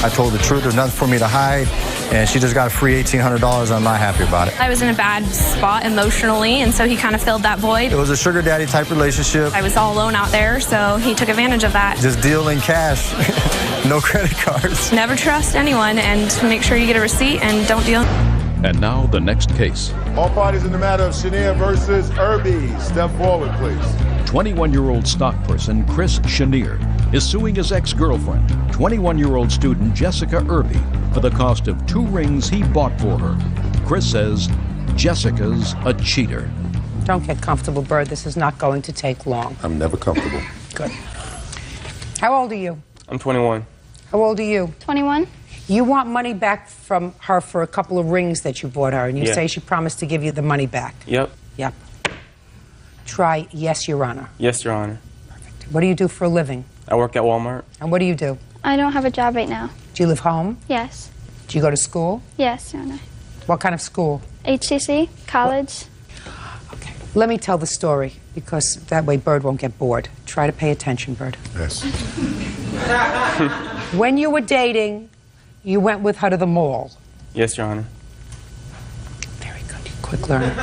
I told the truth. There's nothing for me to hide. And she just got a free $1,800. I'm not happy about it. I was in a bad spot emotionally, and so he kind of filled that void. It was a sugar daddy type relationship. I was all alone out there, so he took advantage of that. Just deal in cash. No credit cards. Never trust anyone, and make sure you get a receipt and don't deal. And now the next case. All parties in the matter of Chenier versus Irby. Step forward, please. 21-year-old stock person Chris Chenier is suing his ex-girlfriend, 21-year-old student Jessica Irby, for the cost of 2 rings he bought for her. Chris says Jessica's a cheater. Don't get comfortable, Bird. This is not going to take long. I'm never comfortable. Good. How old are you? I'm 21. How old are you? 21. You want money back from her for a couple of rings that you bought her, and you Yeah. say she promised to give you the money back. Yep. Yep. Try yes, Your Honor. Yes, Your Honor. What do you do for a living? I work at Walmart. And what do you do? I don't have a job right now. Do you live home? Yes. Do you go to school? Yes, Your Honor. What kind of school? HCC, college. Let me tell the story, because that way Bird won't get bored. Try to pay attention, Bird. Yes. When you were dating, you went with her to the mall. Yes, Your Honor. Quick learner.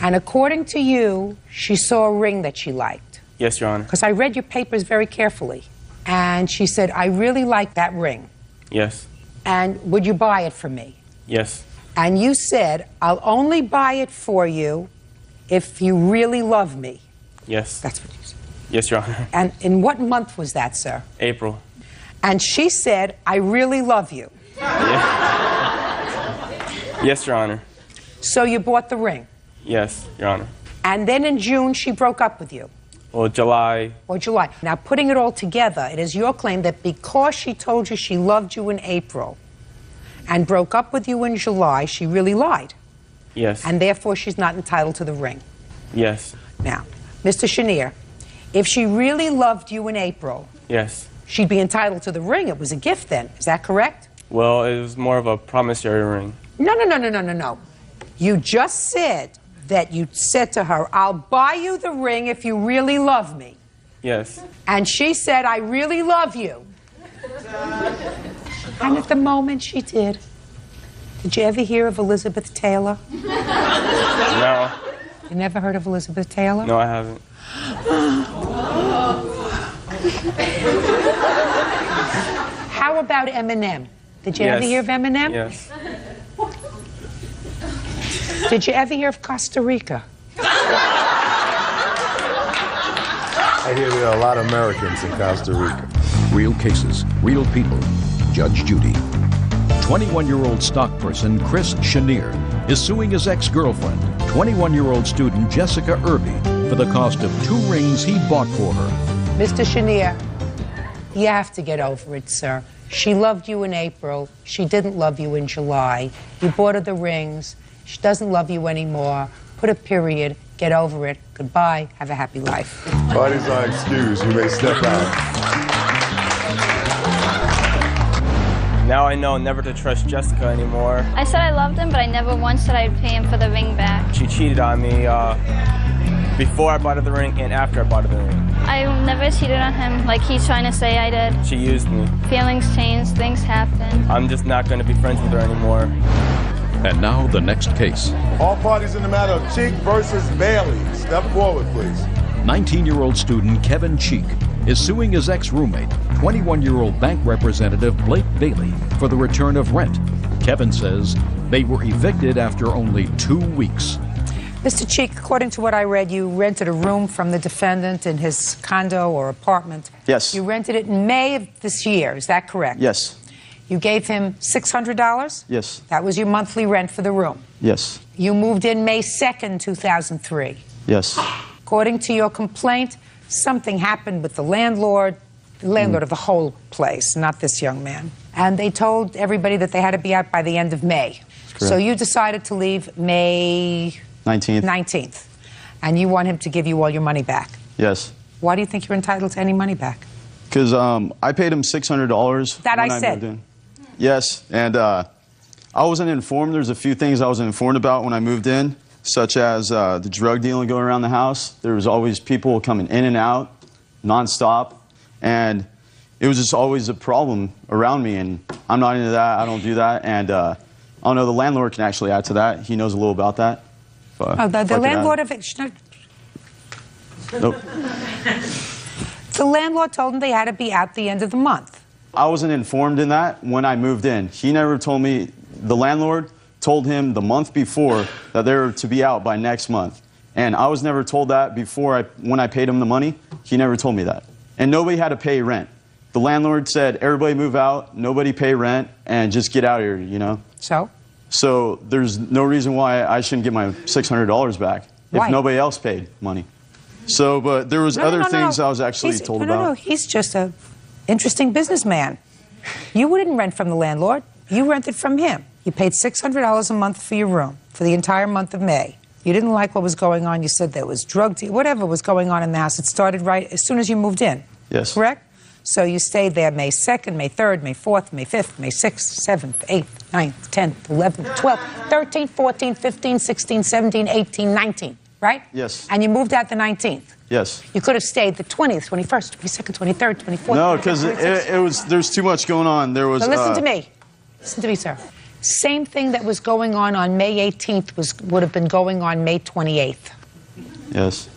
And according to you, she saw a ring that she liked. Yes, Your Honor. Because I read your papers very carefully. And she said, I really like that ring. Yes. And would you buy it for me? Yes. And you said, I'll only buy it for you if you really love me. Yes. That's what you said. Yes, Your Honor. And in what month was that, sir? April. And she said, I really love you. Yes, Your Honor. So you bought the ring. Yes, Your Honor. And then in June, she broke up with you. Well, July. Or July. Now, putting it all together, it is your claim that because she told you she loved you in April and broke up with you in July, she really lied. Yes. And therefore, she's not entitled to the ring. Yes. Now, Mr. Chenier, if she really loved you in April, Yes. she'd be entitled to the ring. It was a gift then. Is that correct? Well, it was more of a promissory ring. No. You just said that you said to her, I'll buy you the ring if you really love me. Yes. And she said, I really love you. And at the moment she did. Did you ever hear of Elizabeth Taylor? No. You never heard of Elizabeth Taylor? No, I haven't. How about Eminem? Did you ever hear of Eminem? Yes. Did you ever hear of Costa Rica? I hear there are a lot of Americans in Costa Rica. Real cases, real people. Judge Judy. 21-year-old stock person Chris Chenier is suing his ex-girlfriend, 21-year-old student Jessica Irby, for the cost of 2 rings he bought for her. Mr. Chenier, you have to get over it, sir. She loved you in April. She didn't love you in July. You bought her the rings. She doesn't love you anymore. Put a period. Get over it. Goodbye. Have a happy life. Parties are excused. You may step out. Now I know never to trust Jessica anymore. I said I loved him, but I never once said I'd pay him for the ring back. She cheated on me before I bought her the ring and after I bought her the ring. I never cheated on him like he's trying to say I did. She used me. Feelings change, things happen. I'm just not going to be friends with her anymore. And now the next case. All parties in the matter of Cheek versus Bailey. Step forward, please. 19-year-old student Kevin Cheek is suing his ex-roommate, 21-year-old bank representative Blake Bailey, for the return of rent. Kevin says they were evicted after only 2 weeks. Mr. Cheek, according to what I read, you rented a room from the defendant in his condo or apartment. Yes. You rented it in May of this year. Is that correct? Yes. You gave him $600? Yes. That was your monthly rent for the room. Yes. You moved in May 2nd, 2003. Yes. According to your complaint, something happened with the landlord of the whole place, not this young man. And they told everybody that they had to be out by the end of May. So you decided to leave May 19th. And you want him to give you all your money back. Yes. Why do you think you're entitled to any money back? Because I paid him $600. That when I said. moved in. Yes, and I wasn't informed. There's a few things I wasn't informed about when I moved in, such as the drug dealing going around the house. There was always people coming in and out, nonstop, and it was just always a problem around me, and I'm not into that. I don't do that, and I don't know, the landlord can actually add to that. He knows a little about that. The landlord of it... Nope. The landlord told them they had to be out the end of the month. I wasn't informed in that when I moved in. He never told me. The landlord told him the month before that they were to be out by next month. And I was never told that before when I paid him the money. He never told me that. And nobody had to pay rent. The landlord said, everybody move out, nobody pay rent, and just get out of here, you know? So there's no reason why I shouldn't get my $600 back if nobody else paid money. So, but there was other things I was actually told about. No, he's just a interesting businessman. You wouldn't rent from the landlord. You rented from him. You paid $600 a month for your room for the entire month of May. You didn't like what was going on. You said there was drug deal, whatever was going on in the house. It started right as soon as you moved in. Yes. Correct? So you stayed there May 2nd, May 3rd, May 4th, May 5th, May 6th, 7th, 8th, 9th, 10th, 11th, 12th, 13th, 14th, 15th, 16th, 17th, 18th, 19th, right? Yes. And you moved out the 19th. Yes. You could have stayed the 20th, 21st, 22nd, 23rd, 24th. No, because there's too much going on. There was. So listen to me. Listen to me, sir. Same thing that was going on May 18th would have been going on May 28th. Yes.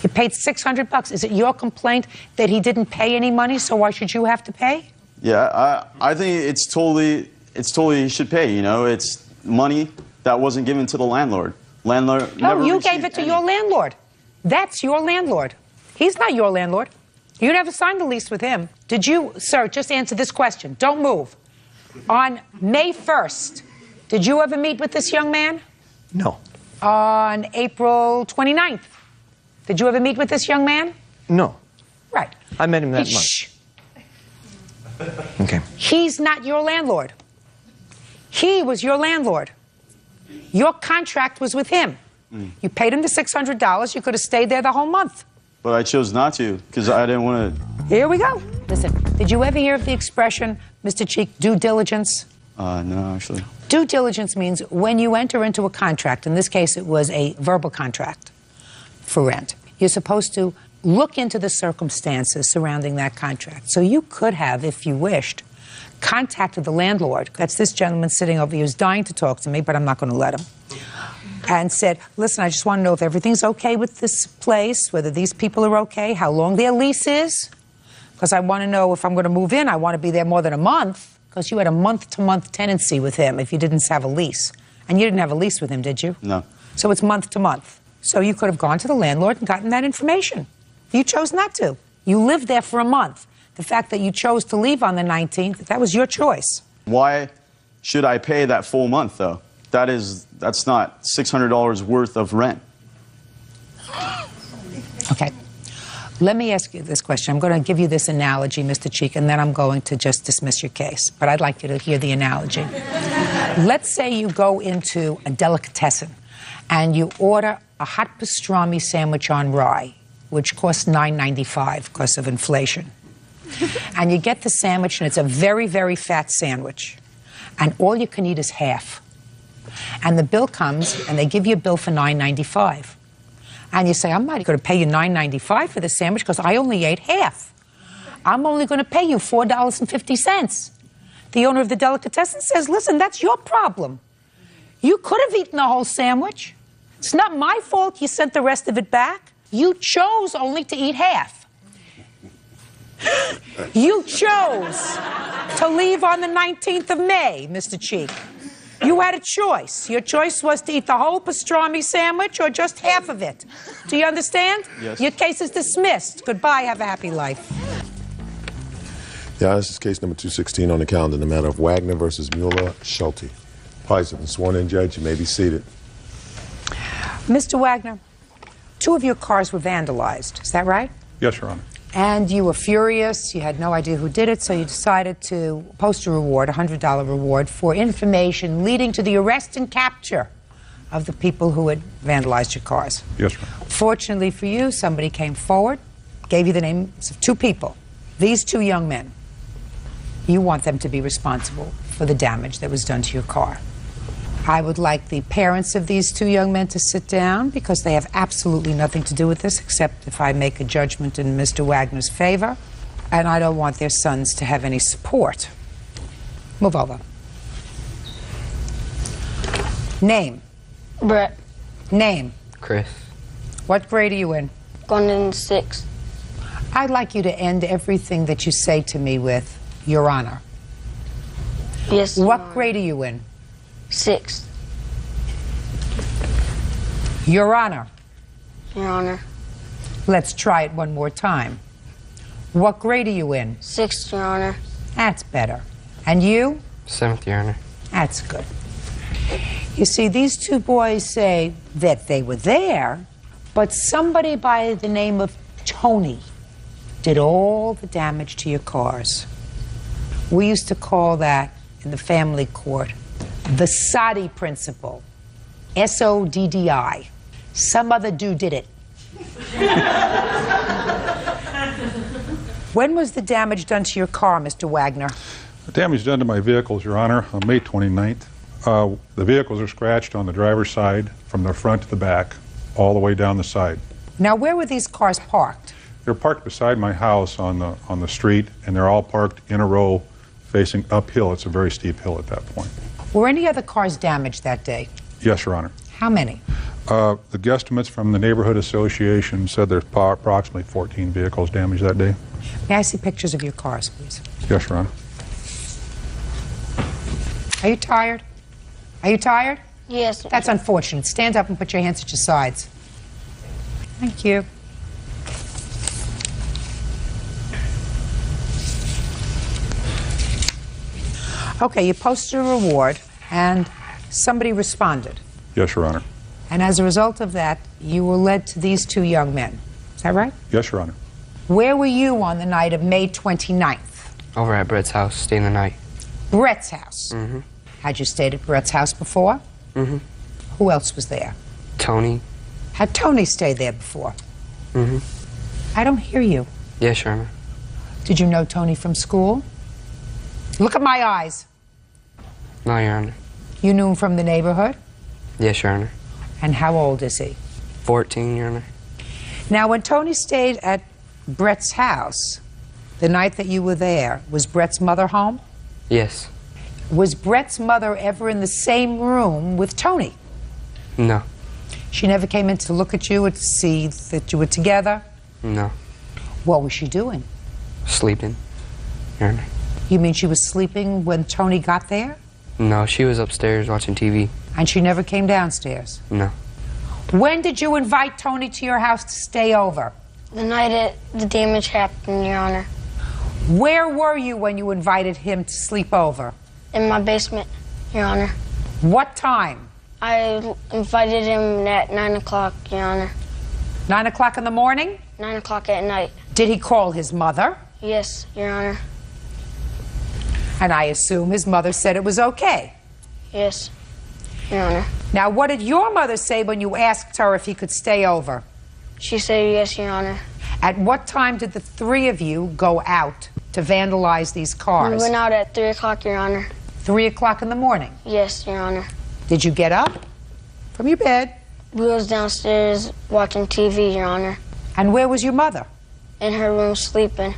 You paid $600. Is it your complaint that he didn't pay any money, so why should you have to pay? Yeah, I think it's totally he should pay, you know. It's money that wasn't given to the landlord. Landlord never you gave it to your landlord. That's your landlord. He's not your landlord. You never signed the lease with him. Did you, sir, just answer this question. Don't move. On May 1st, did you ever meet with this young man? No. On April 29th, did you ever meet with this young man? No. Right. I met him that month. Shh. Okay. He's not your landlord. He was your landlord. Your contract was with him. You paid him the $600. You could have stayed there the whole month. But I chose not to because I didn't want to. Here we go. Listen, did you ever hear of the expression, Mr. Cheek, due diligence? No, actually. Due diligence means when you enter into a contract, in this case it was a verbal contract for rent, you're supposed to look into the circumstances surrounding that contract. So you could have, if you wished, contacted the landlord. That's this gentleman sitting over here who's dying to talk to me, but I'm not going to let him. And said, listen, I just want to know if everything's okay with this place, whether these people are okay, how long their lease is, because I want to know if I'm going to move in, I want to be there more than a month, because you had a month-to-month tenancy with him if you didn't have a lease. And you didn't have a lease with him, did you? No. So it's month-to-month. So you could have gone to the landlord and gotten that information. You chose not to. You lived there for a month. The fact that you chose to leave on the 19th, that was your choice. Why should I pay that full month, though? That's not $600 worth of rent. Okay. Let me ask you this question. I'm going to give you this analogy, Mr. Cheek, and then I'm going to just dismiss your case. But I'd like you to hear the analogy. Let's say you go into a delicatessen and you order a hot pastrami sandwich on rye, which costs $9.95 because of inflation. And you get the sandwich, and it's a very, very fat sandwich. And all you can eat is half. And the bill comes, and they give you a bill for $9.95. And you say, I'm not going to pay you $9.95 for the sandwich because I only ate half. I'm only going to pay you $4.50. The owner of the delicatessen says, listen, that's your problem. You could have eaten the whole sandwich. It's not my fault you sent the rest of it back. You chose only to eat half. You chose to leave on the 19th of May, Mr. Cheek. You had a choice. Your choice was to eat the whole pastrami sandwich or just half of it. Do you understand? Yes. Your case is dismissed. Goodbye. Have a happy life. Yeah, this is case number 216 on the calendar in the matter of Wagner versus Mueller-Schulte. Parties have been sworn in, Judge. You may be seated. Mr. Wagner, 2 of your cars were vandalized. Is that right? Yes, Your Honor. And you were furious, you had no idea who did it, so you decided to post a reward, a $100 reward, for information leading to the arrest and capture of the people who had vandalized your cars. Yes, Your Honor. Fortunately for you, somebody came forward, gave you the names of 2 people. These 2 young men, you want them to be responsible for the damage that was done to your car. I would like the parents of these 2 young men to sit down because they have absolutely nothing to do with this except if I make a judgment in Mr. Wagner's favor, and I don't want their sons to have any support. Move over. Name? Brett. Name? Chris. What grade are you in? Going in 6th. I'd like you to end everything that you say to me with, Your Honor. Yes, Your What Honor. grade are you in? 6th. Your Honor. Your Honor. Let's try it one more time. What grade are you in? 6th, Your Honor. That's better. And you? 7th, Your Honor. That's good. You see, these 2 boys say that they were there, but somebody by the name of Tony did all the damage to your cars. We used to call that, in the family court, the Soddy principle. S-O-D-D-I. Some other dude did it. When was the damage done to your car, Mr. Wagner? The damage done to my vehicles, Your Honor, on May 29th. The vehicles are scratched on the driver's side from the front to the back, all the way down the side. Now, where were these cars parked? They're parked beside my house on the street, and they're all parked in a row facing uphill. It's a very steep hill at that point. Were any other cars damaged that day? Yes, Your Honor. How many? The guesstimates from the neighborhood association said there's approximately 14 vehicles damaged that day. May I see pictures of your cars, please? Yes, Your Honor. Are you tired? Are you tired? Yes. That's unfortunate. Stand up and put your hands at your sides. Thank you. Okay, you posted a reward, and somebody responded. Yes, Your Honor. And as a result of that, you were led to these 2 young men. Is that right? Yes, Your Honor. Where were you on the night of May 29th? Over at Brett's house, staying the night. Brett's house? Mm-hmm. Had you stayed at Brett's house before? Mm-hmm. Who else was there? Tony. Had Tony stayed there before? Mm-hmm. I don't hear you. Yes, Your Honor. Did you know Tony from school? Look at my eyes. No, Your Honor. You knew him from the neighborhood? Yes, Your Honor. And how old is he? 14, Your Honor. Now, when Tony stayed at Brett's house, the night that you were there, was Brett's mother home? Yes. Was Brett's mother ever in the same room with Tony? No. She never came in to look at you and see that you were together? No. What was she doing? Sleeping, Your Honor. You mean she was sleeping when Tony got there? No, she was upstairs watching TV. And she never came downstairs? No. When did you invite Tony to your house to stay over? The night the damage happened, Your Honor. Where were you when you invited him to sleep over? In my basement, Your Honor. What time? I invited him at 9 o'clock, Your Honor. 9 o'clock in the morning? 9 o'clock at night. Did he call his mother? Yes, Your Honor. And I assume his mother said it was okay? Yes, Your Honor. Now, what did your mother say when you asked her if he could stay over? She said yes, Your Honor. At what time did the three of you go out to vandalize these cars? We went out at 3 o'clock, Your Honor. 3 o'clock in the morning? Yes, Your Honor. Did you get up from your bed? We was downstairs watching TV, Your Honor. And where was your mother? In her room sleeping,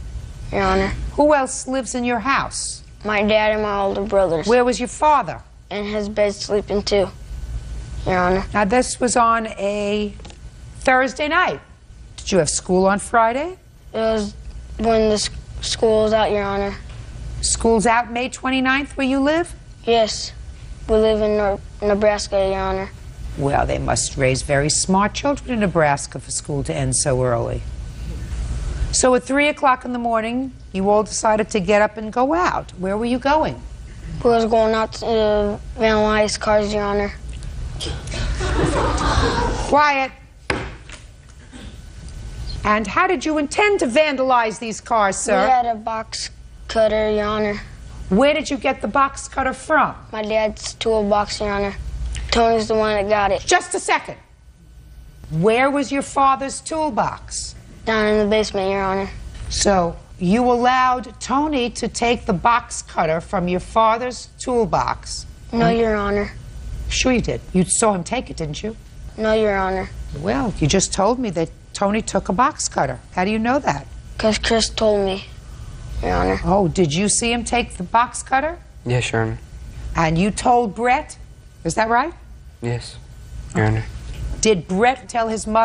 Your Honor. Who else lives in your house? My dad and my older brothers. Where was your father? In his bed sleeping too, Your Honor. Now, this was on a Thursday night. Did you have school on Friday? It was when the school was out, Your Honor. School's out May 29th where you live? Yes. We live in Nebraska, Your Honor. Well, they must raise very smart children in Nebraska for school to end so early. So at 3 o'clock in the morning, you all decided to get up and go out. Where were you going? We was going out to vandalize cars, Your Honor. Quiet. And how did you intend to vandalize these cars, sir? We had a box cutter, Your Honor. Where did you get the box cutter from? My dad's toolbox, Your Honor. Tony's the one that got it. Just a second. Where was your father's toolbox? Down in the basement, Your Honor. So you allowed Tony to take the box cutter from your father's toolbox? No, Your Honor. Sure you did. You saw him take it, didn't you? No, Your Honor. Well, you just told me that Tony took a box cutter. How do you know that? Because Chris told me, Your Honor. Oh, did you see him take the box cutter? Yes, Your Honor. And you told Brett? Is that right? Yes, Your Honor. Did Brett tell his mother